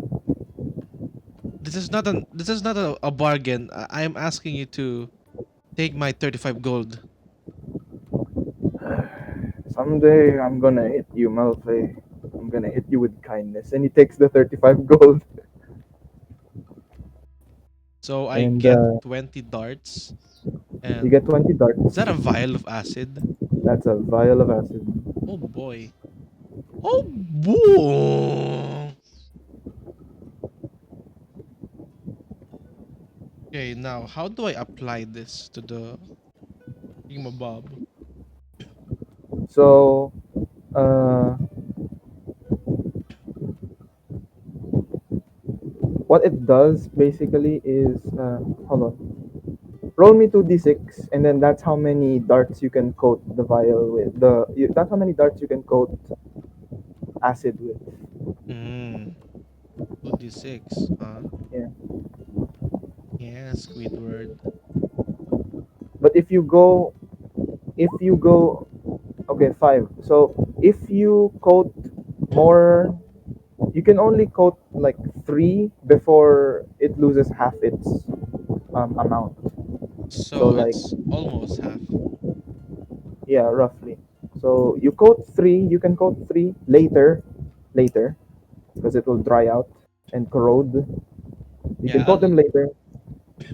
This is not a bargain. I'm asking you to take my 35 gold. Someday I'm gonna hit you, Malfae. I'm gonna hit you with kindness. And he takes the 35 gold. So I And get 20 darts. you And get 20 is darts. that a vial of acid? That's a vial of acid. Oh boy. Oh boy. Okay, now how do I apply this to the Bob? So, uh, what it does basically is, hold on. Roll me 2d6, and then that's how many darts you can coat the vial with. That's how many darts you can coat acid with. Mm. 2d6, huh? Yeah. Yeah, Squidward. But if you go, okay, 5. So if you coat more, you can only coat like 3 before it loses half its amount. So So like, it's almost half. yeah, roughly. So you coat 3. You can coat 3 later, because it will dry out and corrode. You can Yeah, coat I'll them later,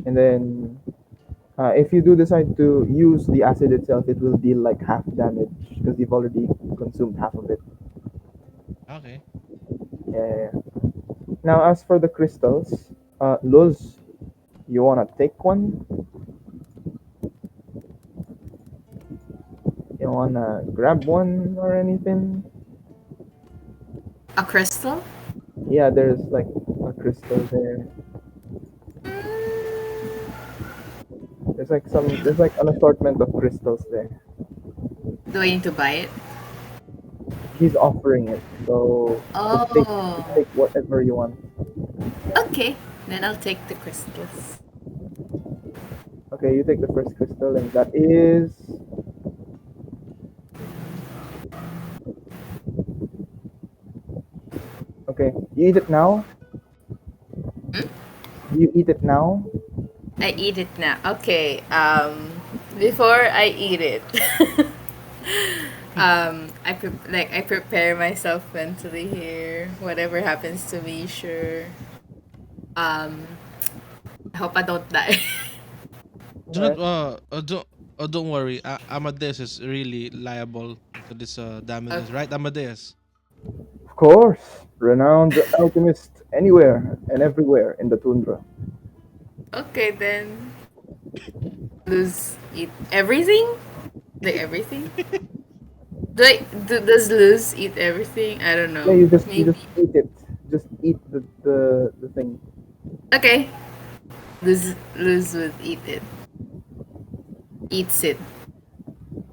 and then if you do decide to use the acid itself, it will deal like half damage because you've already consumed half of it. okay. Yeah, yeah, yeah. Now, as for the crystals, Luz, you wanna take one? You wanna grab one or anything? A crystal? Yeah, there's like a crystal there. There's like an assortment of crystals there. Do I need to buy it? He's offering it, so just Oh, take whatever you want. okay. Then I'll take the crystals. Okay, you take the first crystal, and that is okay. You eat it now. Hmm? You eat it now. I eat it now. Okay. Before I eat it, I prepare myself mentally here. Whatever happens to me, sure. Um, I hope I don't die. Do All not right. don't worry. Amadeus is really liable to this Okay. damages, right, Amadeus? Of course, renowned alchemist anywhere and everywhere in the tundra. Okay then. Lose eat everything? Like everything? Does Luz eat everything? I don't Yeah, know. you just Maybe. eat it. Just eat the thing. Okay. Luz would eat it. Eats it.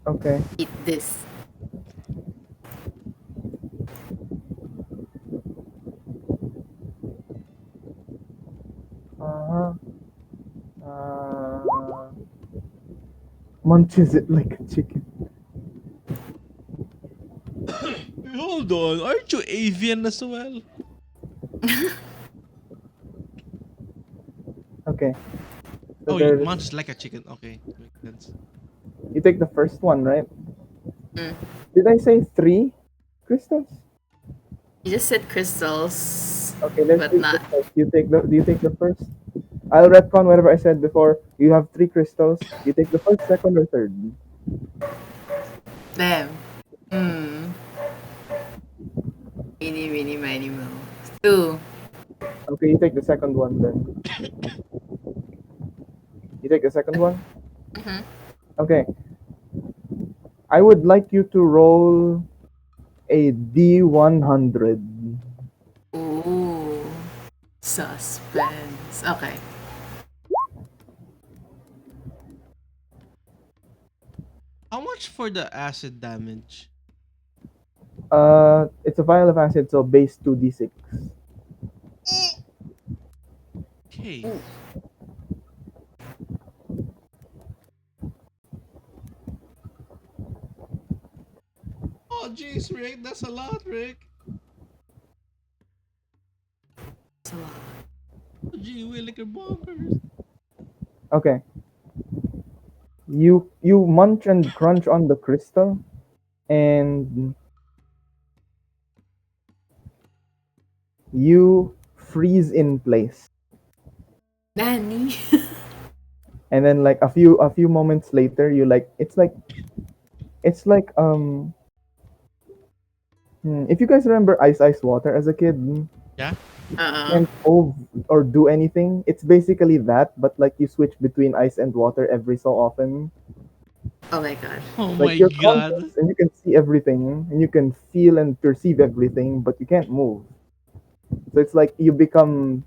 Okay. Eat this. Uh huh. Munches it like a chicken. Hold on, aren't you avian as well? Okay. So Oh, you there's munch like a chicken. Okay, makes sense. you take the first one, right? Mm. Did I say 3 crystals? You just said crystals, Okay, there's but 3 not. crystals. Do you take the first? I'll retcon whatever I said before. You have 3 crystals. You take the first, second, or third. Them. Hmm. Meeny, meeny, miny, mo. Two. Okay, you take the second one then. You take the second one? Mm-hmm. Okay. I would like you to roll a D100. Ooh. Suspense. Okay. How much for the acid damage? It's a vial of acid, so base 2d6. Okay. Ooh. Oh, jeez, Rick, that's a lot, Rick. That's a lot. Oh, gee, we like bonkers. Okay. You munch and crunch on the crystal, and you freeze in place. Nanny. And then like a few moments later, you like it's like if you guys remember ice water as a kid, Yeah. Uh-uh. can't move or do anything. It's basically that, but like you switch between ice and water every so often. Oh my god. Oh Like my you're god. conscious and you can see everything and you can feel and perceive everything, but you can't move. So it's like you become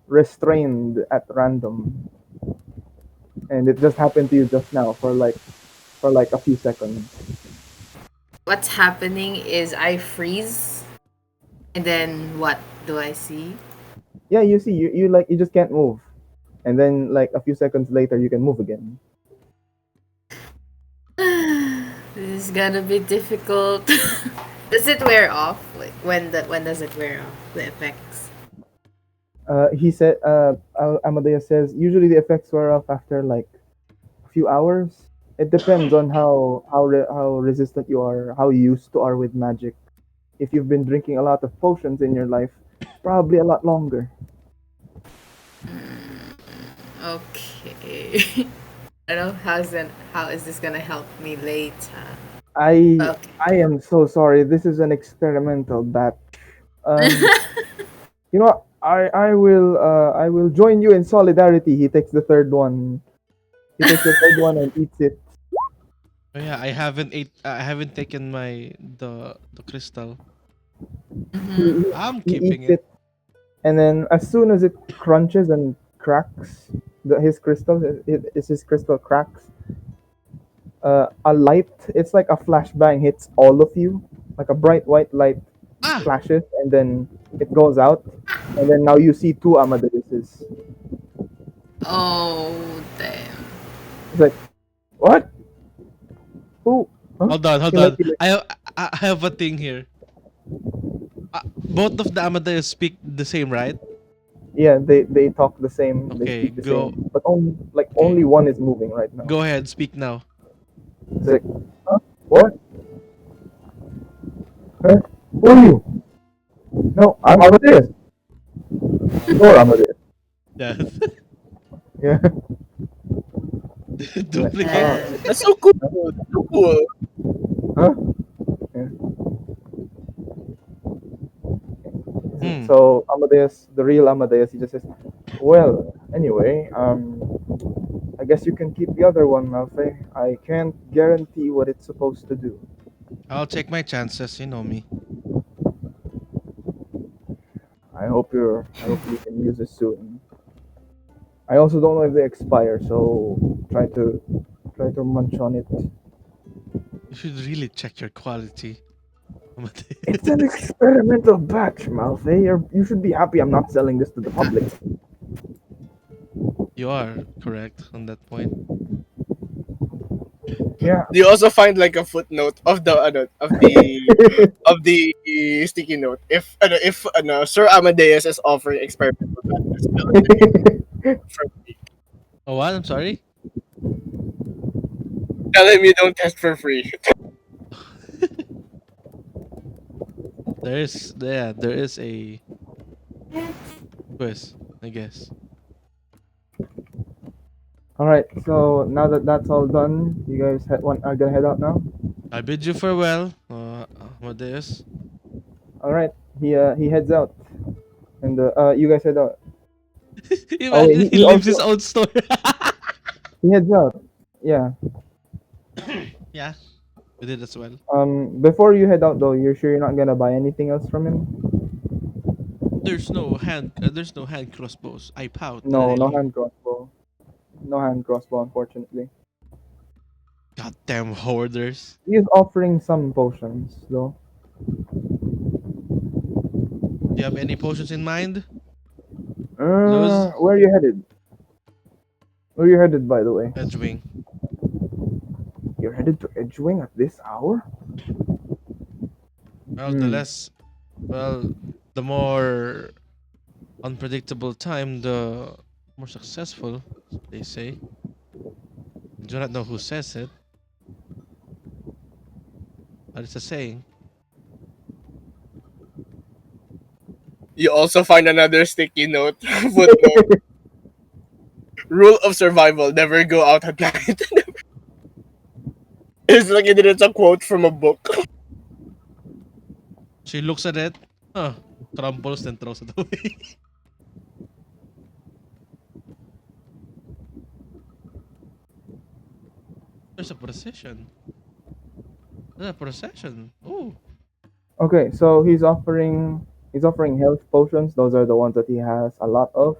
restrained at random, and it just happened to you just now for like a few seconds. What's happening is I freeze, and then what do I see? Yeah, you see, you just can't move, and then like a few seconds later you can move again. This is gonna be difficult. Does it wear off? Like when does it wear off? The effects. He said, Amadeus says usually the effects wear off after like a few hours. It depends on how resistant you are, how used to are with magic. If you've been drinking a lot of potions in your life, probably a lot longer. Okay. I don't know how is this gonna help me later. I Okay. I am so sorry. This is an experimental batch. Um, you know what? I will join you in solidarity. He takes the third one. He takes the third one and eats it. Oh yeah, I haven't taken the crystal. He, Mm-hmm. he, I'm he keeping eats it. it, and then as soon as it crunches and cracks, his crystal cracks. A light. It's like a flashbang hits all of you, like a bright white light Ah! flashes, and then it goes out, and then now you see two Amadeuses. Oh damn. It's like, what? Who? Huh? Hold on, hold He like, on. he like I have a thing here. Both of the Amadeus speak the same, right? yeah, they talk the same, they Okay, speak the go. same, but only like Okay, only one is moving right now. go ahead. Speak now. It's like, huh? What? Huh? Who are you? No, I'm Amadeus. You're Amadeus. Yeah. Yeah. Like, Duplicate. Uh, That's so cool. That's so cool. huh? Yeah. Hmm. So Amadeus, the real Amadeus, he just says, "Well, anyway, I guess you can keep the other one, Malfae. I can't guarantee what it's supposed to do. I'll take my chances. You know me. I hope you can use it soon. I also don't know if they expire, so try to munch on it. You should really check your quality, It's an Amadeus. experimental batch, Malfae. You should be happy I'm not selling this to the public." You are correct on that point. Yeah. Do you also find like a footnote of the of the sticky note? If Sir Amadeus is offering experimental batches, for free. Oh, what? I'm sorry. Tell him you don't test for free. There is a quiz, I guess. All right. So now that that's all done, you guys are gonna head out now. I bid you farewell, Amadeus. All right. He heads out, and you guys head out. Oh wait, Imagine he he leaves his also own store. he heads out. Yeah. Yeah, we did as well. Before you head out though, you're sure you're not gonna buy anything else from him? There's no hand crossbows. I pout and No, I no leave. hand crossbow. No hand crossbow, unfortunately. Goddamn hoarders. He is offering some potions though. Do you have any potions in mind, Luz? Where are you headed? Where are you headed, by the way? Edgewing. You're headed to Edgewing at this hour? Well, the Hmm. less, well, the more unpredictable time, the more successful. They say. I do not know who says it. What is it saying? You also find another sticky note. Footnote. Rule of survival: never go out at night. It's like it's a quote from a book. She looks at it. Huh. Crumbles, then throws it away. There's a procession. There's a procession. Oh. Okay, so he's offering health potions. Those are the ones that he has a lot of.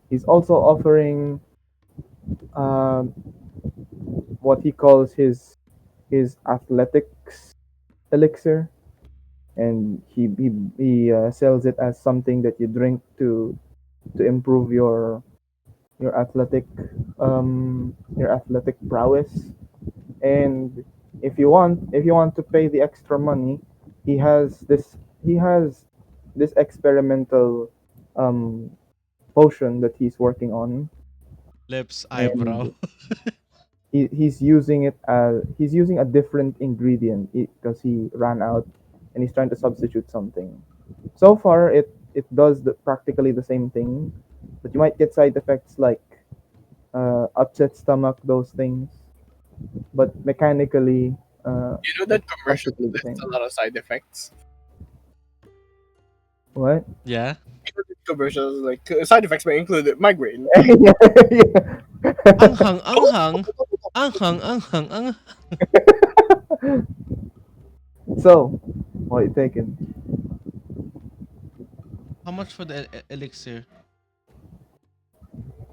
He's also offering um, what he calls his athletics elixir, and he sells it as something that you drink to improve your athletic prowess. And if you want to pay the extra money, he has this experimental um, potion that he's working on, Lips, eyebrow. and he's using a different ingredient because he ran out, and he's trying to substitute something. So far, it does practically the same thing, but you might get side effects like upset stomach, those things. But mechanically, You know that it's commercial practically the lists a same. lot of side effects. What? Yeah. You know that commercials like side effects may include migraine. Yeah, yeah. Anghang, anghang. Anghang, anghang, anghang. So, what are you taking? How much for the elixir?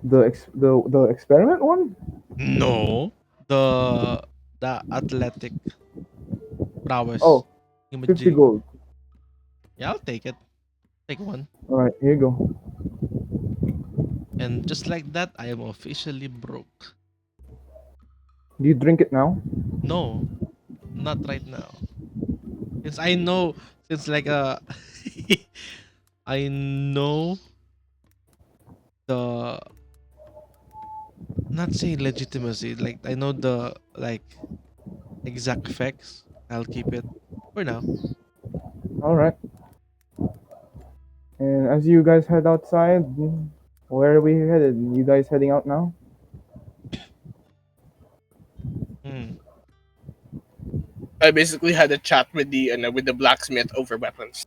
The experiment one? No. The athletic prowess. Oh, 50 Imaging. gold. Yeah, I'll take it. Take one. All right, here you go. And just like that, I am officially broke. Do you drink it now? No, not right now. Since I know, since like I know the not say legitimacy. Like I know the like exact effects. I'll keep it for now. All right. And as you guys head outside, where are we headed? You guys heading out now? Hmm. I basically had a chat with the blacksmith over weapons.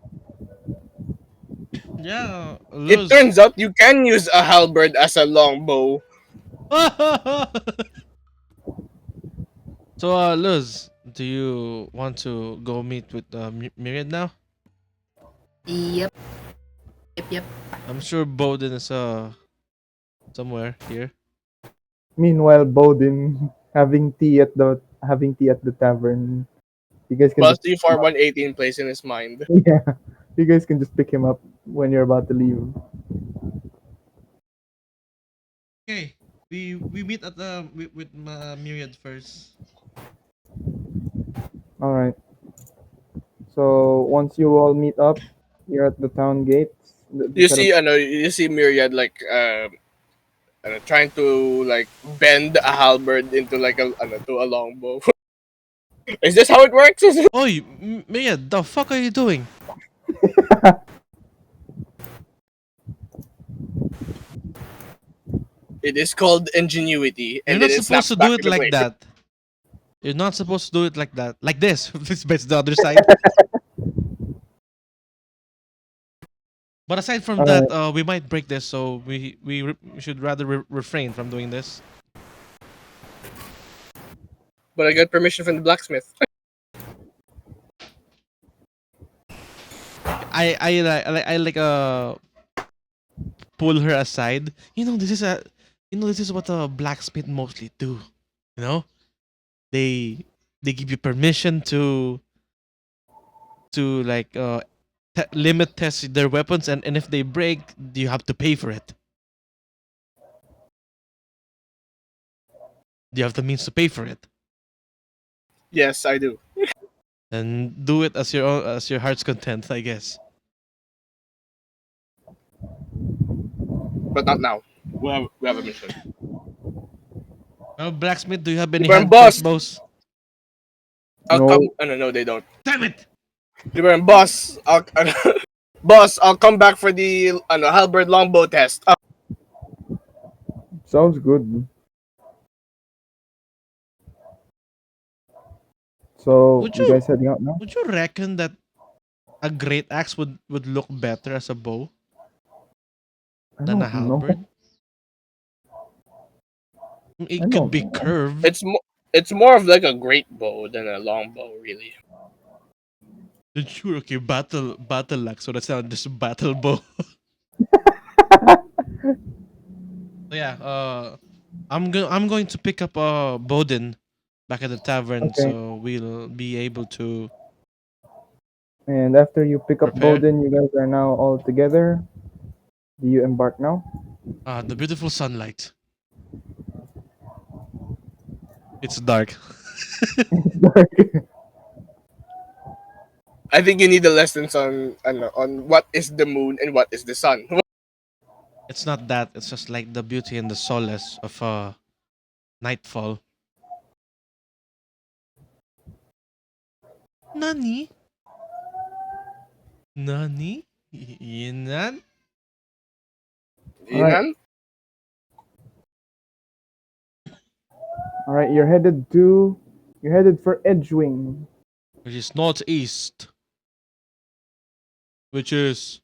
Yeah, It lose. turns out you can use a halberd as a longbow. So, Luz, do you want to go meet with Myriad now? Yep. Yep. Yep. I'm sure Bodhin is somewhere here. Meanwhile, Bodhin having tea at the tavern. You guys can Plus just the pick him up. 4118 plays in his mind. Yeah, you guys can just pick him up when you're about to leave. Okay, we meet at with Myriad first. All right. So once you all meet up, you're at the town gates. The You set of see, you see Myriad like trying to like bend a halberd into like to a longbow. Is this how it works? Oi, Myriad, the fuck are you doing? It is called ingenuity, You're and then not it supposed snaps to do back it into like place. that. You're not supposed to do it like that. Like this. This is the other side. But aside from all that, right. we might break this, so we should rather refrain from doing this. But I got permission from the blacksmith. I pull her aside. This is what a blacksmith mostly do. You know, they they give you permission to like limit test their weapons, and if they break, you have to pay for it. You have the means to pay for it. Yes, I do, And do it as your heart's content, I guess. but not now. We have a mission. Blacksmith, do you have any Keep on hand boss. crossbows? I'll No, come. Oh, no, they don't. Damn it! Boss, boss, I'll come back for the halberd longbow test. sounds good. So Would you you guys heading out now? would you reckon that a great axe would look better as a bow I than a don't know. halberd? I It could don't be know. curved. It's more of like a great bow than a long bow, really. Then sure, okay, battle axe. So that's not just battle bow. So yeah, I'm going to pick up Bodhin back at the tavern, Okay. so we'll be able to And after you pick up prepare. Bodhin, you guys are now all together. Do you embark now? The beautiful sunlight. It's dark. It's dark. I think you need the lessons on what is the moon and what is the sun. It's not that. It's just like the beauty and the solace of nightfall. Nani? Nani? Yinan? All right. Yinan? All right. You're headed for Edgewing. Which is northeast. Which is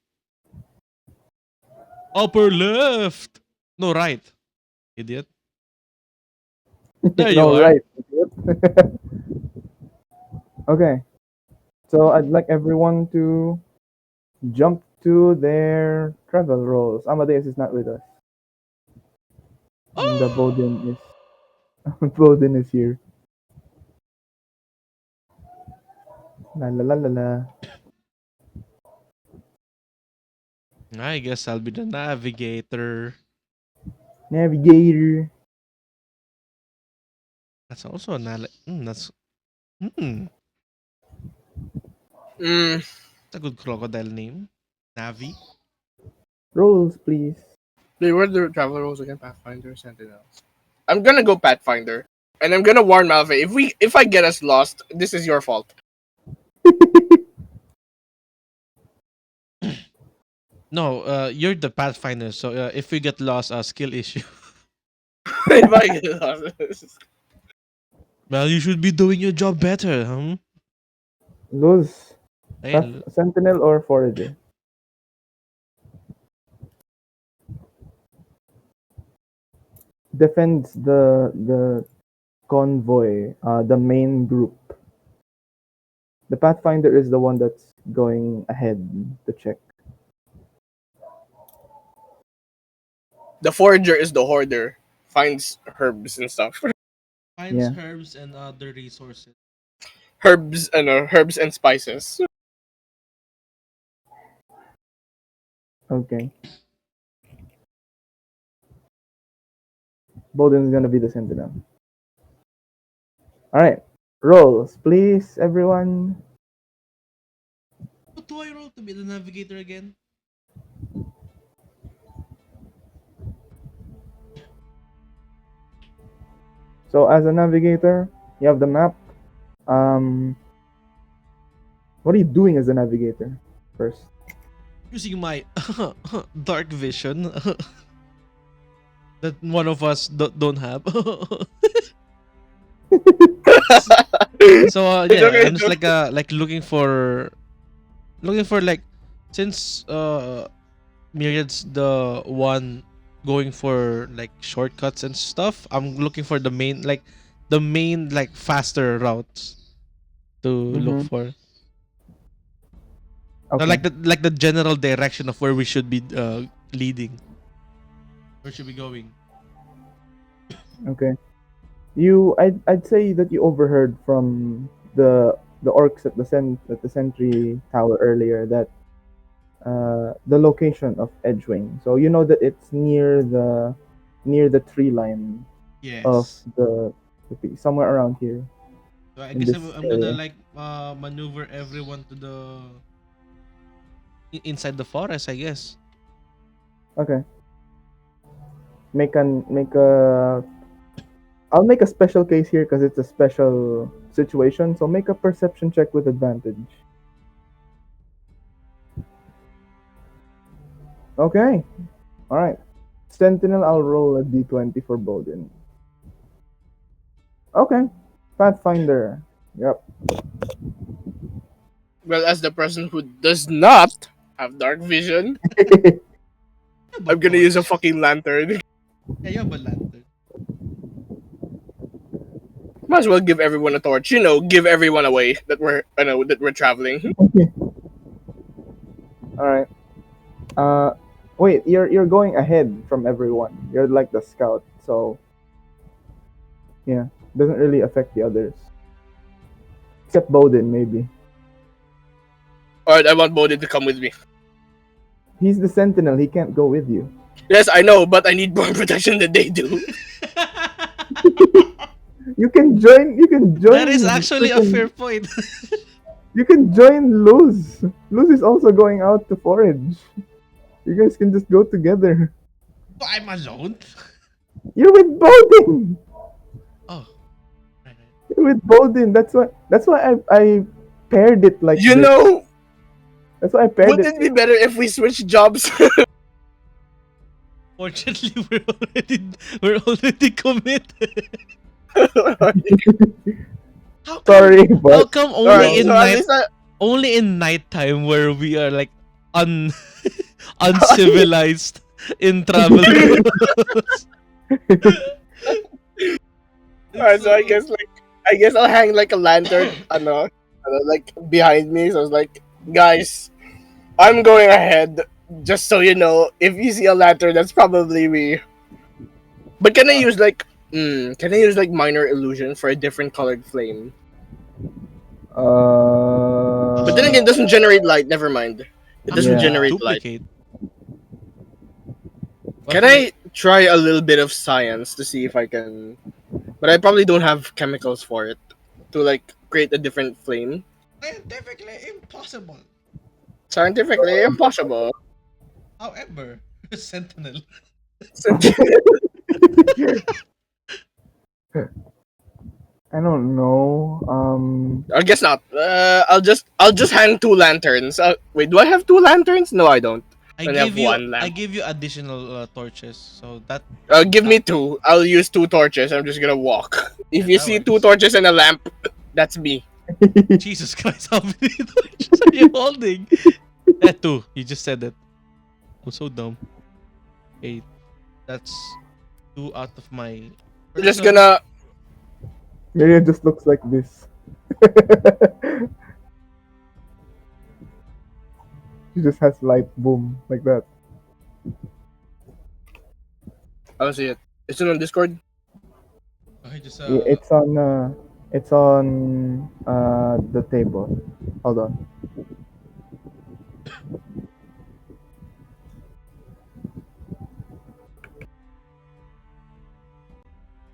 upper left. No, right. Idiot. There you No, are. right. Okay. So I'd like everyone to jump to their travel rolls. Amadeus is not with us, and the Bodhin is Bodhin is here. La la la la la. I guess I'll be the navigator. Navigator. That's also a that's hmm. Mm, That's a good crocodile name. Navi. Rolls, please. wait, what are the travel rules again? Pathfinder, Sentinels. I'm gonna go Pathfinder, and I'm gonna warn Malfae. If I get us lost, this is your fault. No, you're the pathfinder. So if we get lost, skill issue. If I get lost, Well, you should be doing your job better, huh? Luz, Hey, Sentinel or Forager? Defends the convoy, the main group. The Pathfinder is the one that's going ahead to check. the forager is the hoarder. Finds herbs and stuff. finds Yeah. herbs and other resources. Herbs and spices. Okay. Bodhin's gonna be the Sentinel. Alright. Rolls, please, everyone. What do I roll to be the navigator again? So as a navigator, you have the map. What are you doing as a navigator first? Using my dark vision that one of us don't have. So It's yeah, okay. I'm just like looking for like since Myriad's the one going for like shortcuts and stuff. I'm looking for the main like faster routes to look Mm-hmm. for. Okay. Like the general direction of where we should be leading. Where should we going? Okay. I'd say that you overheard from the orcs at the sentry tower earlier that the location of Edgewing. So you know that it's near the tree line of Yes. somewhere around here So I in guess this I'm gonna area. like maneuver everyone to the inside the forest, I guess. Okay. Make I'll make a special case here because it's a special situation. So make a perception check with advantage. Okay. All right. Sentinel, I'll roll a d20 for Bodhin. Okay. Pathfinder. Yep. Well, as the person who does not have dark vision, I'm gonna use a fucking lantern. Yeah, you have a lantern. Might as well give everyone a torch. You know, give everyone away that we're traveling. All right. Wait, you're going ahead from everyone. You're like the scout, so yeah, doesn't really affect the others. Except Bodhin, maybe. Alright, I want Bodhin to come with me. He's the sentinel. He can't go with you. Yes, I know, but I need more protection than they do. You can join. You can join. That is actually a fair point. You can join Luz. Luz is also going out to forage. You guys can just go together. I'm alone. You're with Bodhin. Oh, right. You're with Bodhin. That's why I paired it like You this. know, That's why I paired wouldn't it be better if we switch jobs? Fortunately, we're already committed. How come, Sorry, how but come only Alright, in so at night? least Only in nighttime where we are like uncivilized in travel rules. Alright, so I guess I'll hang like a lantern, like behind me. So it's like, guys, I'm going ahead. Just so you know, if you see a lantern, that's probably me. But can I use like minor illusion for a different colored flame? But then again, it doesn't generate light. Never mind. It doesn't Yeah. generate light. Duplicate. Can I try a little bit of science to see if I can? But I probably don't have chemicals for it to like create a different flame. Scientifically impossible. Scientifically impossible. However, Sentinel. I don't know. I guess not. I'll just hang two lanterns. Wait, do I have two lanterns? No, I don't. I Only have give you one lamp. I give you additional torches, so that Give me two. I'll use two torches. I'm just gonna walk. If Yeah, you that see works. two torches and a lamp, that's me. Jesus Christ, how many torches are you holding? Two. You just said that. I'm so dumb. 8. That's 2 out of my. I'm just gonna. Myriad just looks like this. She just has light, boom, like that. I don't see it. Is it on Discord? Okay, just It's on the table. Hold on.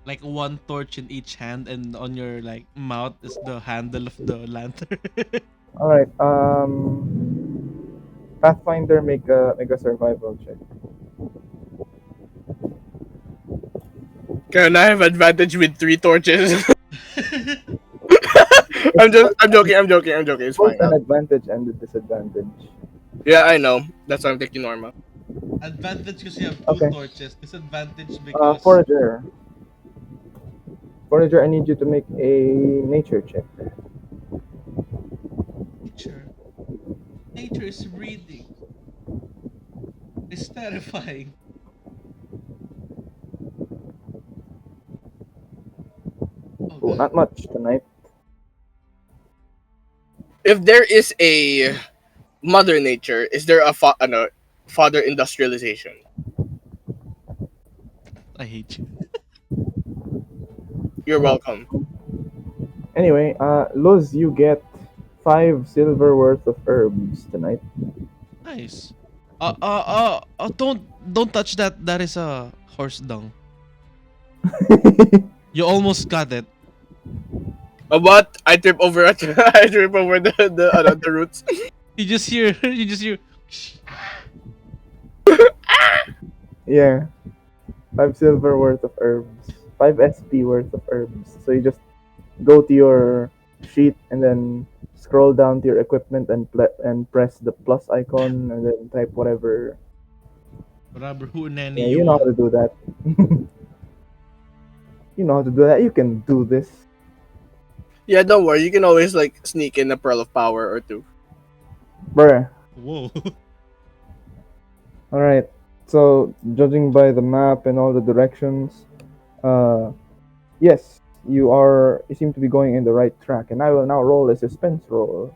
like one torch in each hand, and on your like mouth is the handle of the lantern. All right. Pathfinder, make a survival check. Can I have advantage with 3 torches? I'm joking. It's Both fine. an advantage and a disadvantage. Yeah, I know. That's why I'm taking normal. Advantage because you have 2 Okay. torches. Disadvantage because Forager. Forager, I need you to make a nature check. nature. Nature is breathing. It's terrifying. Oh, Oh, God. not much tonight. If there is a mother nature, is there a father industrialization? I hate you. You're welcome. Anyway, Luz, you get 5 silver worth of herbs tonight. Nice. Don't touch that. That is a horse dung. You almost got it. What? I trip over it. I trip over the roots. You just hear. Yeah. 5 silver worth of herbs. 5 SP worth of herbs. So you just go to your sheet and then scroll down to your equipment and press the plus icon and then type whatever. Whatever who nanny Yeah, you you know how want. to do that. You know how to do that. You can do this. Yeah, don't worry. You can always like sneak in a pearl of power or two. Bruh. Whoa. Alright. So judging by the map and all the directions, yes, you seem to be going in the right track, and I will now roll a suspense roll.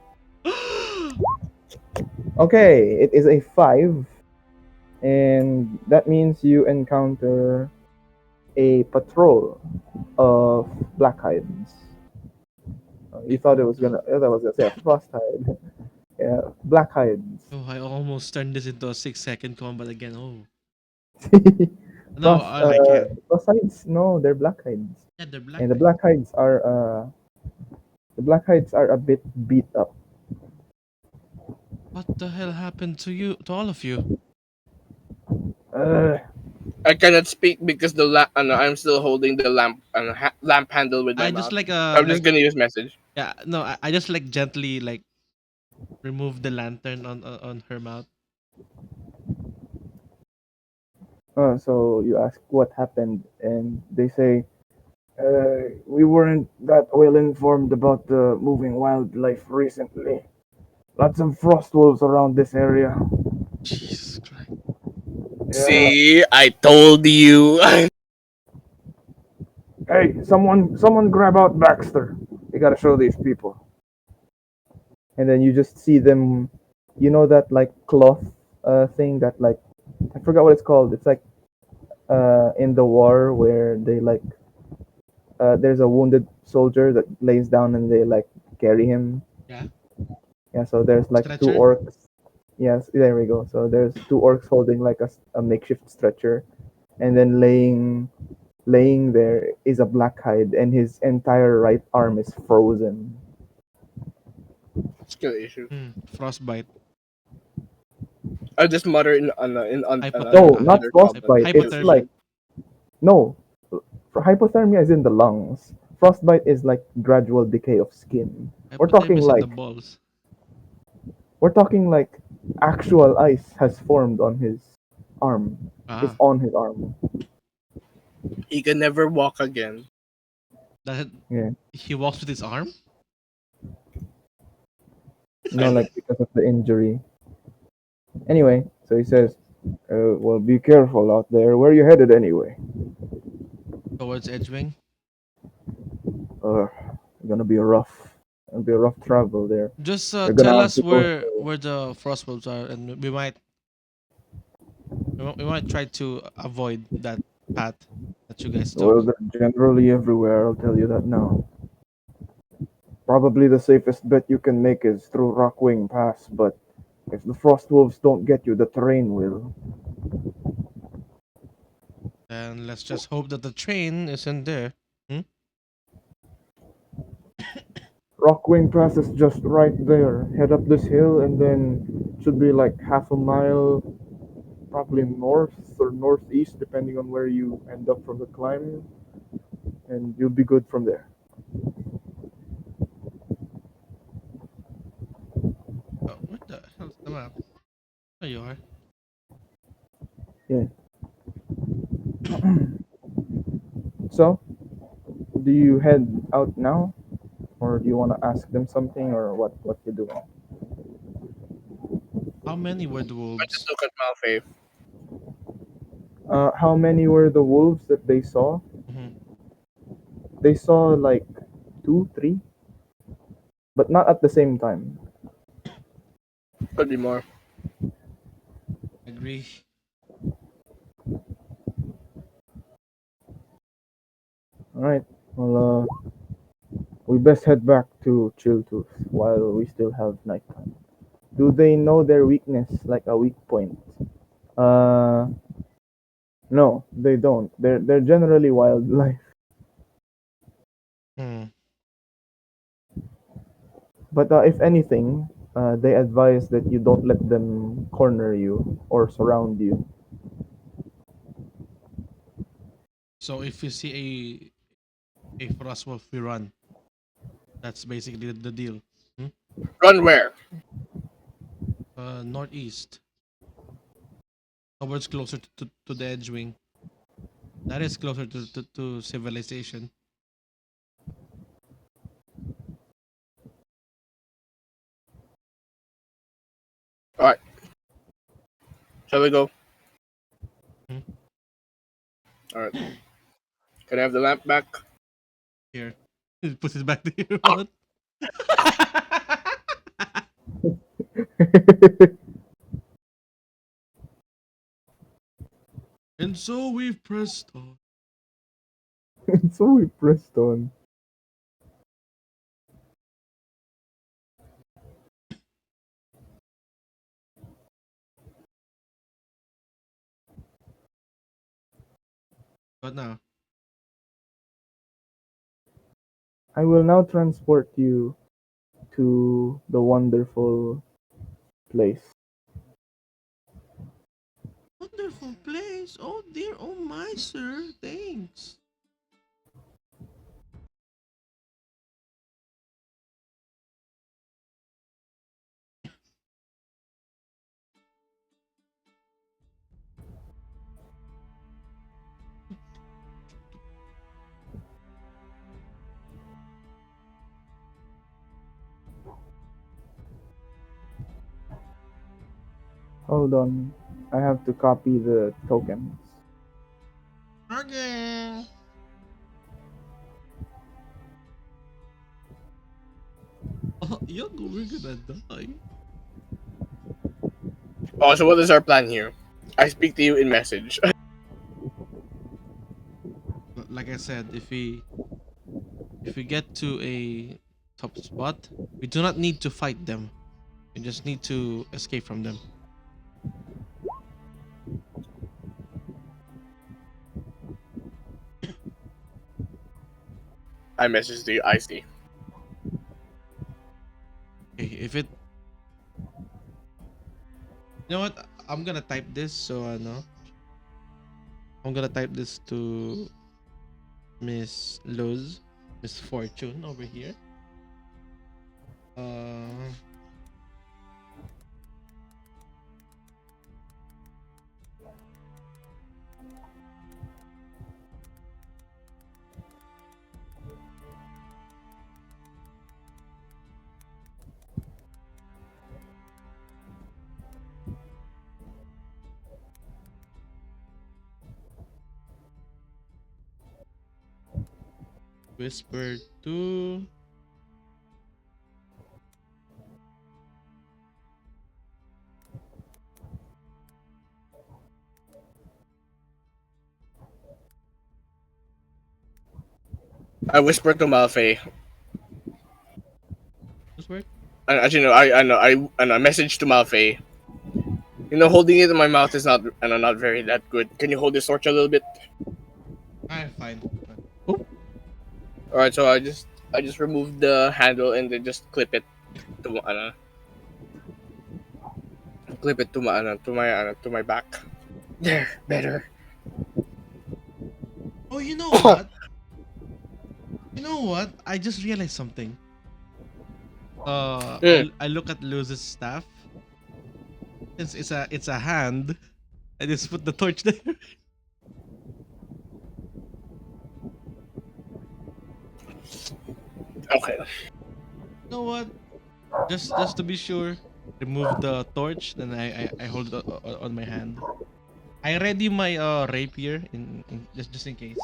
Okay, it is a 5, and that means you encounter a patrol of blackhides. You thought it was gonna, I was gonna say a frosthide. Yeah, blackhides. Oh, I almost turned this into a 6-second combat again. Oh. No, Frost, I can't. frosthides? No, they're blackhides, Yeah, they're black. and the blackhides are a bit beat up. What the hell happened to you, to all of you? Uh, I cannot speak because the I'm still holding the lamp handle with my I just mouth. So I'm just like gonna use message. yeah, no, I just like gently like remove the lantern on her mouth. so you ask what happened, and they say, we weren't that well informed about the moving wildlife recently. Lots of frost wolves around this area. Jesus Christ. Yeah. See, I told you. Hey, someone grab out Baxter. We gotta show these people. And then you just see them, you know that like cloth thing that like I forgot what it's called. It's like in the war where they like there's a wounded soldier that lays down and they like carry him. Yeah. Yeah, so there's like two Stretcher? orcs. Yes, there we go. So there's two orcs holding like a makeshift stretcher, and then laying there is a blackhide, and his entire right arm is frozen. Skill issue. Frostbite. I just mutter No, Hypothermia. not other comment frostbite. It's Hypothermia. like no, for hypothermia is in the lungs. Frostbite is like gradual decay of skin. We're Hypothermia talking is in the like balls. we're talking like actual ice has formed on his arm. Is Ah. on his arm. He can never walk again. That Yeah. he walks with his arm? No, like because of the injury. Anyway, so he says, "Well, be careful out there. Where are you headed anyway?" Towards Edgewing. Gonna be a rough, gonna be a rough travel there. Just You're tell gonna have us to go through. where the frostwolves are, and we might try to avoid that path that you guys took. Well, they're generally everywhere. I'll tell you that now. Probably the safest bet you can make is through Rockwing Pass, but if the Frost Wolves don't get you, the terrain will. And let's just hope that the train isn't there. Hmm? Rockwing Pass is just right there. Head up this hill, and then it should be like half a mile, probably north or northeast, depending on where you end up from the climb, and you'll be good from there. Oh, what the hell's the map? There you are. Yeah. So, do you head out now, or do you want to ask them something, or what you doing? How many were the I just wolves? look at Malfae. How many were the wolves that they saw? Hmm. They saw like two, three, but not at the same time. Could be more. Agree. All right. Well, we best head back to CHILLTOOTH while we still have nighttime. Do they know their weakness, like a weak point? Uh, no, they don't. They're generally wildlife. Hmm. But if anything, they advise that you don't let them corner you or surround you. So if you see a frost wolf, we run. That's basically the deal. Hmm? Run where? Northeast, towards closer to the edge wing. That is closer to civilization. All right. Shall we go? Hmm? All right. Can I have the lamp back? Here, put it back to your mouth. And so we've pressed on. So we pressed on. But now, I will now transport you to the wonderful place. wonderful place. Oh dear, oh my sir. Thanks. Hold on. I have to copy the tokens. Okay. You're gonna die. Oh, so what is our plan here? I speak to you in message. Like I said, if we get to a top spot, we do not need to fight them. We just need to escape from them. I message to you. I see. Okay, if it, you know what? I'm gonna type this so I know. I'm gonna type this to Miss Luz, Miss Fortune over here. Uh, whisper to. I whisper to Malfae. Whisper. Actually, no. I message to Malfae. You know, holding it in my mouth is not very that good. Can you hold this torch a little bit? Alright, fine. Oh, All right. So I just remove the handle and then just clip it to my back. There, better. oh, you know what? You know what? I just realized something. Mm. I look at Luz's staff. Since it's a hand, I just put the torch there. Okay. You know what? Just to be sure, remove the torch. Then I hold it on my hand. I ready my rapier in just in case.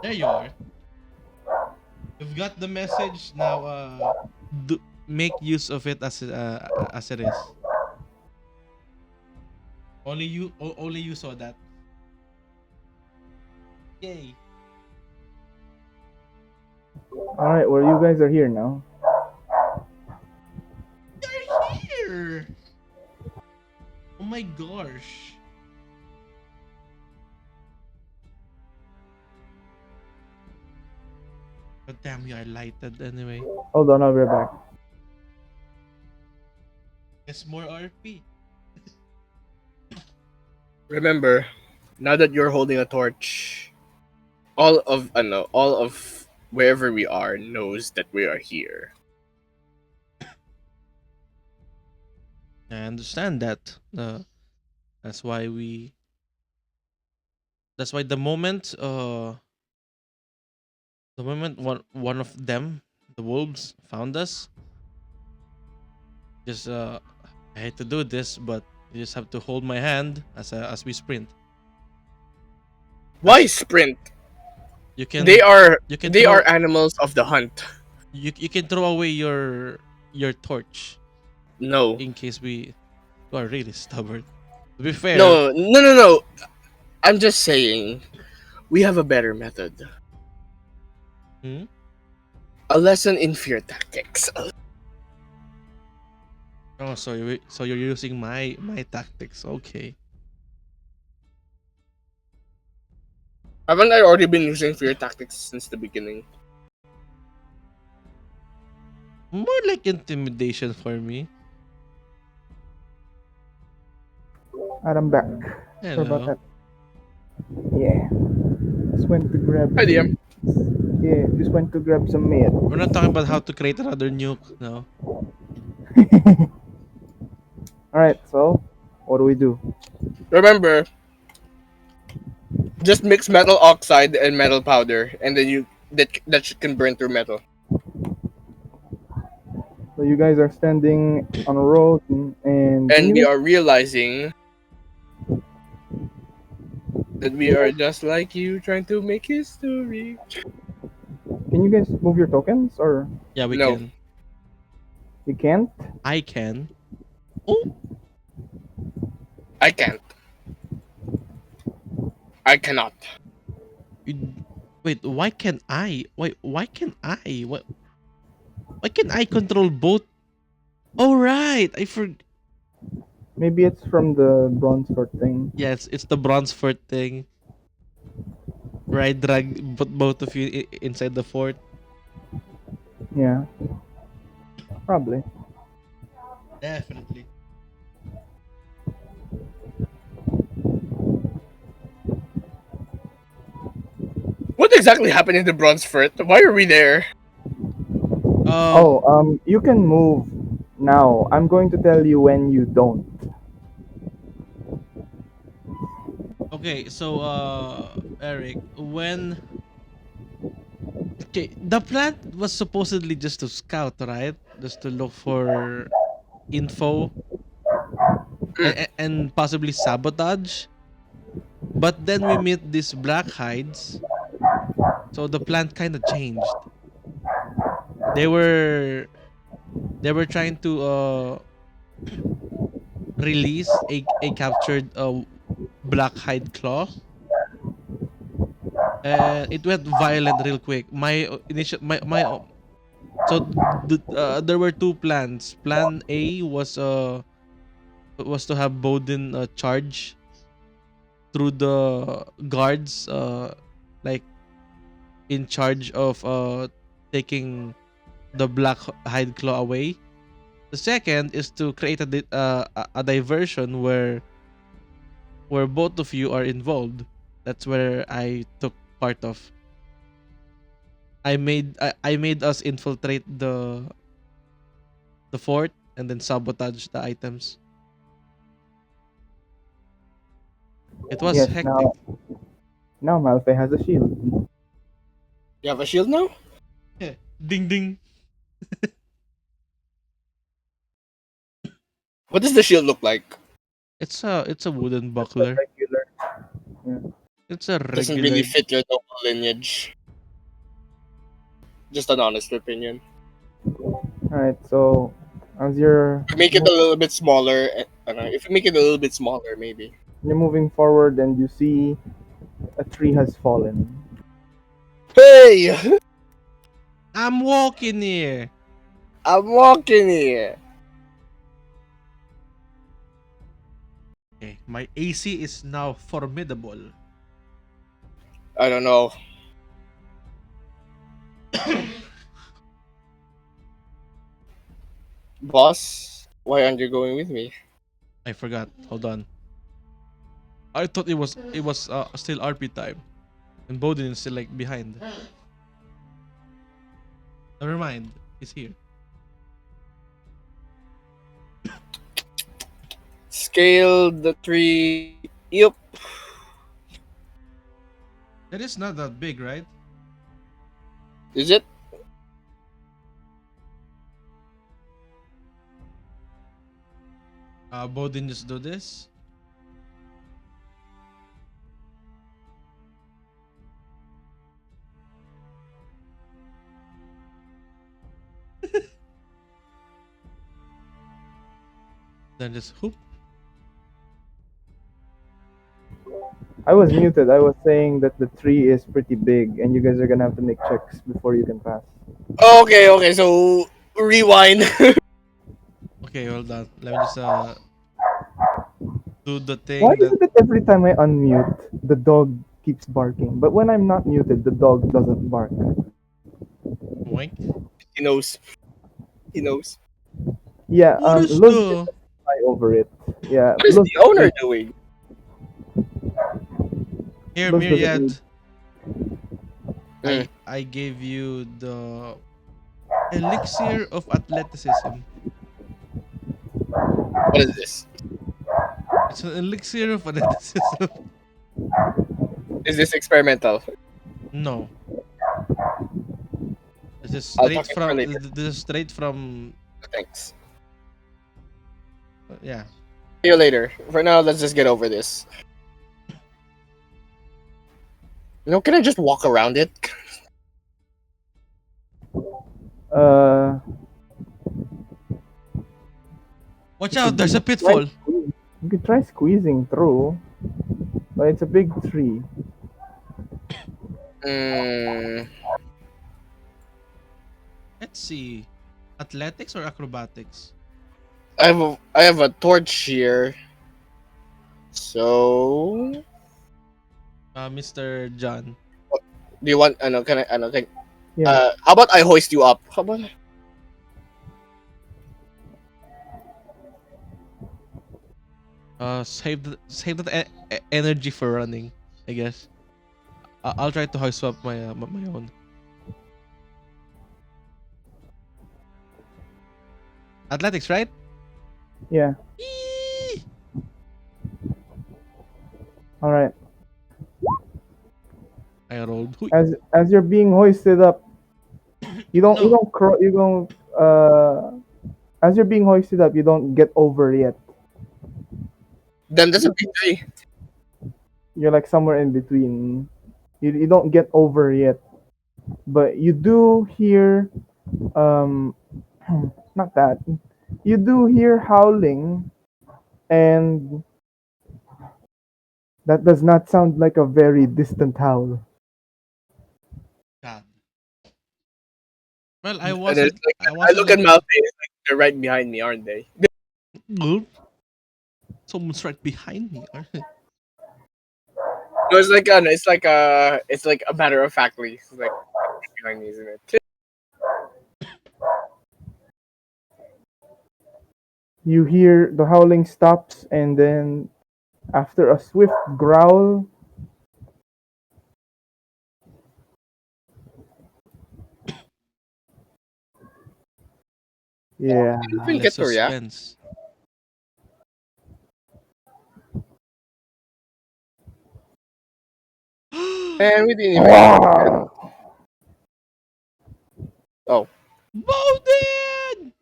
There you are. You've got the message now. Make use of it as it is. Only you saw that. Yay! Alright, well, you guys are here now. You're here. Oh my gosh. But damn, you are lighted anyway. Hold on, I'll be right back. It's more RP. Remember, Now that you're holding a torch, all of wherever we are knows that we are here. I understand that. That's why we. That's why the moment one of them, the wolves, found us. Just I hate to do this, but you just have to hold my hand as we sprint. Why sprint? You They can are you can they are throw animals of the hunt. you can throw away your torch No. in case we you are really stubborn. To be fair, No, no, no, no. I'm just saying, we have a better method. hmm? A lesson in fear tactics. Oh, so you're using my tactics. Okay. Haven't I already been using fear tactics since the beginning? More like intimidation for me. And I'm back. Sorry about Hello. that. Yeah. Just went to grab Hi, DM. some. Yeah, just went to grab some meat. We're not talking about how to create another nuke. No. Alright, so what do we do? Remember, just mix metal oxide and metal powder, and then that can burn through metal. So you guys are standing on a road, and can And you we guys are realizing that we are just like you, trying to make history. move your tokens, or Yeah, we No, can. you can't? I can. Oh, I can't. I cannot. you- wait. Why can I? Wait. Why can I? What? Why can I control both? Oh right. I forgot. Maybe it's from the bronze fort thing. Yes, it's the bronze fort thing. Right, drag both of you inside the fort. Yeah, probably. Definitely. What exactly happened in the bronze fort? Why are we there? Um. Oh, you can move now. I'm going to tell you when you don't. Okay. So, Eric, when okay, the plan was supposedly just to scout, right? Just to look for info and possibly sabotage. But then we meet these black hides, so the plan kind of changed. They were they were trying to release a captured black hide claw, and it went violent real quick. My initial my so there were two plans. Plan A was to have Bodhin charge through the guards like in charge of taking the black hide claw away. The second is to create a diversion where both of you are involved. That's where I took part of. I made us infiltrate the fort and then sabotage the items. It was Yes, hectic. now Malfae has a shield. You have a shield now? Ding ding. What does the shield look like? It's a wooden Just a buckler. regular. Yeah. It's a Doesn't really regular. fit your noble lineage. Just an honest opinion. Alright, so as you're If you make it a moving, little bit smaller, I don't know, if you make it a little bit smaller, maybe. you're moving forward, and you see a tree has fallen. Hey! I'm walking here. I'm walking here. Okay, my AC is now formidable. I don't know. Boss, why aren't you going with me? I forgot. Hold on. I thought it was still RP time, and Bodhin is still like behind. Never mind, he's here. Scale the tree. Yup. That is not that big, right? Is it? Bodhin just do this. Then just hoop. I was muted. I was saying that the tree is pretty big, and you guys are gonna have to make checks before you can pass. Okay. So rewind. Okay, hold on. Let me just do the Why thing is that it that every time I unmute, the dog keeps barking, but when I'm not muted, the dog doesn't bark? wink. He knows. He knows. Yeah, What is Luz can the fly over it. Yeah, What is Luz, the owner doing? here Luz doesn't Myriad? need. Hmm. I gave you the elixir of athleticism. What is this? It's an elixir of athleticism. Is this experimental? No, this is I'll straight talk it for from later. this is straight from Thanks. yeah. See you later. For now, let's just get over this. Can I just walk around it? Uh, Watch you out! could There's a try pitfall. you could try squeezing through, but it's a big tree. Hmm. Let's see, athletics or acrobatics? I have a torch here. So, Mr. John. do you want? I know. Can I? I know. Yeah. How about I hoist you up? How about? Save that energy for running, I guess. I'll try to hoist up my own. Athletics, right? Yeah. Eee! All right. I rolled. Hui. As you're being hoisted up, you No. don't crawl. You don't. As you're being hoisted up, you don't get over yet. Then that's a big tree. You're like somewhere in between. You don't get over yet, but you do hear um not that. You do hear howling, and that does not sound like a very distant howl. God. Well, I And it's wasn't. like I I wasn't look at like. Malfae. It's like they're right behind me, aren't they? "Gulp." Someone's right behind me. No, it's like a matter of factly. It's like behind me, isn't it? You hear the howling stops, and then after a swift growl, yeah, I didn't even Less get to react, suspense. and we didn't even get to react. Oh, Bodhin!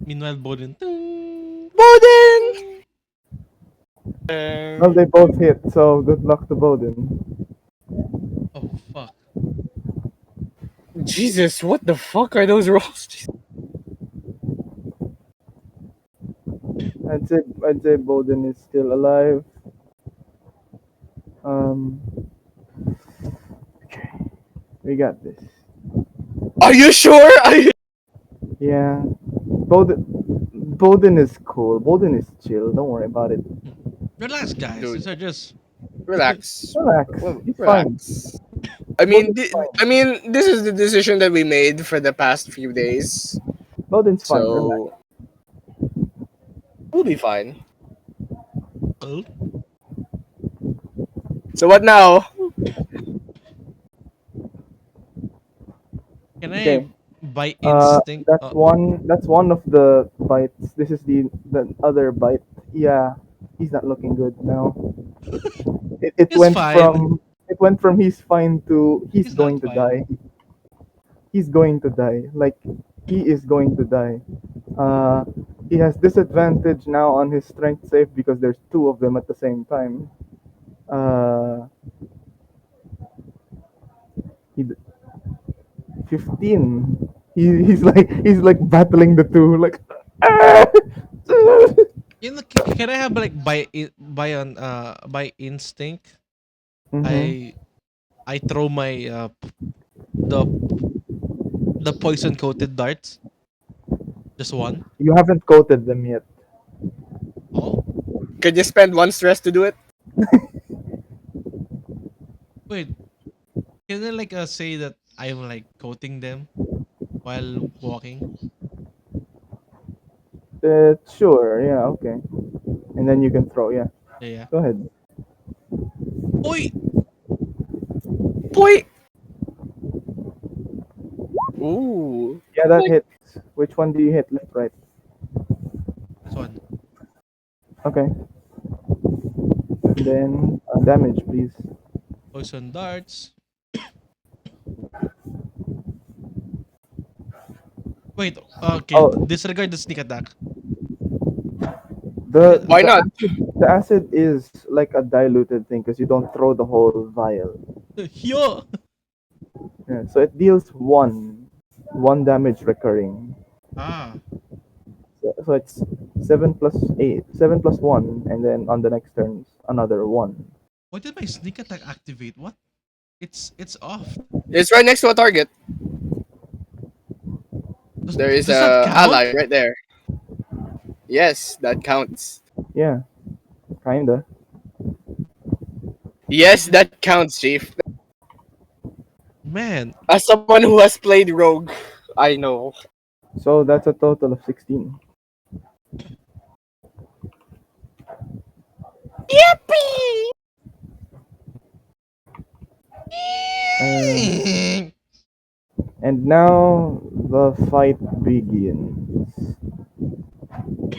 Meanwhile, Bodhin. "Ting." Bodhin! well, they both hit, so good luck to Bodhin. Oh fuck! Jesus, what the fuck are those rolls? I'd say Bodhin is still alive. Um, okay, we got this. Are you sure? Are you? Yeah, Bodhin is cool. Bodhin is chill. Don't worry about it. Relax, guys. Dude, These are just. relax. Relax. He's fine. Relax. Bodhin's fine. This is the decision that we made for the past few days, Bodhin's fine. Relax. so we'll be fine. Well, So what now? can I Okay. by instinct? That's one of the bites. This is the other bite. Yeah, he's not looking good now. It It's went fine. from he's fine to he's He's not going to fine. die. He's going to die. Like he is going to die. Uh, he has disadvantage now on his strength save because there's two of them at the same time. Uh, he 15. He's like battling the two like. You know, can I have like by instinct? Mm-hmm. I I throw my the the poison coated darts. Just one. You haven't coated them yet. Oh Could you spend one stress to do it? wait, can I like say that I'm like coating them while walking? Sure. Yeah. Okay. And then you can throw. Yeah. Yeah, yeah. Go ahead. Oi, Boy. Ooh. Yeah, that hits. Which one do you hit? Left, right. this one. Okay. And then damage, please. Poison darts. Wait, okay. Oh, Disregard the sneak attack. the Why the not? the acid is like a diluted thing because you don't throw the whole vial. Yo. Yeah, so it deals one damage recurring. Ah, So it's 7 plus 8, 7 plus 1, and then on the next turn another one. why did my sneak attack activate? What? It's off. It's right next to a target. There is Does that a ally count? right there. Yes, that counts. Yeah, kinda. Why Yes, did that counts, Chief. man? As someone who has played Rogue, I know. So that's a total of 16. Yippee! Uh, and now the fight begins.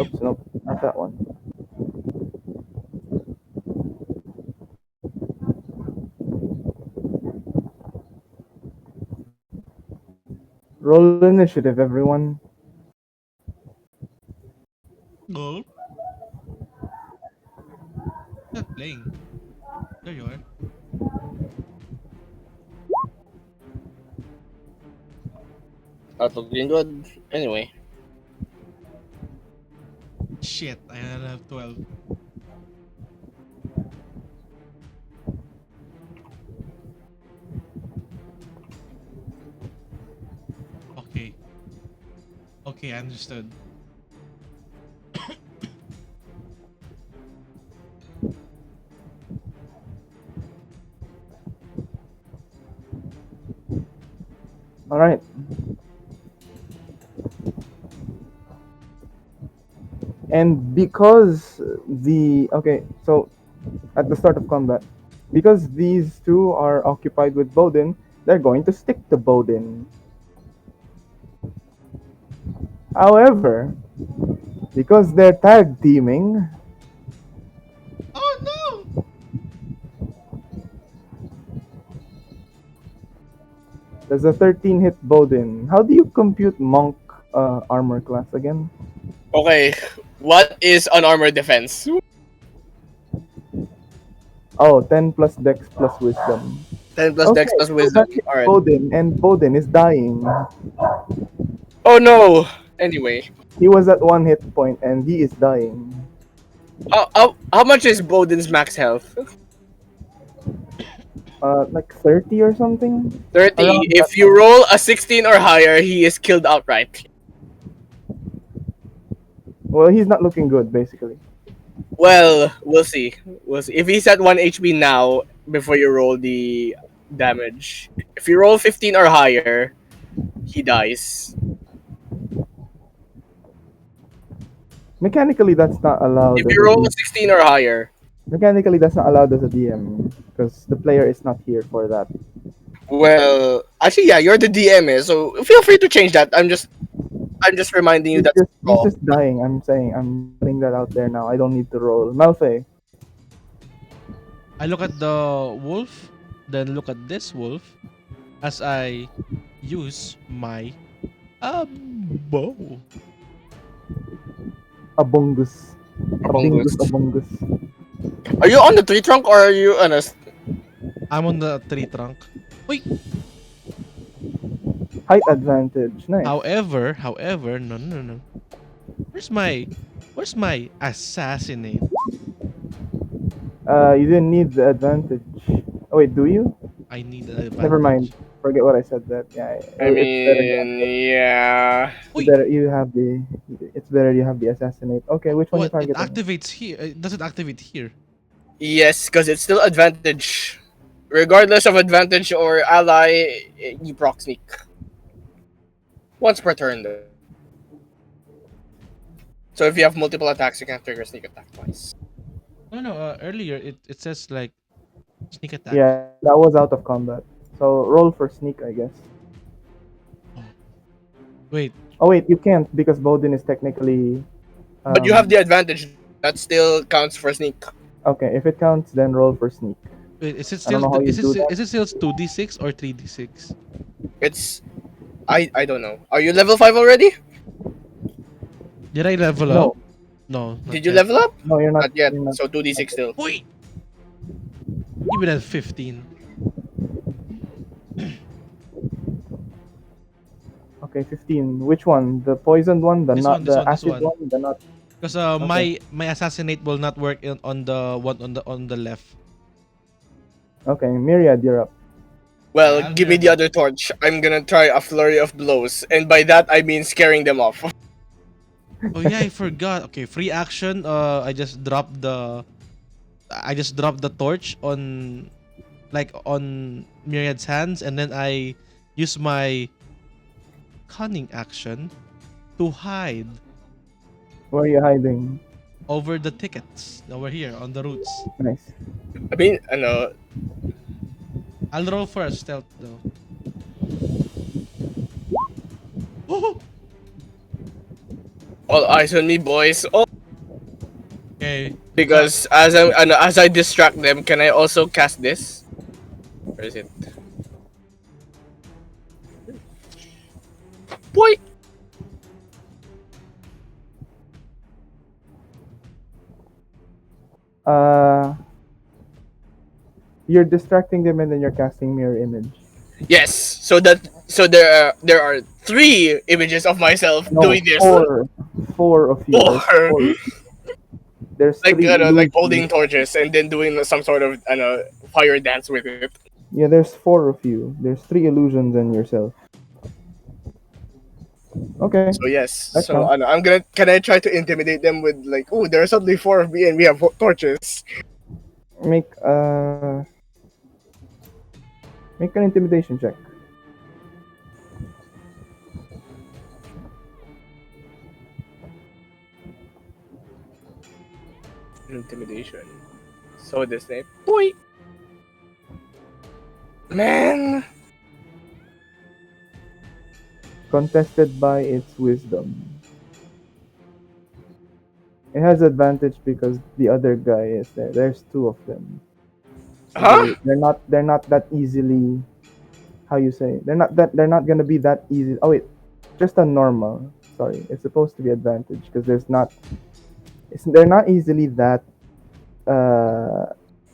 Oops, nope, not that one. Roll initiative, everyone. Goal. Not playing. There you are. Not looking good. Anyway. Shit, I only have 12. Okay. Okay, I understood. All right. And because so at the start of combat, because these two are occupied with Bodhin, they're going to stick to Bodhin. However, because they're tag teaming, Oh no! there's a 13 hit Bodhin. How do you compute monk armor class again? Okay. What is unarmored defense? Oh, 10 plus dex plus wisdom. 10 plus dex Okay, plus so wisdom. that hits Alright. Bodhin, and Bodhin is dying. Oh no! Anyway. He was at 1 hit point, and he is dying. How much is Bodin's max health? Like 30 or something? 30. Around that If you much. roll a 16 or higher, he is killed outright. Well, he's not looking good, basically. Well, we'll see. We'll see. If he's at 1 HP now, before you roll the damage. If you roll 15 or higher, he dies. Mechanically, that's not allowed, If I you roll believe. 16 or higher, Mechanically, that's not allowed as a DM because the player is not here for that. Well, actually, yeah, you're the DM, so feel free to change that. I'm just reminding you that's He's all. just dying. I'm saying I'm putting that out there now. I don't need to roll. Malfae. I look at the wolf, then look at this wolf as I use my bow. Abungus. Abingus Abungus. Abungus. Are you on the tree trunk or are you on a? I'm on the tree trunk. Wait. Height advantage. Nice. However, no. Where's my where's my assassinate? You didn't need the advantage. Oh wait, do you? I need an Never mind. advantage. Forget what I said. That I it's better you have mean, yeah. it's Wait, better you have the it's better you have the assassinate. Okay, which one you what? It targeting? activates here. It doesn't activate here. Yes, because it's still advantage. Regardless of advantage or ally, you proc sneak. Once per turn, though. So if you have multiple attacks, you can trigger sneak attack twice. No. Earlier it says like sneak attack. Yeah, that was out of combat. So roll for sneak, I guess. Oh, wait. Oh wait, you can't because Bodhin is technically. But you have the advantage. That still counts for sneak. Okay, if it counts, then roll for sneak. Wait, is it I don't still know how you is do that. it still 2d6 or 3d6? It's I don't know. Are you level 5 already? Did I level No, up? No, not Did you yet. level up? no, you're not. Not yet. You're not. So 2d6 still. Wait, even at 15. Okay, 15. Which one? The poisoned one? The This not one, this the one, this acid one. one? The not. Because Okay. my assassinate will not work on the one on the left. Okay, Myriad, you're up. Well, I'll give me grab the it. other torch. I'm gonna try a flurry of blows, and by that I mean scaring them off. Oh yeah, I forgot. Okay, free action. I just dropped the torch on like on Myriad's hands, and then I use my cunning action to hide Where are you hiding? over the tickets over here on the roots. Nice. I mean, I know. I'll roll first, stealth though. Oh, All eyes on me, boys. Oh, okay. Good luck. because as I distract them, can I also cast this? Where is it? Boy. Uh, you're distracting them and then you're casting mirror image. Yes. So there are 3 images of myself No, doing this. four of you. There's Or four. There's like three like illusions. holding torches and then doing some sort of fire dance with it. Yeah, there's four of you. There's three illusions and yourself. Okay, So yes. that So counts. I'm gonna. Can I try to intimidate them with like, oh, there are suddenly 4 of me and we have torches. Make make an intimidation check. Intimidation. So this name, boy, man. Contested by its wisdom. It has advantage because the other guy is there. There's two of them. So Huh? they're not that easily how you say they're not gonna be that easy. Oh wait, just a normal. Sorry, it's supposed to be advantage because they're not easily that.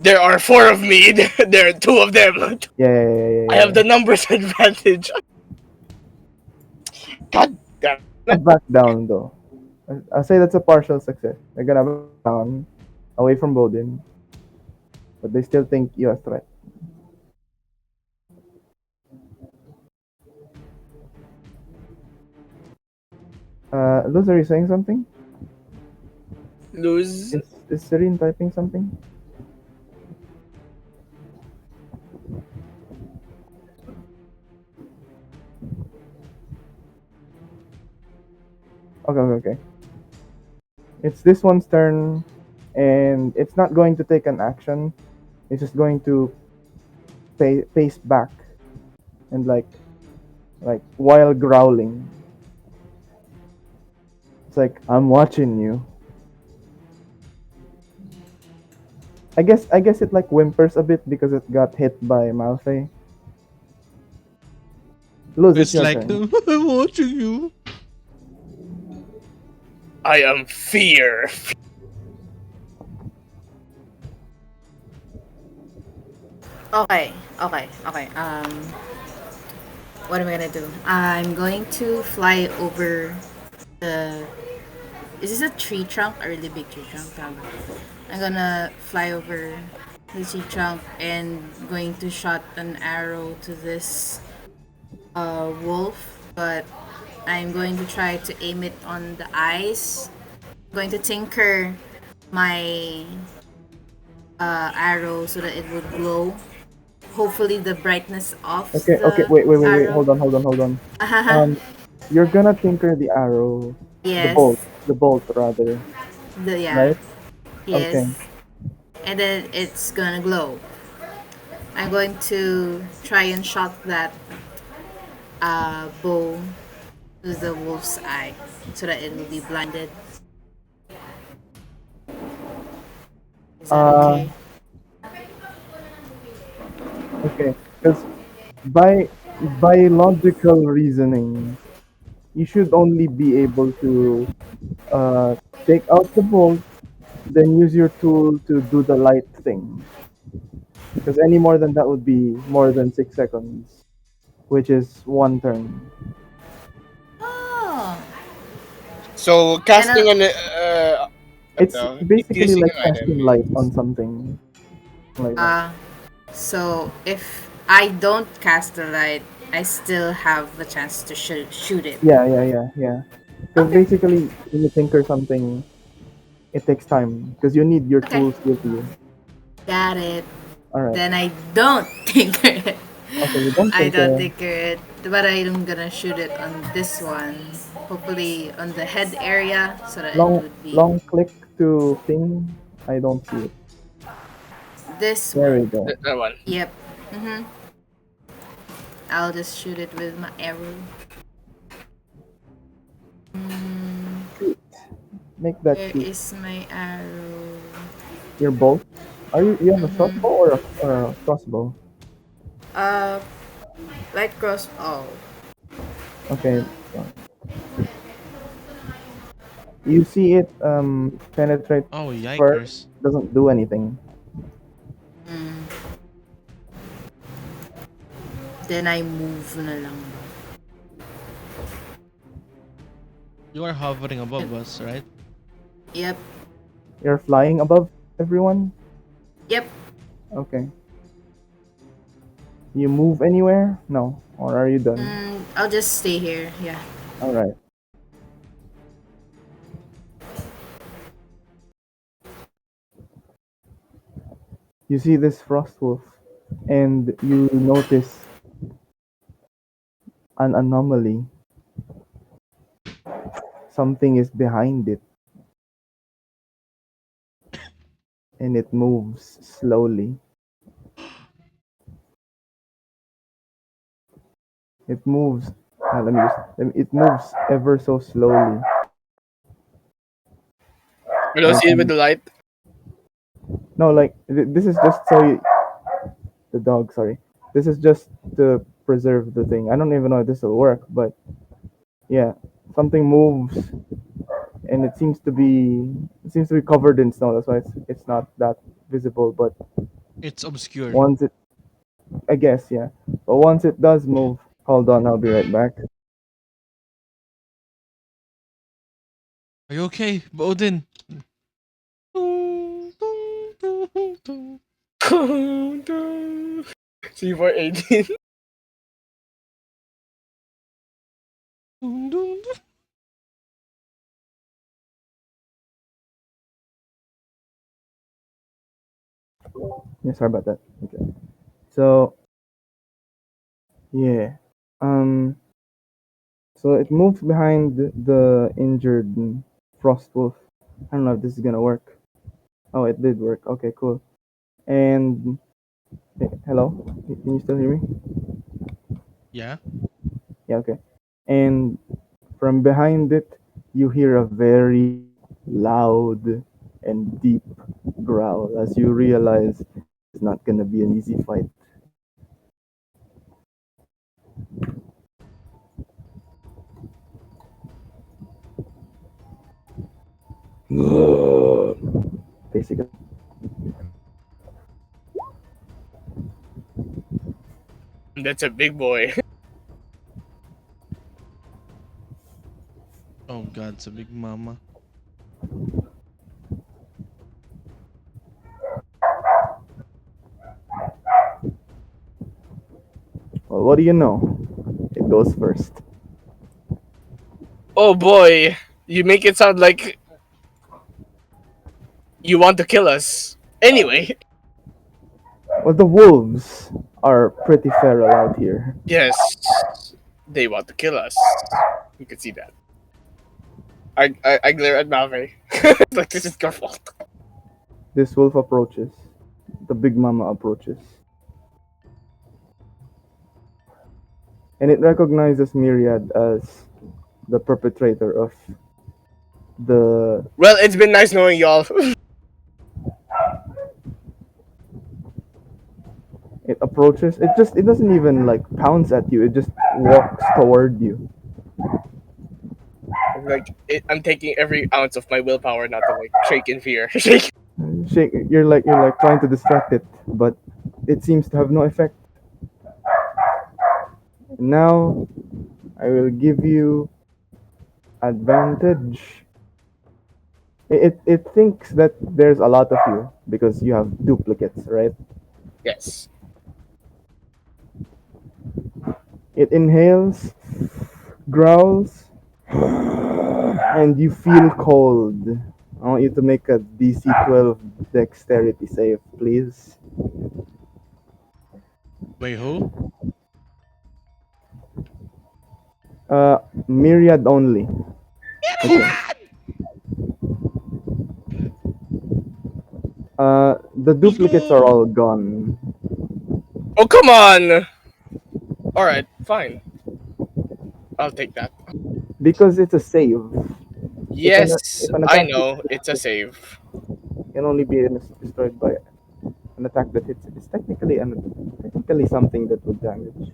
There are 4 of me. There are 2 of them. I have Yeah. the numbers advantage. God damn. Back down though. I'll say that's a partial success. They're gonna back down away from Bodhin, but they still think you're a threat. Luz, are you saying something? Lose. Is Serene typing something? Okay. It's this one's turn. and it's not going to take an action. It's just going to pace back and like while growling. It's like I'm watching you. I guess it like whimpers a bit because it got hit by Malfae. Luz, it's It's your like turn. I'm watching you. I am fear. Okay, okay, okay. What am I gonna do? I'm going to fly over the. Is this a tree trunk? A really big tree trunk? Tama. I'm gonna fly over the tree trunk and going to shot an arrow to this wolf, but I'm going to try to aim it on the eyes. I'm going to tinker my arrow so that it would glow. Hopefully, the brightness of Okay. the Wait. arrow. Hold on. Um, you're gonna tinker the arrow, Yes. the bolt rather, Yeah. right? Okay. Yes. And then it's gonna glow. I'm going to try and shot that bow to the wolf's eye so that it will be blinded. Is that Uh, okay? okay. Because by logical reasoning, you should only be able to uh take out the bolt, then use your tool to do the light thing. Because any more than that would be more than 6 seconds, which is one turn. Oh. So And casting an It's basically infusing like an item casting light is on something like that. so if I don't cast the light, I still have the chance to shoot it. Yeah. Because Okay. basically, when you tinker something, it takes time because you need your Okay. tools with you. Got it. All right. Then I don't tinker it. Okay, you don't I don't tinker. tinker it, but I'm gonna shoot it on this one. Hopefully on the head area so that it would be Long click to ping. I don't see it. this There one. we go. that one. Yep. I'll just shoot it with my arrow. Shoot. Make that Where shoot. is my arrow? Your bolt. You have a short bow or a crossbow? Uh, light cross. Oh, Okay. So you see it penetrate Oh, first, yikers. doesn't do anything. then I move na lang. You are hovering above us, right? Yep. You're flying above everyone. Yep. Okay. You move anywhere? No. Or are you done? I'll just stay here. Yeah. All right. You see this frost wolf, and you notice an anomaly. Something is behind it, and it moves slowly. It moves. It moves ever so slowly. I don't Like see it with the light. no, like this is just so the dog. Sorry, this is just to preserve the thing. I don't even know if this will work, but yeah, something moves, and it seems to be covered in snow. That's why it's not that visible. But It's obscure. once it, I guess, yeah. But once it does move, hold on, I'll be right back. Are you okay, Bodhin? C418. Yeah, sorry about that. Okay. So yeah, um, so it moves behind the injured frost wolf. I don't know if this is gonna work. Oh, it did work. Okay, cool. And hello, can you still hear me? Yeah. Yeah, okay. And from behind it, you hear a very loud and deep growl as you realize this is not gonna be an easy fight. Basically, That's a big boy. Oh God, it's a big mama. well, what do you know? It goes first. Oh boy, you make it sound like you want to kill us. Anyway, Well, the wolves are pretty feral out here. yes, they want to kill us. You can see that. I glare at Malfae. Like this is your fault. This wolf approaches. The big mama approaches. And it recognizes Myriad as the perpetrator of the. Well, it's been nice knowing y'all. It approaches. It doesn't even like pounce at you. It just walks toward you. I'm taking every ounce of my willpower not to like shake in fear. Shake. Shake. You're like trying to distract it, but it seems to have no effect. Now I will give you advantage. It thinks that there's a lot of you because you have duplicates, right? Yes. It inhales, growls, and you feel cold. I want you to make a DC 12 dexterity save, please. Wait, who? Myriad only. Okay. The Let's duplicates are go. all gone Oh come on. All right, fine. I'll take that. because it's a save. Yes, If an I attack know it's a save. can only be destroyed by an attack that hits, it's technically something that would damage.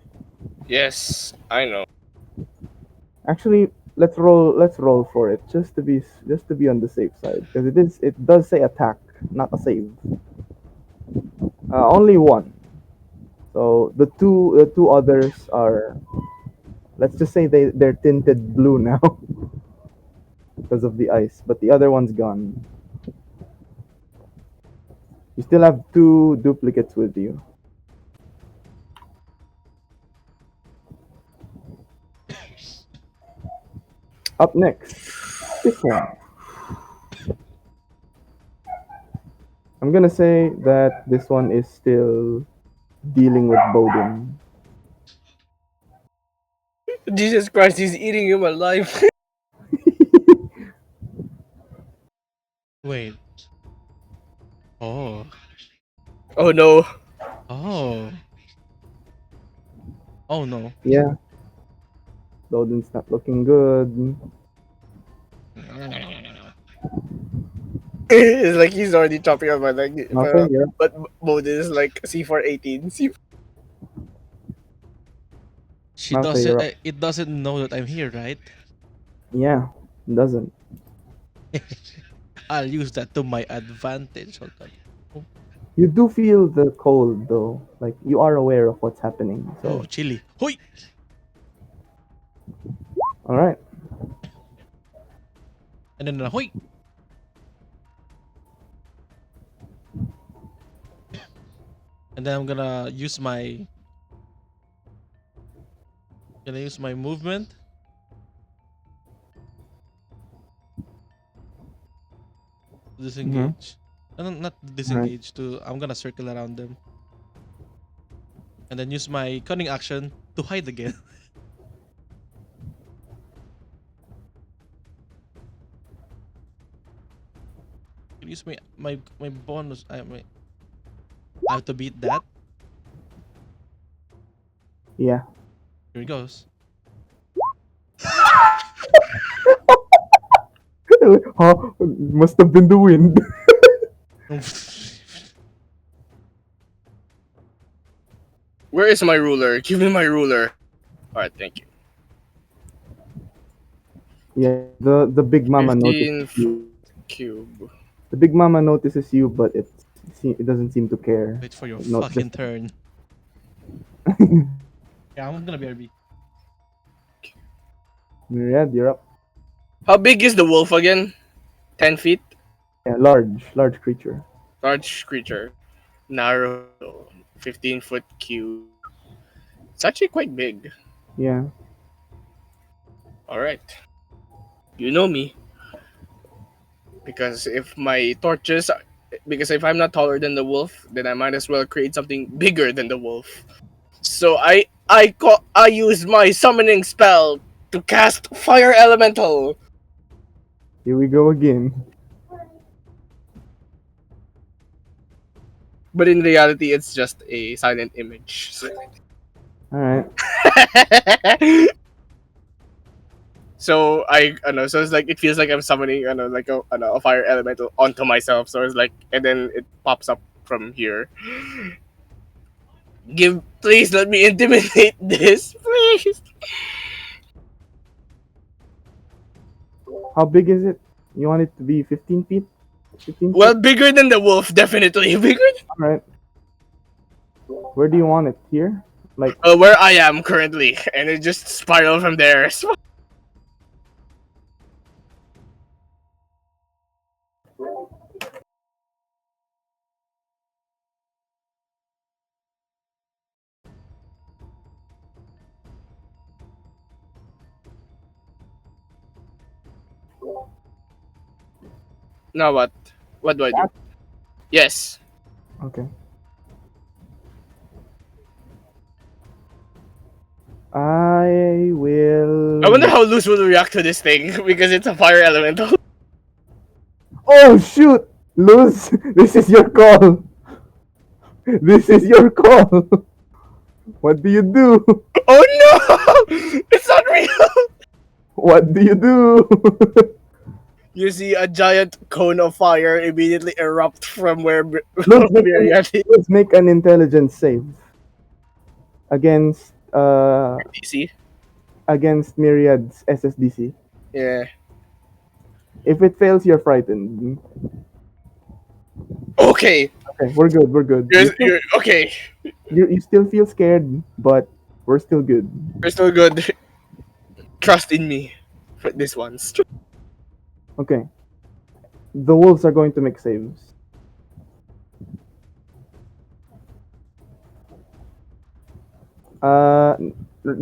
Yes, I know. Actually, let's roll for it just to be on the safe side because it does say attack, not a save. Only one. So the two others are, let's just say they're tinted blue now because of the ice, but the other one's gone. You still have two duplicates with you. Up next, this one. I'm gonna say that this one is still dealing with Bodhin. Jesus Christ, he's eating him alive. Wait. Oh. Oh no. Oh. Oh no. Yeah, Bodhin's not looking good. It's like he's already chopping up my leg. Okay, yeah. But Bodhin is like C418. She Malfae, doesn't. you're up. It doesn't know that I'm here, right? Yeah, doesn't. I'll use that to my advantage. Hold on. Oh, You do feel the cold though. Like you are aware of what's happening. oh, So, chili. Hoi! all right. And then hoi! And then I'm gonna use my movement. Mm-hmm. Disengage. No, no, not All right. disengage. I'm gonna circle around them. And then use my cunning action to hide again. use my bonus. I have to beat that. Yeah. Here it goes. Huh? Must have been the wind. Where is my ruler? Give me my ruler. Alright, thank you. Yeah, the big mama 15 notices you. cube. The big mama notices you, but it doesn't seem to care. Wait for your No, fucking just turn. Yeah, I'm gonna be RB. Myriad, you're up. How big is the wolf again? 10 feet? Yeah, large creature. Large creature. Naruto. 15-foot cube. It's actually quite big. Yeah. Alright. You know me. Because if my torches. Because if I'm not taller than the wolf, then I might as well create something bigger than the wolf. So I use my summoning spell to cast Fire Elemental. Here we go again. But in reality, it's just a silent image. All right. So so it's like it feels like I'm summoning, like a fire elemental onto myself. So it's like, and then it pops up from here. Please let me intimidate this, please. How big is it? You want it to be 15 feet? 15 Well, feet? bigger than the wolf, definitely bigger. All right. Where do you want it? Here? Like, Where I am currently, and it just spiraled from there. Now what? What do I do? Yes. okay. I will. I wonder how Luz will react to this thing because it's a fire elemental. Oh shoot! Luz, this is your call. This is your call. What do you do? Oh no! It's not real! What do you do? You see a giant cone of fire immediately erupt from where Luz, Myriad is. let's make an intelligence save against See? against Myriad's SSDC. Yeah. If it fails, you're frightened. Okay. Okay, we're good. We're good. You're okay. You still feel scared, but we're still good. You're still good. Trust in me for this once. Okay. The wolves are going to make saves. Uh,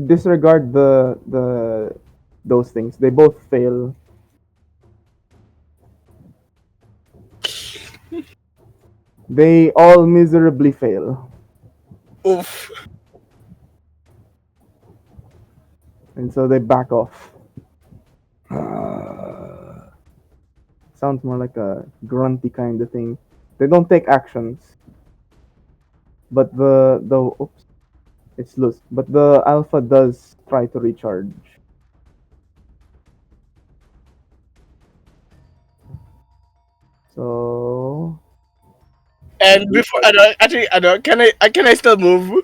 disregard the those things. They both fail. They all miserably fail, Oof. and so they back off. Sounds more like a grunty kind of thing. They don't take actions, but the oops, it's loose. But the alpha does try to recharge. So And before can I still move?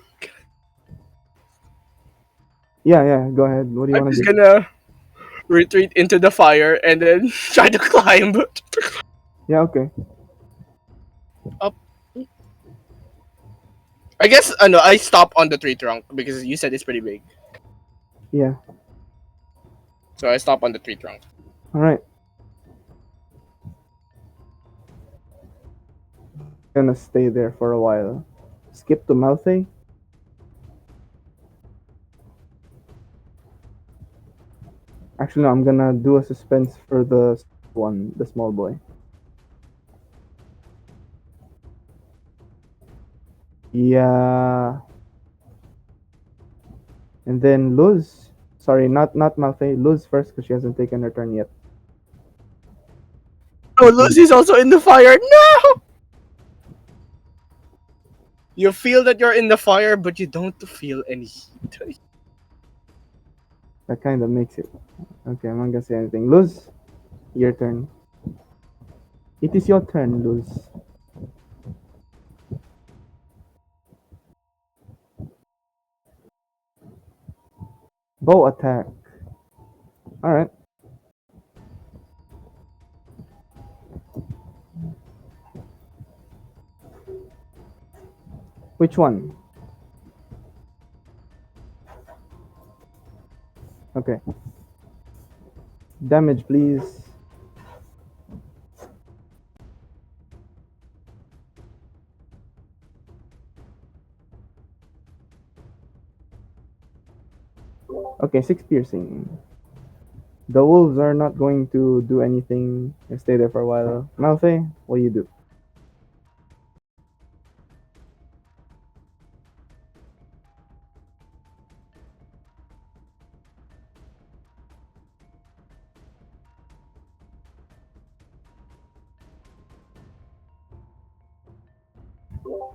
yeah, go ahead. What do you I'm want to just do? gonna retreat into the fire and then try to climb Yeah, okay. up. I guess no, I stop on the tree trunk because you said it's pretty big. Yeah. So I stop on the tree trunk. All right. Gonna stay there for a while. Skip to Malfae. Actually, no. I'm gonna do a suspense for the one, the small boy. Yeah. And then Luz. Sorry, not Malfae. Luz first because she hasn't taken her turn yet. Oh, Lucy's also in the fire. No! You feel that you're in the fire, but you don't feel any heat. That kind of makes it. Okay, I'm not gonna say anything. Luz, your turn. It is your turn, Luz. Bow attack. Alright. Which one? Okay. Damage, please. Okay, 6 piercing. The wolves are not going to do anything. They stay there for a while. Malfae, what do you do?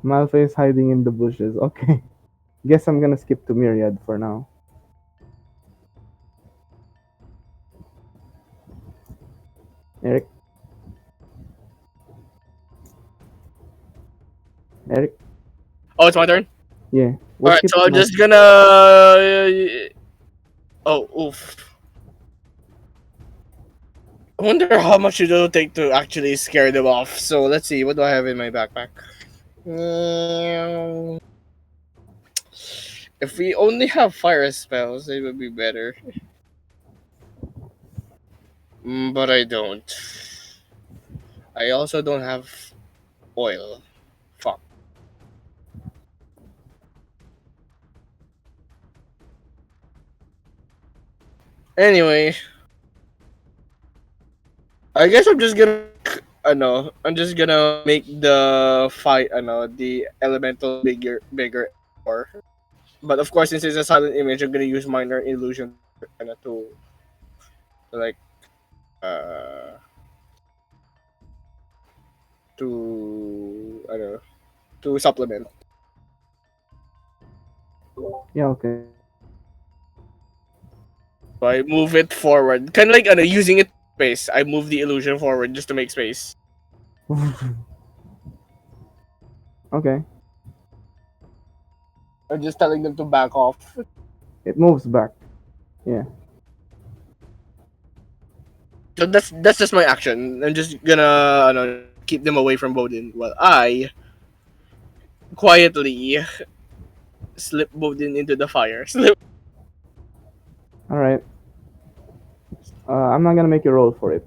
Malfae is hiding in the bushes. Okay. Guess I'm gonna skip to Myriad for now. Eric? Eric? Oh, it's my turn? Yeah. We'll Alright, skip so to I'm just Malfae. gonna. Oh, oof. I wonder how much it'll take to actually scare them off. So let's see, what do I have in my backpack? If we only have fire spells, it would be better. But I don't. I also don't have oil. Fuck. Anyway, I guess I'm just gonna. I'm just gonna make the fight. The elemental bigger, more. But of course, since it's a silent image, I'm gonna use minor illusion, like uh to I don't know, to supplement. Yeah, okay. So I move it forward, kind of like using it space. I move the illusion forward just to make space. Okay. I'm just telling them to back off. It moves back. Yeah. So that's just my action. I'm just gonna keep them away from Bodhin while I quietly slip Bodhin into the fire. Slip. Alright. I'm not gonna make you roll for it.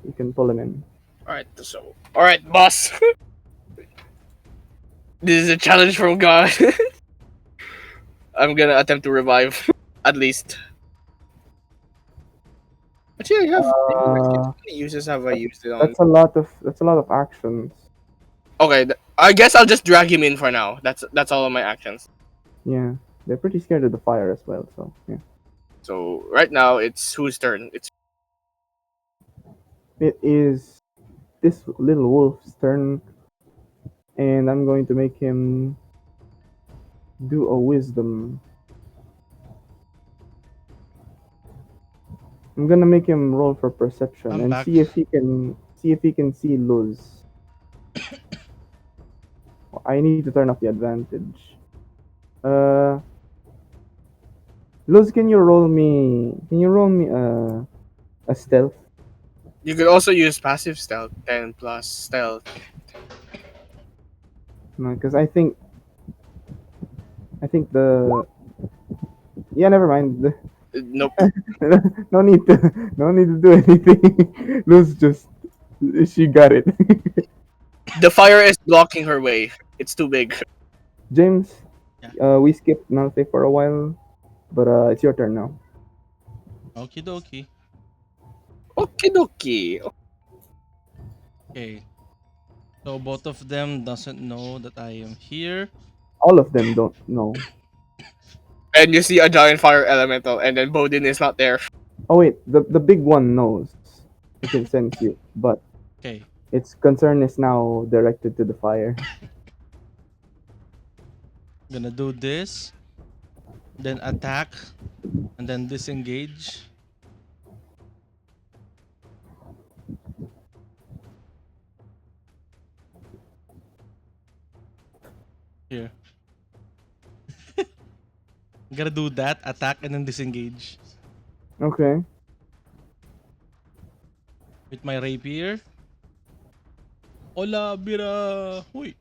You can pull him in. All right, boss. This is a challenge from God. I'm gonna attempt to revive, at least. Actually, I have. Uh, How many uses have I used it on? that's a lot of actions. Okay, I guess I'll just drag him in for now. That's all of my actions. Yeah. They're pretty scared of the fire as well, so yeah. So right now it's whose turn? It's It is this little wolf's turn, and I'm going to make him do a wisdom. I'm gonna make him roll for perception I'm and back. see if he can see Luz. I need to turn off the advantage. Uh, Luz, can you roll me? Can you roll me a stealth? You could also use passive stealth, 10 plus stealth. No, because I think the yeah, never mind. Nope. No need to do anything. Luz just she got it. The fire is blocking her way. It's too big. James, Yeah. we skipped Malfae for a while, but it's your turn now. Okie dokie. Okie dokie. Okay. So both of them doesn't know that I am here. All of them don't know. And you see a giant fire elemental, and then Bodhin is not there. Oh wait, the big one knows. He can sense you, but Okay. Its concern is now directed to the fire. Gonna do this, then attack, and then disengage. Here. Gonna do that, attack, and then disengage. Okay. With my rapier. Hola, bira! Uy!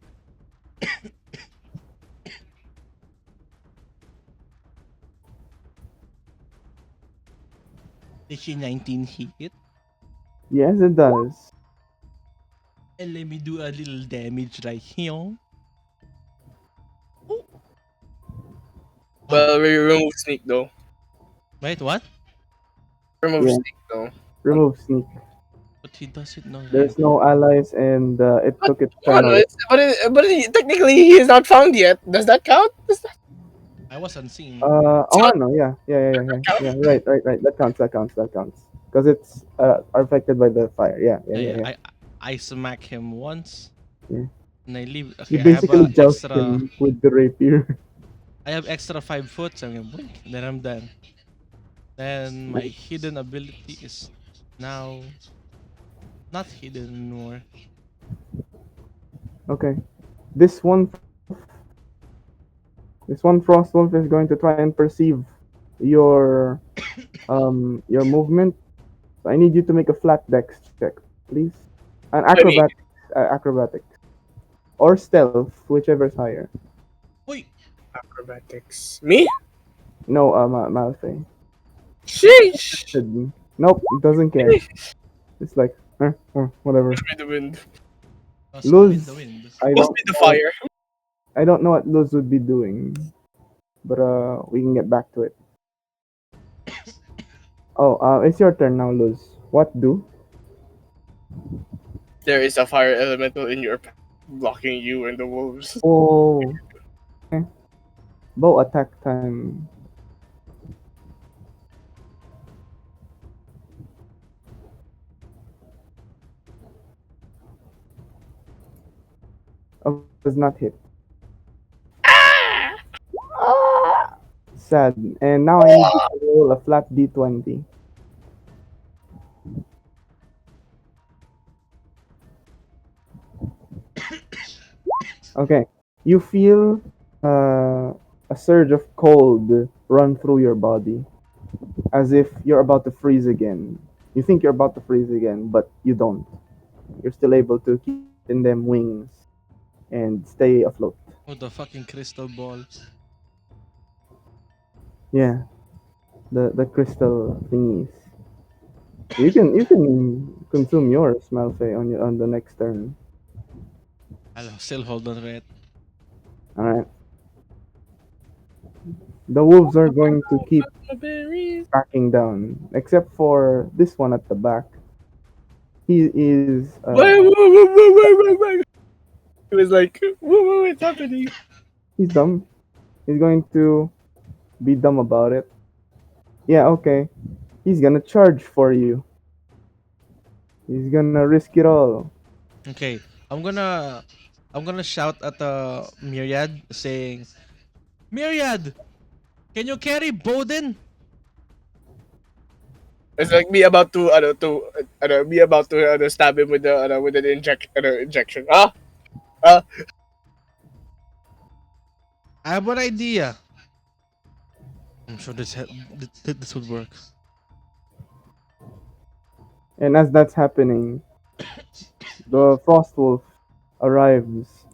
Did she 19 hit? Yes, it does. And let me do a little damage right here. Ooh. Well, we remove sneak though. Wait, what? Remove Yeah. sneak though. Remove sneak. But he does it already. There's no allies, and it But took its come turn on, already. technically he is not found yet. Does that count? Does that I was unseen. Oh, no, yeah. Right. That counts. Because it's affected by the fire. Yeah, Yeah. I smack him once. Yeah. And I leave. You Okay, basically joust him with the rapier. I have extra 5 foot, so I'm gonna blink. Then I'm done. Then my hidden ability is now not hidden anymore. Okay. This one, this one frost wolf is going to try and perceive your your movement. So I need you to make a flat dex check, please. An I mean, acrobatics, or stealth, whichever's higher. Oi! acrobatics. Me? No, Malfae. Sheesh. Nope, doesn't care. It's like, whatever. With the wind. Luz, The wind. I Must don't, be the fire. I don't know what Luz would be doing, but we can get back to it. Oh, it's your turn now, Luz. What do? There is a fire elemental in your path, blocking you and the wolves. Oh, okay. Bow attack time. Oh, does not hit. Sad. And now I need you to roll a flat d20. Okay. You feel a surge of cold run through your body, as if you're about to freeze again. You think you're about to freeze again, but you don't. You're still able to keep in them wings and stay afloat. Oh, the fucking crystal ball. Yeah, the crystal thingies. You can consume yours, Malfae, on the next turn. I'll still hold on to it. All right. The wolves are going to keep Berries. tracking down, except for this one at the back. He is. Wait. It was like, what's happening? He's dumb. He's going to be dumb about it. Yeah, okay. He's gonna charge for you. He's gonna risk it all. Okay, I'm gonna shout at the Myriad saying, Myriad, can you carry Bodhin? It's like me about to, me about to stab him with an injection. Ah. I have an idea. I'm sure this would work. And as that's happening, the frost wolf arrives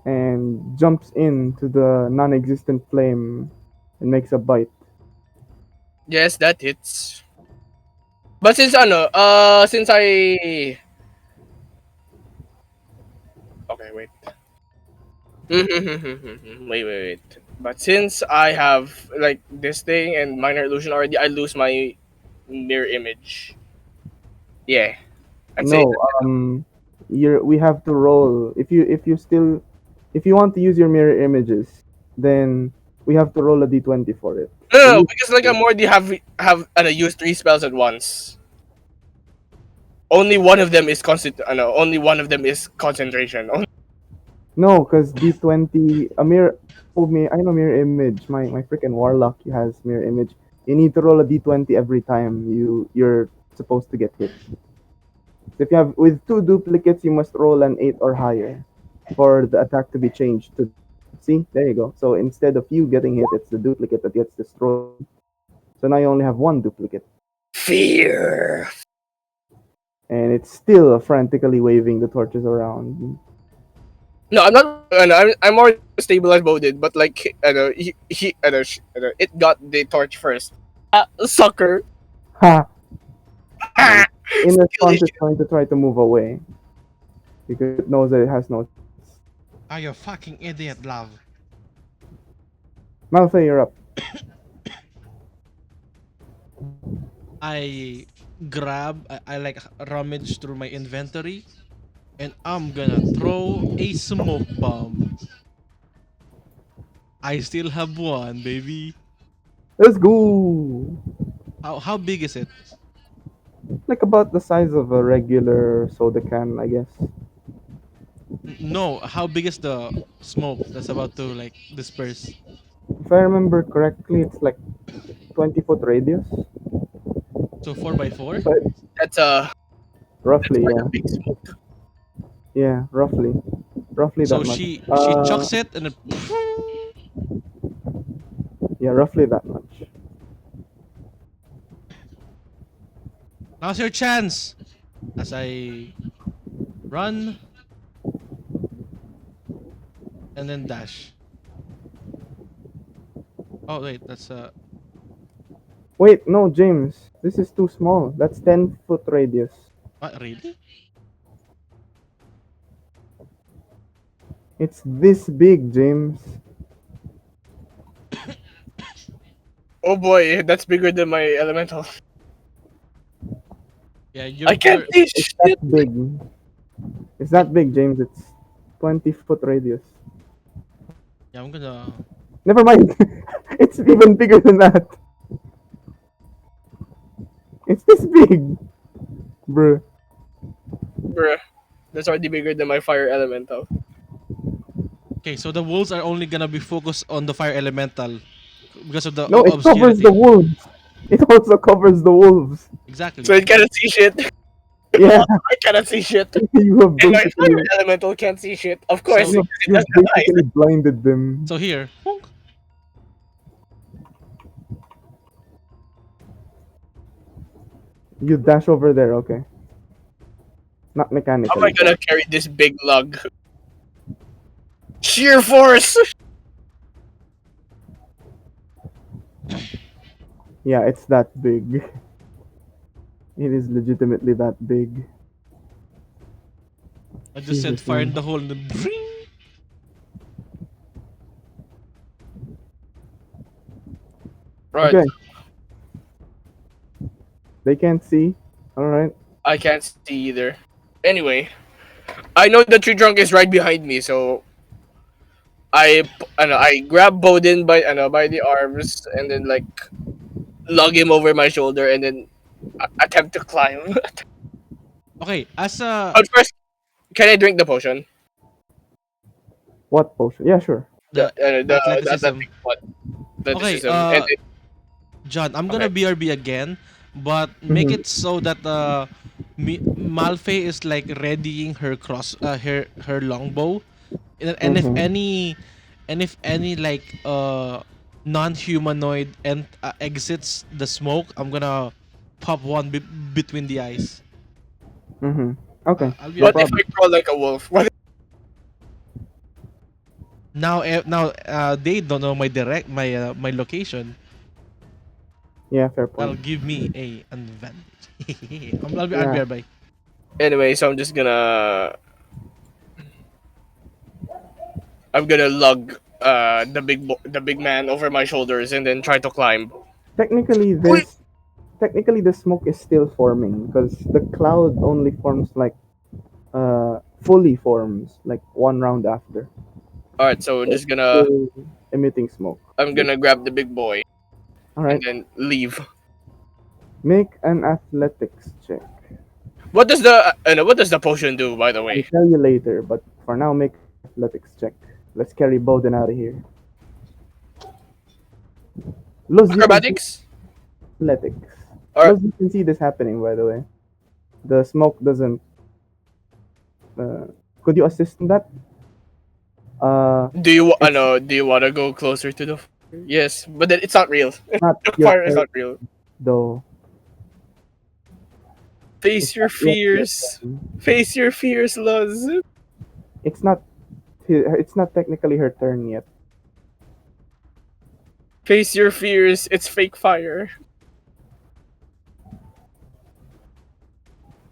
and jumps into the non-existent flame and makes a bite. Yes, that hits. But since I okay, wait. Wait. But since I have like this thing and minor illusion already, I lose my mirror image. Yeah, I'd say No, we have to roll. If you want to use your mirror images, then we have to roll a d20 for it. no, because like I'm already have use 3 spells at once. only one of them is only one of them is concentration. No, because D20, a mirror. Oh, me, I know mirror image. My freaking warlock has mirror image. You need to roll a D20 every time you're supposed to get hit. So if you have with two duplicates, you must roll an 8 or higher for the attack to be changed to. See, there you go. So instead of you getting hit, it's the duplicate that gets destroyed. So now you only have one duplicate, Fear. and it's still frantically waving the torches around. No, I'm not. I'm more stable as Bodhin, but like, it got the torch first. Sucker. Ha! Ha! In Skill response, issue. it's going to try to move away because it knows that it has no chance. Are you fucking idiot, love? Malfae, you're up. I like rummage through my inventory, and I'm gonna throw a smoke bomb. I still have one, baby. Let's go! How big is it? Like about the size of a regular soda can, I guess. No, how big is the smoke that's about to like disperse? If I remember correctly, it's like 20-foot radius. So 4x4. So it's That's a roughly, quite a yeah. big smoke. Yeah, roughly. Roughly So that much. she chucks it and then Yeah, roughly that much. now's your chance. As I run and then dash. Oh wait, that's Wait, no, James. This is too small. That's 10-foot radius. what, really? It's this big, James. Oh boy, that's bigger than my elemental. Yeah, I can't see It's shit. that big. It's that big, James. It's 20-foot radius. Yeah, I'm gonna. Never mind. It's even bigger than that. It's this big. Bruh. Bruh. That's already bigger than my fire elemental. Okay, so the wolves are only gonna be focused on the fire elemental because of the No, it covers the obscurity. wolves. It also covers the wolves. Exactly. So it cannot see shit. Yeah, I cannot see shit. you have And my basically fire elemental can't see shit. Of course, So- because it you've doesn't have eyes. basically blinded them. So here, honk. You dash over there, okay. Not How am I mechanically. gonna carry this big lug? Sheer force! Yeah, it's that big. It is legitimately that big. I just said Jesus, fire in man. the hole and then bring. Right, Okay. They can't see. Alright. I can't see either. Anyway, I know the tree trunk is right behind me, so I grab Bodhin by the arms and then like lug him over my shoulder and then attempt to climb. Okay, as a But first, can I drink the potion? What potion? Yeah, sure. The athleticism. athletic one. Okay, Athleticism. And then, John, I'm gonna okay. BRB again, but make Mhm. it so that Malfae is like readying her her longbow, and Mhm. if any like non-humanoid and exits the smoke, I'm gonna pop one between the eyes. Mhm. Okay. I'll No What BRB. if problem. I crawl like a wolf? What? Now they don't know my location. Yeah, fair That'll point. give me a advantage. I'll Yeah. BRB. Anyway, so I'm gonna lug the big man over my shoulders and then try to climb. Technically, Wait. the smoke is still forming because the cloud only forms like fully forms like one round after. All right, so So it's still emitting smoke. I'm gonna grab the big boy All and right. then leave. Make an athletics check. what does the potion do, by the I'll way? tell you later, but for now, make an athletics check. Let's carry Bodhin out of here. Luz, you can see Acrobatics? athletics. Or Luz, you can see this happening, by the way. The smoke doesn't. Could you assist in that? It's do you want to go closer to the fire? Yes, but then it's not real. not The your fire is turn, not real. though. It's Face your not yet your fears. turn. Face your fears, Luz. It's not. It's not technically her turn yet. Face your fears. It's fake fire.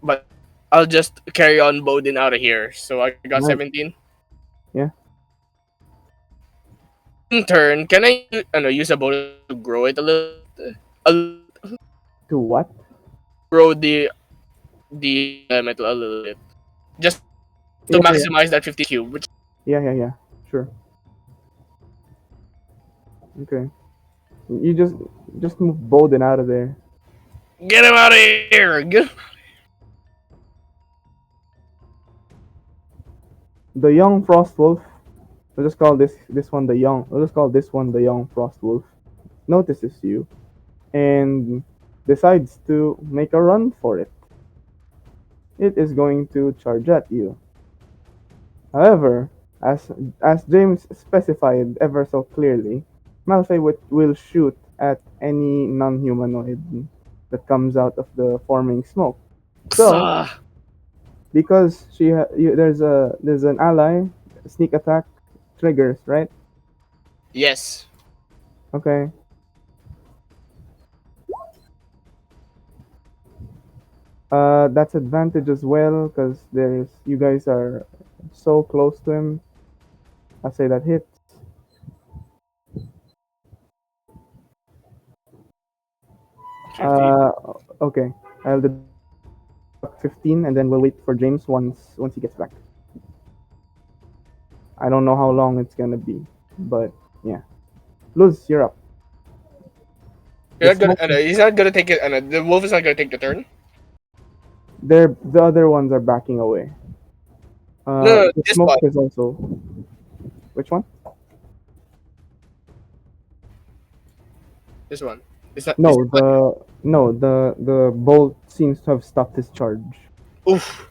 But I'll just carry on Bodhin out of here. So I got Right. 17. Yeah. In turn, can I know, use a Bodhin to grow it a little bit? To what? Grow the elemental a little bit. Just to Yeah, yeah, maximize that 50 cube. Which yeah. Sure. Okay. You just move Bolden out of there. get him out of here! The young frost wolf. We'll just call this one the young. We'll just call this one the young frost wolf. Notices you and decides to make a run for it. It is going to charge at you. However, as James specified ever so clearly, Malfae will shoot at any non-humanoid that comes out of the forming smoke. So, because there's an ally, sneak attack triggers, right? Yes. Okay. That's advantage as well because there's you guys are so close to him. I say that hits. Okay. I'll deduct 15 and then we'll wait for James once he gets back. I don't know how long it's gonna be, but yeah. Luz, you're up. You're not gonna, he's not gonna take it. The wolf is not gonna take the turn. The other ones are backing away. No, The this smoke one. is also. Which one? This one. Is that? No, Is it, the bolt seems to have stopped his charge. oof.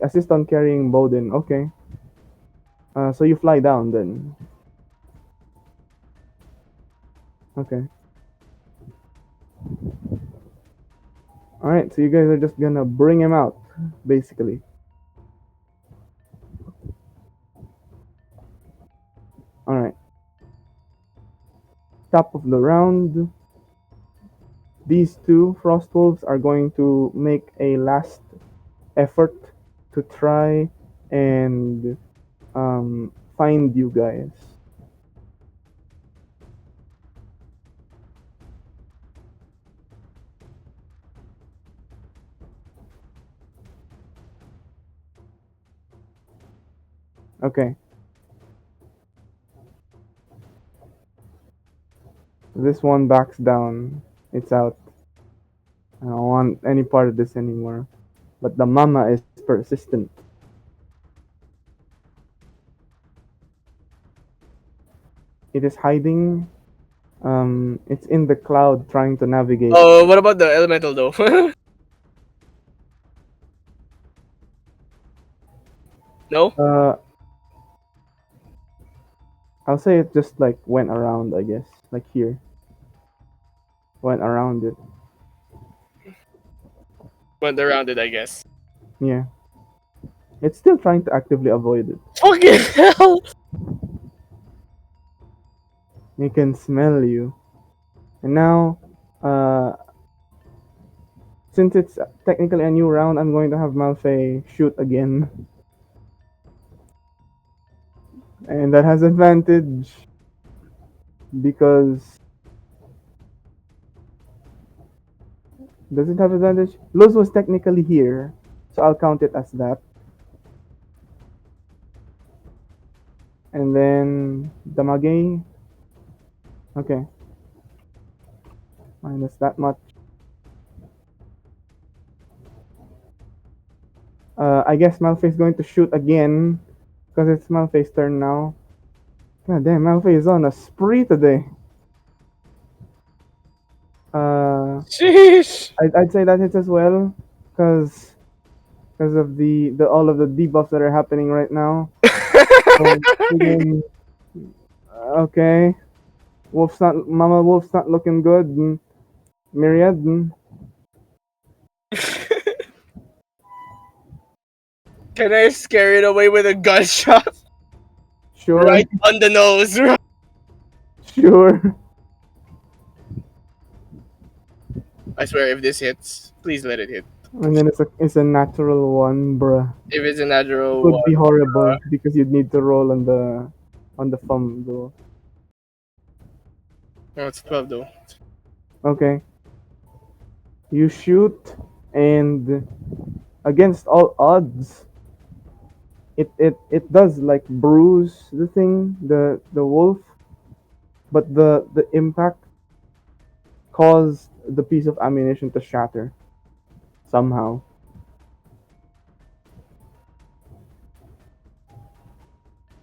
Assist on carrying Bodhin. Okay. So you fly down then. Okay. Alright, so you guys are just gonna bring him out, basically. Alright. Top of the round. These two Frost Wolves are going to make a last effort to try and find you guys. Okay. This one backs down. It's out. I don't want any part of this anymore. But the mama is persistent. It is hiding. It's in the cloud trying to navigate. Oh, what about the elemental though? No. I'll say it just like went around, I guess. Like here. Went around it. Went around it, I guess. Yeah. It's still trying to actively avoid it. Fucking hell! It can smell you. And now, since it's technically a new round, I'm going to have Malfae shoot again. And that has advantage because does it have advantage? Luz was technically here, so I'll count it as that. And then Damage. Okay. Minus that much. I guess Malfae's going to shoot again because it's Malfae's turn now. God damn, Malfae is on a spree today. Sheesh. I'd say that hits as well because of the all of the debuffs that are happening right now. So, again, okay, Mama Wolf's not looking good. Myriad, Can I scare it away with a gunshot? sure, Right on the nose. sure. I swear, if this hits, please let it hit. And then it's a natural one, bruh. If it's a natural Could be one, horrible because you'd need to roll on the fumble. no, it's 12 though. Okay. You shoot, and against all odds, it does like bruise the thing, the wolf, but the impact caused the piece of ammunition to shatter somehow.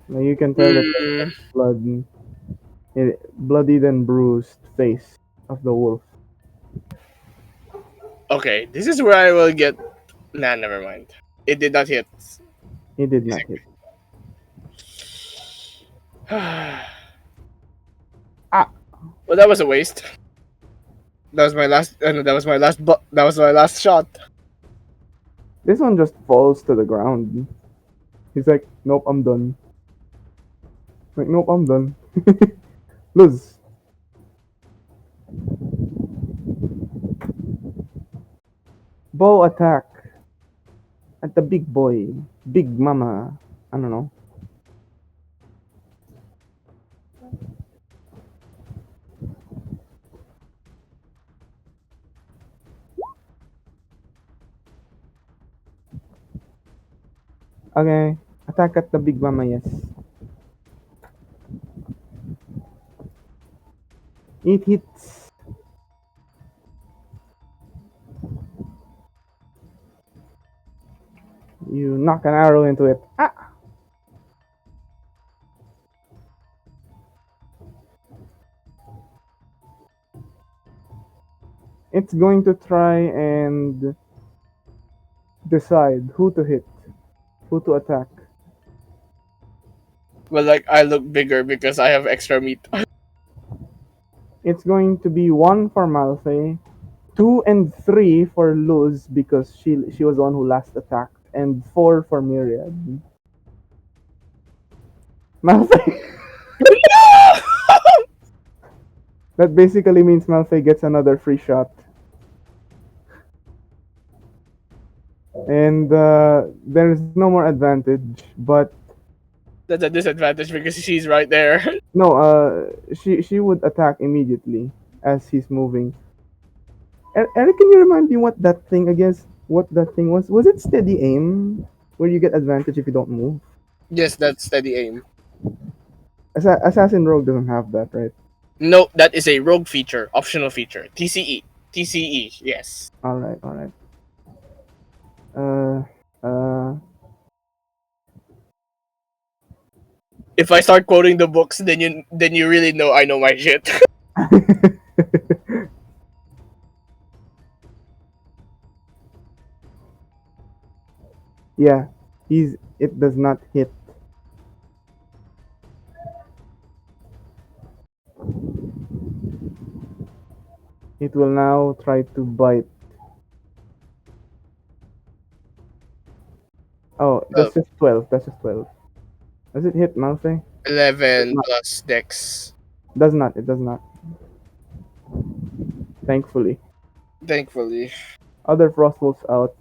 Now you can tell that Hmm. there's blood, bloodied and bruised face of the wolf. Okay, this is where I will get. Nah, never mind. It did not hit. He did not hit. Well, Ah, that was a waste. That was my last. No, that was my last. That was my last shot. this one just falls to the ground. He's like, nope, I'm done. Like, nope, I'm done. Lose. Bow attack at the big boy. Big mama. I don't know. Okay. Attack at the big mama, yes. It hits. You knock an arrow into it. Ah! It's going to try and decide who to hit, who to attack. Well, like I look bigger because I have extra meat. It's going to be 1 for Malfae, 2 and 3 for Luz because she was the one who last attacked, and 4 for Myriad. Malfae. That basically means Malfae gets another free shot. And there's no more advantage, but That's a disadvantage because she's right there. no, she would attack immediately as he's moving. Eric, can you remind me what that thing against what that thing was? Was it steady aim, where you get advantage if you don't move? Yes, that's steady aim. Assassin Rogue doesn't have that, right? No, that is a rogue feature, optional feature. TCE. TCE, yes. All right, all right. Uh, uh, If I start quoting the books, then you really know I know my shit. yeah, it does not hit. It will now try to bite. Oh, that's just 12. That's just 12. Does it hit Malfae? 11 plus dex. Does not. It does not. Thankfully. Thankfully. Other Frostwolves out.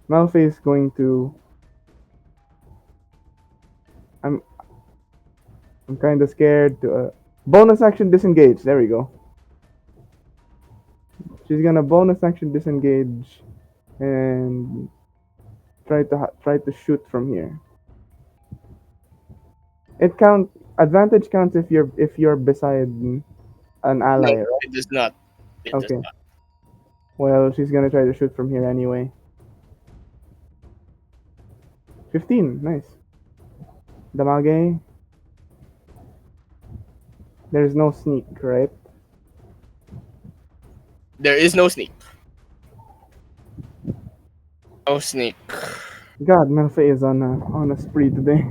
Malfae is going to. I'm. I'm kind of scared to. Bonus action disengage. There we go. She's gonna bonus action disengage, and try to shoot from here. It count advantage counts if you're beside an ally, No, right? it does not. It does Okay. not. Well, she's gonna try to shoot from here anyway. 15. Nice. Damage. There's no sneak, right? There is no sneak. No sneak. God, Malfae is on a spree today.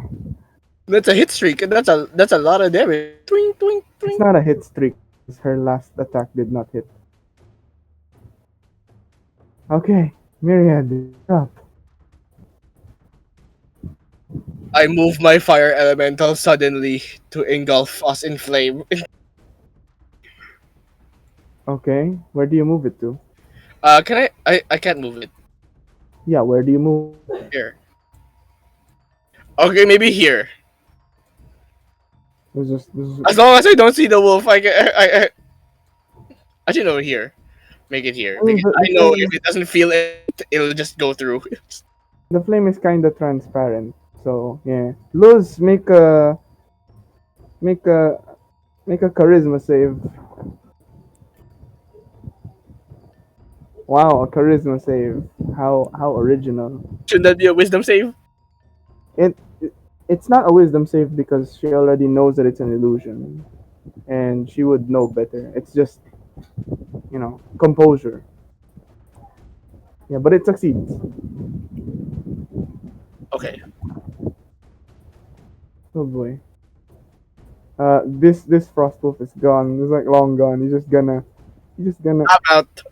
That's a hit streak, and that's a lot of damage. Twing, twing, It's twing. not a hit streak. Her last attack did not hit. Okay, Myriad, you're up. I move my fire elemental suddenly to engulf us in flame. Okay, where do you move it to? Can I can't move it Yeah, where do you move? here. Okay, maybe here. This is As long as I don't see the wolf, I actually no here. Make it here I mean, because the, I the know flame if is it doesn't feel it, it'll just go through. the flame is kind of transparent. So yeah, Luz, make a make a charisma save. Wow, a charisma save. How original. Shouldn't that be a wisdom save? It it's not a wisdom save because she already knows that it's an illusion, and she would know better. It's just composure. Yeah, but it succeeds. Okay, Oh boy. This frost wolf is gone. It's like long gone. He's just gonna. I'm out.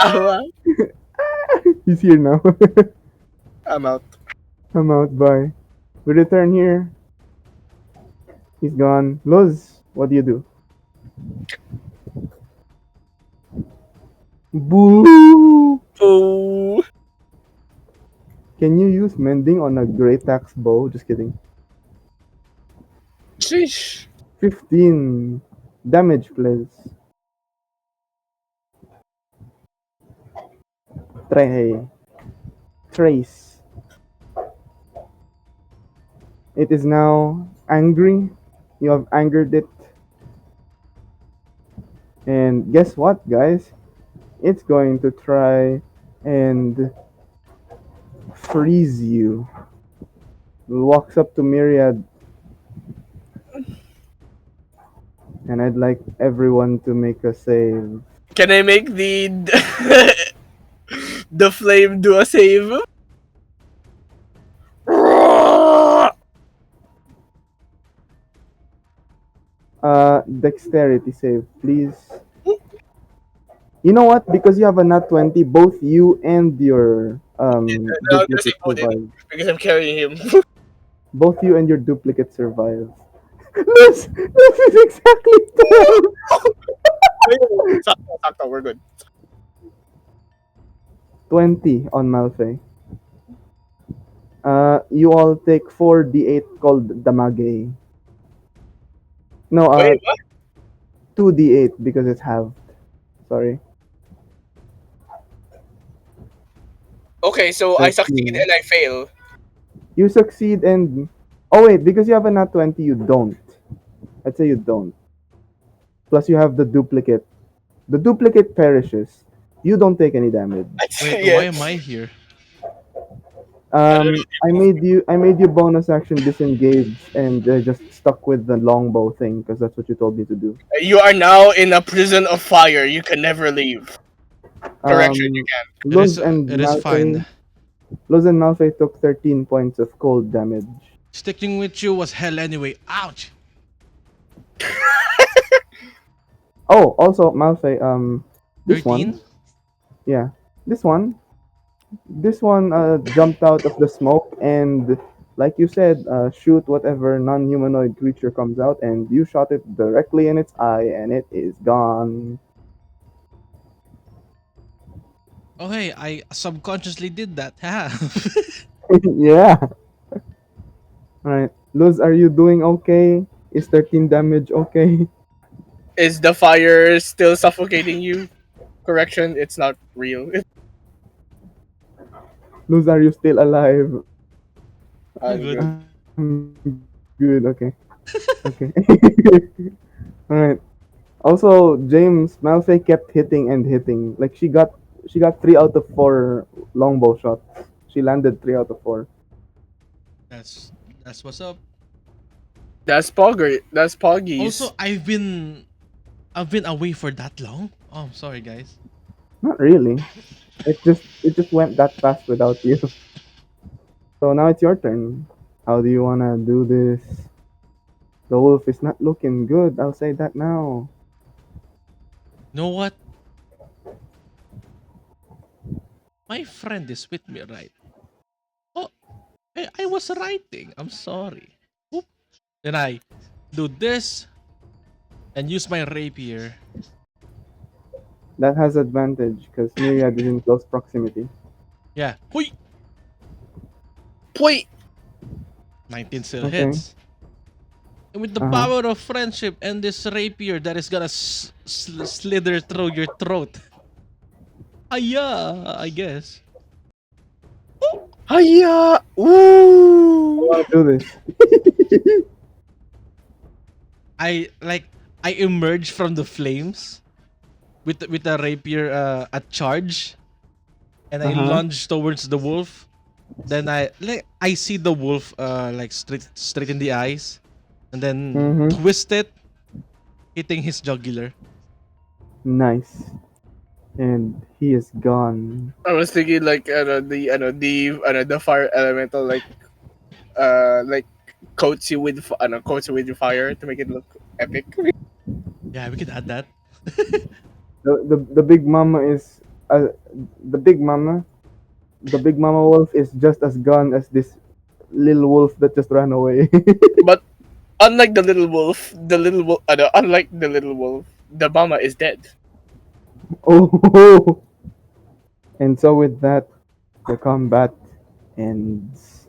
I'm out. He's here now. I'm out. I'm out. Bye. We return here. He's gone. Luz, what do you do? Boo! Oh, Can you use mending on a great axe bow? Just kidding. sheesh. 15 damage, please. Try. Trace. It is now angry. You have angered it. And guess what, guys? It's going to try and freeze you. Walks up to Myriad, and I'd like everyone to make a save. Can I make the the flame do a save? Dexterity save, please. You know what? Because you have a nat 20, both you and your No, I'm gonna say duplicate Bodhin survive. because I'm carrying him. Both you and your duplicate survive. This is exactly 12. Sakto, we're good. 20 on Malfae. You all take 4d8 called damage. No, Wait, what? 2d8 because it's halved. Sorry. Okay, so I succeed 13. and I fail. You succeed and. Oh, wait, because you have a nat 20, you don't. I'd say you don't. Plus, you have the duplicate. The duplicate perishes. You don't take any damage. Wait, Yeah. why am I here? I made you bonus action disengage and just stuck with the longbow thing because that's what you told me to do. You are now in a prison of fire. You can never leave. Correction, you Um, can. Luz and It is Malfae, fine. Luz and Malfae took 13 points of cold damage. Sticking with you was hell anyway. Ouch! Oh, also Malfae, this 13? one, yeah, this one, jumped out of the smoke and, like you said, shoot whatever non-humanoid creature comes out, and you shot it directly in its eye, and it is gone. Oh hey, I subconsciously did that. Ha! Yeah. All right, Luz, are you doing okay? Is 13 damage okay? Is the fire still suffocating you? Correction, it's not real. Luz, are you still alive? I'm I'm good. good. Good. Okay. Okay. All right. Also, James Malfae kept hitting and hitting. Like she got 3 out of 4 longbow shots. She landed 3 out of 4. That's that's what's up. That's Pogger. That's Also, Poggies. I've been away for that long. Oh, I'm sorry, guys. Not really. It just went that fast without you. So now it's your turn. How do you wanna do this? The wolf is not looking good. I'll say that now. You know what? My friend is with me, right? Oh, I was writing. I'm sorry. Oop. Then I do this and use my rapier. That has advantage because Myriad is in close proximity. Yeah. Hui! Wait, 19 still Okay. hits. And with the Uh huh. power of friendship and this rapier that is gonna slither through your throat. Yeah, I guess. hiya, I ooh. wanna do this. I emerge from the flames with the rapier at charge, and Uh I huh. lunge towards the wolf. Then I see the wolf like straight in the eyes, and then Mm-hmm. twist it, hitting his jugular. Nice. And he is gone. I was thinking like the fire elemental like coats you with fire to make it look epic. Yeah, we could add that. The big mama is the big mama. The big mama wolf is just as gone as this little wolf that just ran away. But unlike unlike the little wolf, the mama is dead. Oh. And so with that, the combat ends.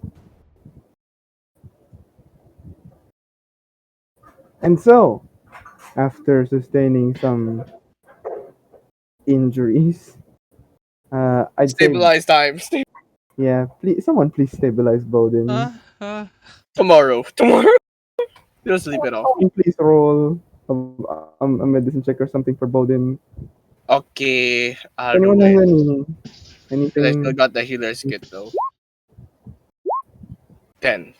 And so, after sustaining some injuries, I'd say, Stabilize time. yeah, please, someone please stabilize Bodhin. Uh, uh, Tomorrow. Just sleep it off. Someone please roll a medicine check or something for Bodhin. Okay, I'll Anyone do has it. I still anything? got the healer's kit though. 10.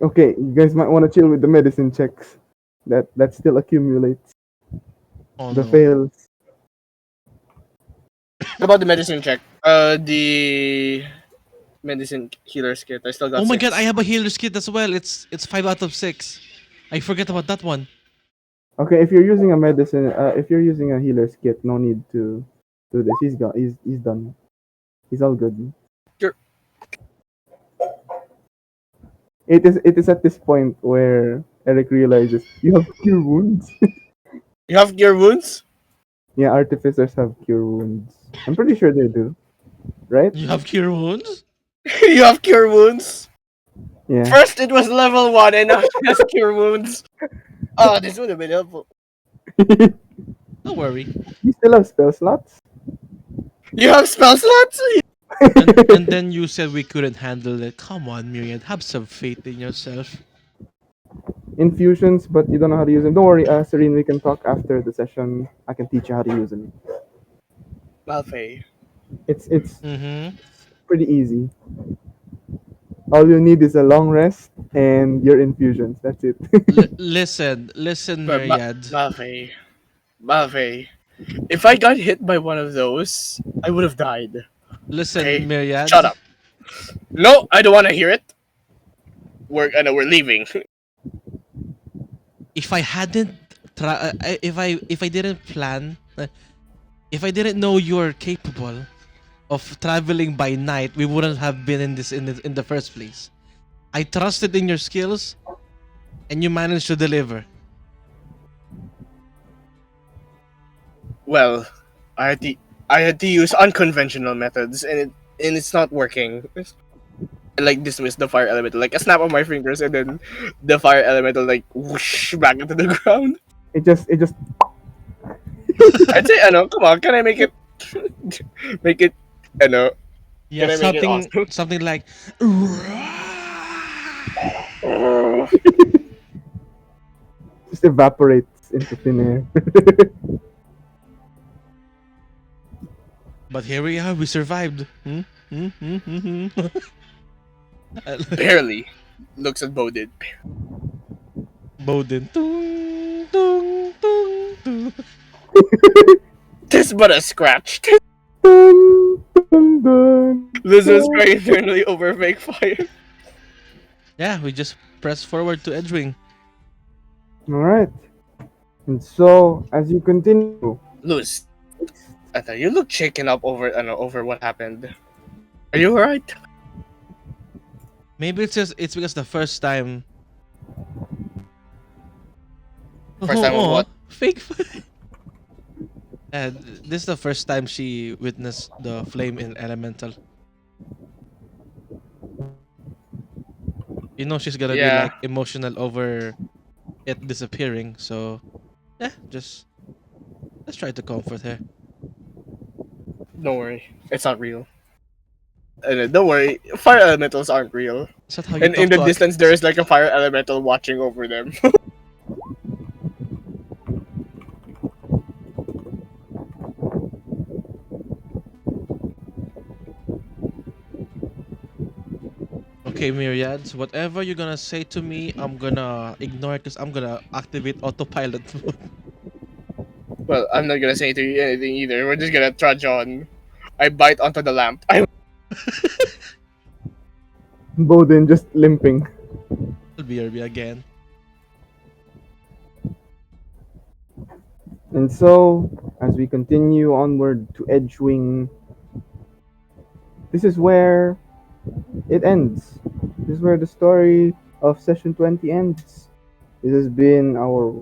Okay, you guys might want to chill with the medicine checks. That still accumulates oh the no. fails. What about the medicine check? The medicine healer's kit. I still Oh got my god, I 6. have a healer's kit as well. It's 5 out of 6. I forget about that one. Okay, if you're using a medicine, if you're using a healer's kit, no need to do this. He's gone. He's done. He's all good. Sure. It is at this point where Eric realizes you have cure wounds. You have your wounds? Yeah, artificers have cure wounds. I'm pretty sure they do, right? You have cure wounds? You have cure wounds? Yeah. First it was level 1 and now it has cure wounds. Oh, this would have been helpful. Don't worry. You still have spell slots. You have spell slots? And then you said we couldn't handle it. Come on, Myriad, have some faith in yourself. Infusions, but you don't know how to use them. Don't worry, Serene. We can talk after the session. I can teach you how to use them. Malfae. It's Mm-hmm. pretty easy. All you need is a long rest and your infusions. That's it. Listen, But Myriad. Malfae. Malfae. If I got hit by one of those, I would have died. Listen, Okay? Shut Myriad. up. No, I don't want to hear it. We're leaving. If I hadn't if I didn't plan, if I didn't know you're capable of traveling by night, we wouldn't have been in the first place. I trusted in your skills, and you managed to deliver. Well, I had to use unconventional methods, and it's not working. I like dismiss the fire elemental, like a snap of my fingers, and then the fire elemental like whoosh back into the ground. it just I'd say, I know, come on, can I make it, make it, I know, Yeah, can I make it something awesome? something like. just evaporates into thin air. But here we are. We survived. Hmm? Barely. Looks at Bodhin. Bodhin. Tung, tung, tung, tung. This but a scratch. Dun, dun, dun, Luz was dun. crying internally over fake fire. Yeah, we just press forward to Edgewing. All right. And so, as you continue, Luz, I thought you look shaken up over what happened. Are you alright? Maybe it's because the first time. First time of what? Fake. This is the first time she witnessed the flame in elemental. You know she's gonna be Yeah. like emotional over it disappearing. So yeah, just let's try to comfort her. Don't worry. It's not real. Don't worry. Fire elementals aren't real. Is that how you And in talk the to? distance, there is like a fire elemental watching over them. Okay, Myriads, whatever you're gonna say to me, I'm gonna ignore it because I'm gonna activate autopilot mode. Well, I'm not gonna say to you anything either. We're just gonna trudge on. I bite onto the lamp. Bodhin just limping. BRB again. And so, as we continue onward to Edgewing, this is where it ends. This is where the story of session 20 ends. This has been our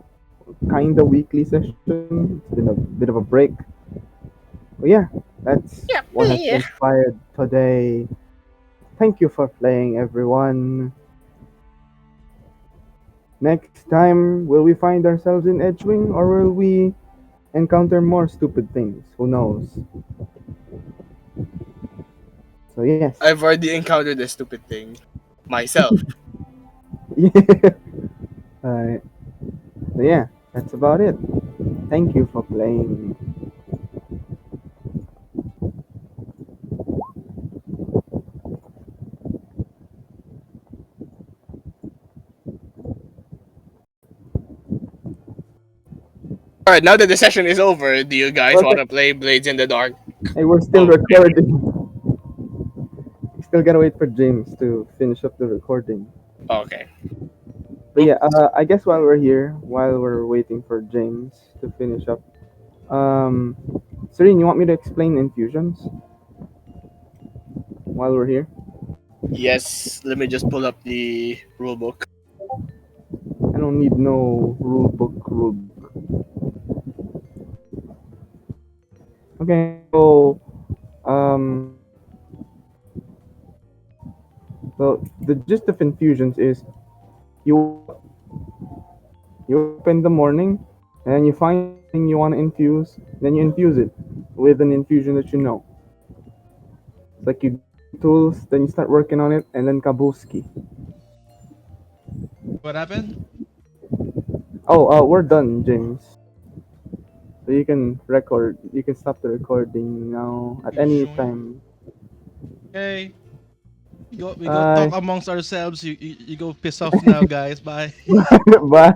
kinda weekly session. It's been a bit of a break. But yeah, that's what has transpired today. Thank you for playing, everyone. Next time, will we find ourselves in Edgewing or will we encounter more stupid things? Who knows? So, yes. I've already encountered this stupid thing myself. Yeah. Alright. So, yeah, that's about it. Thank you for playing. All right, now that the session is over, do you guys want Okay. to play Blades in the Dark? Hey, we're still Oh, recording. We still gotta wait for James to finish up the recording. okay. But yeah, I guess while we're here, while we're waiting for James to finish up, Serene, you want me to explain infusions while we're here? Yes, let me just pull up the rulebook. I don't need no rule book. Okay, so so the gist of infusions is you you wake up in the morning and you find something you want to infuse, then you infuse it with an infusion that you know. It's like you get the tools, then you start working on it, and then kabuski. What happened? Oh, we're done, James. So you can record. You can stop the recording now at any time. Okay. We go talk Bye. amongst ourselves. You go piss off now, guys. Bye. Bye.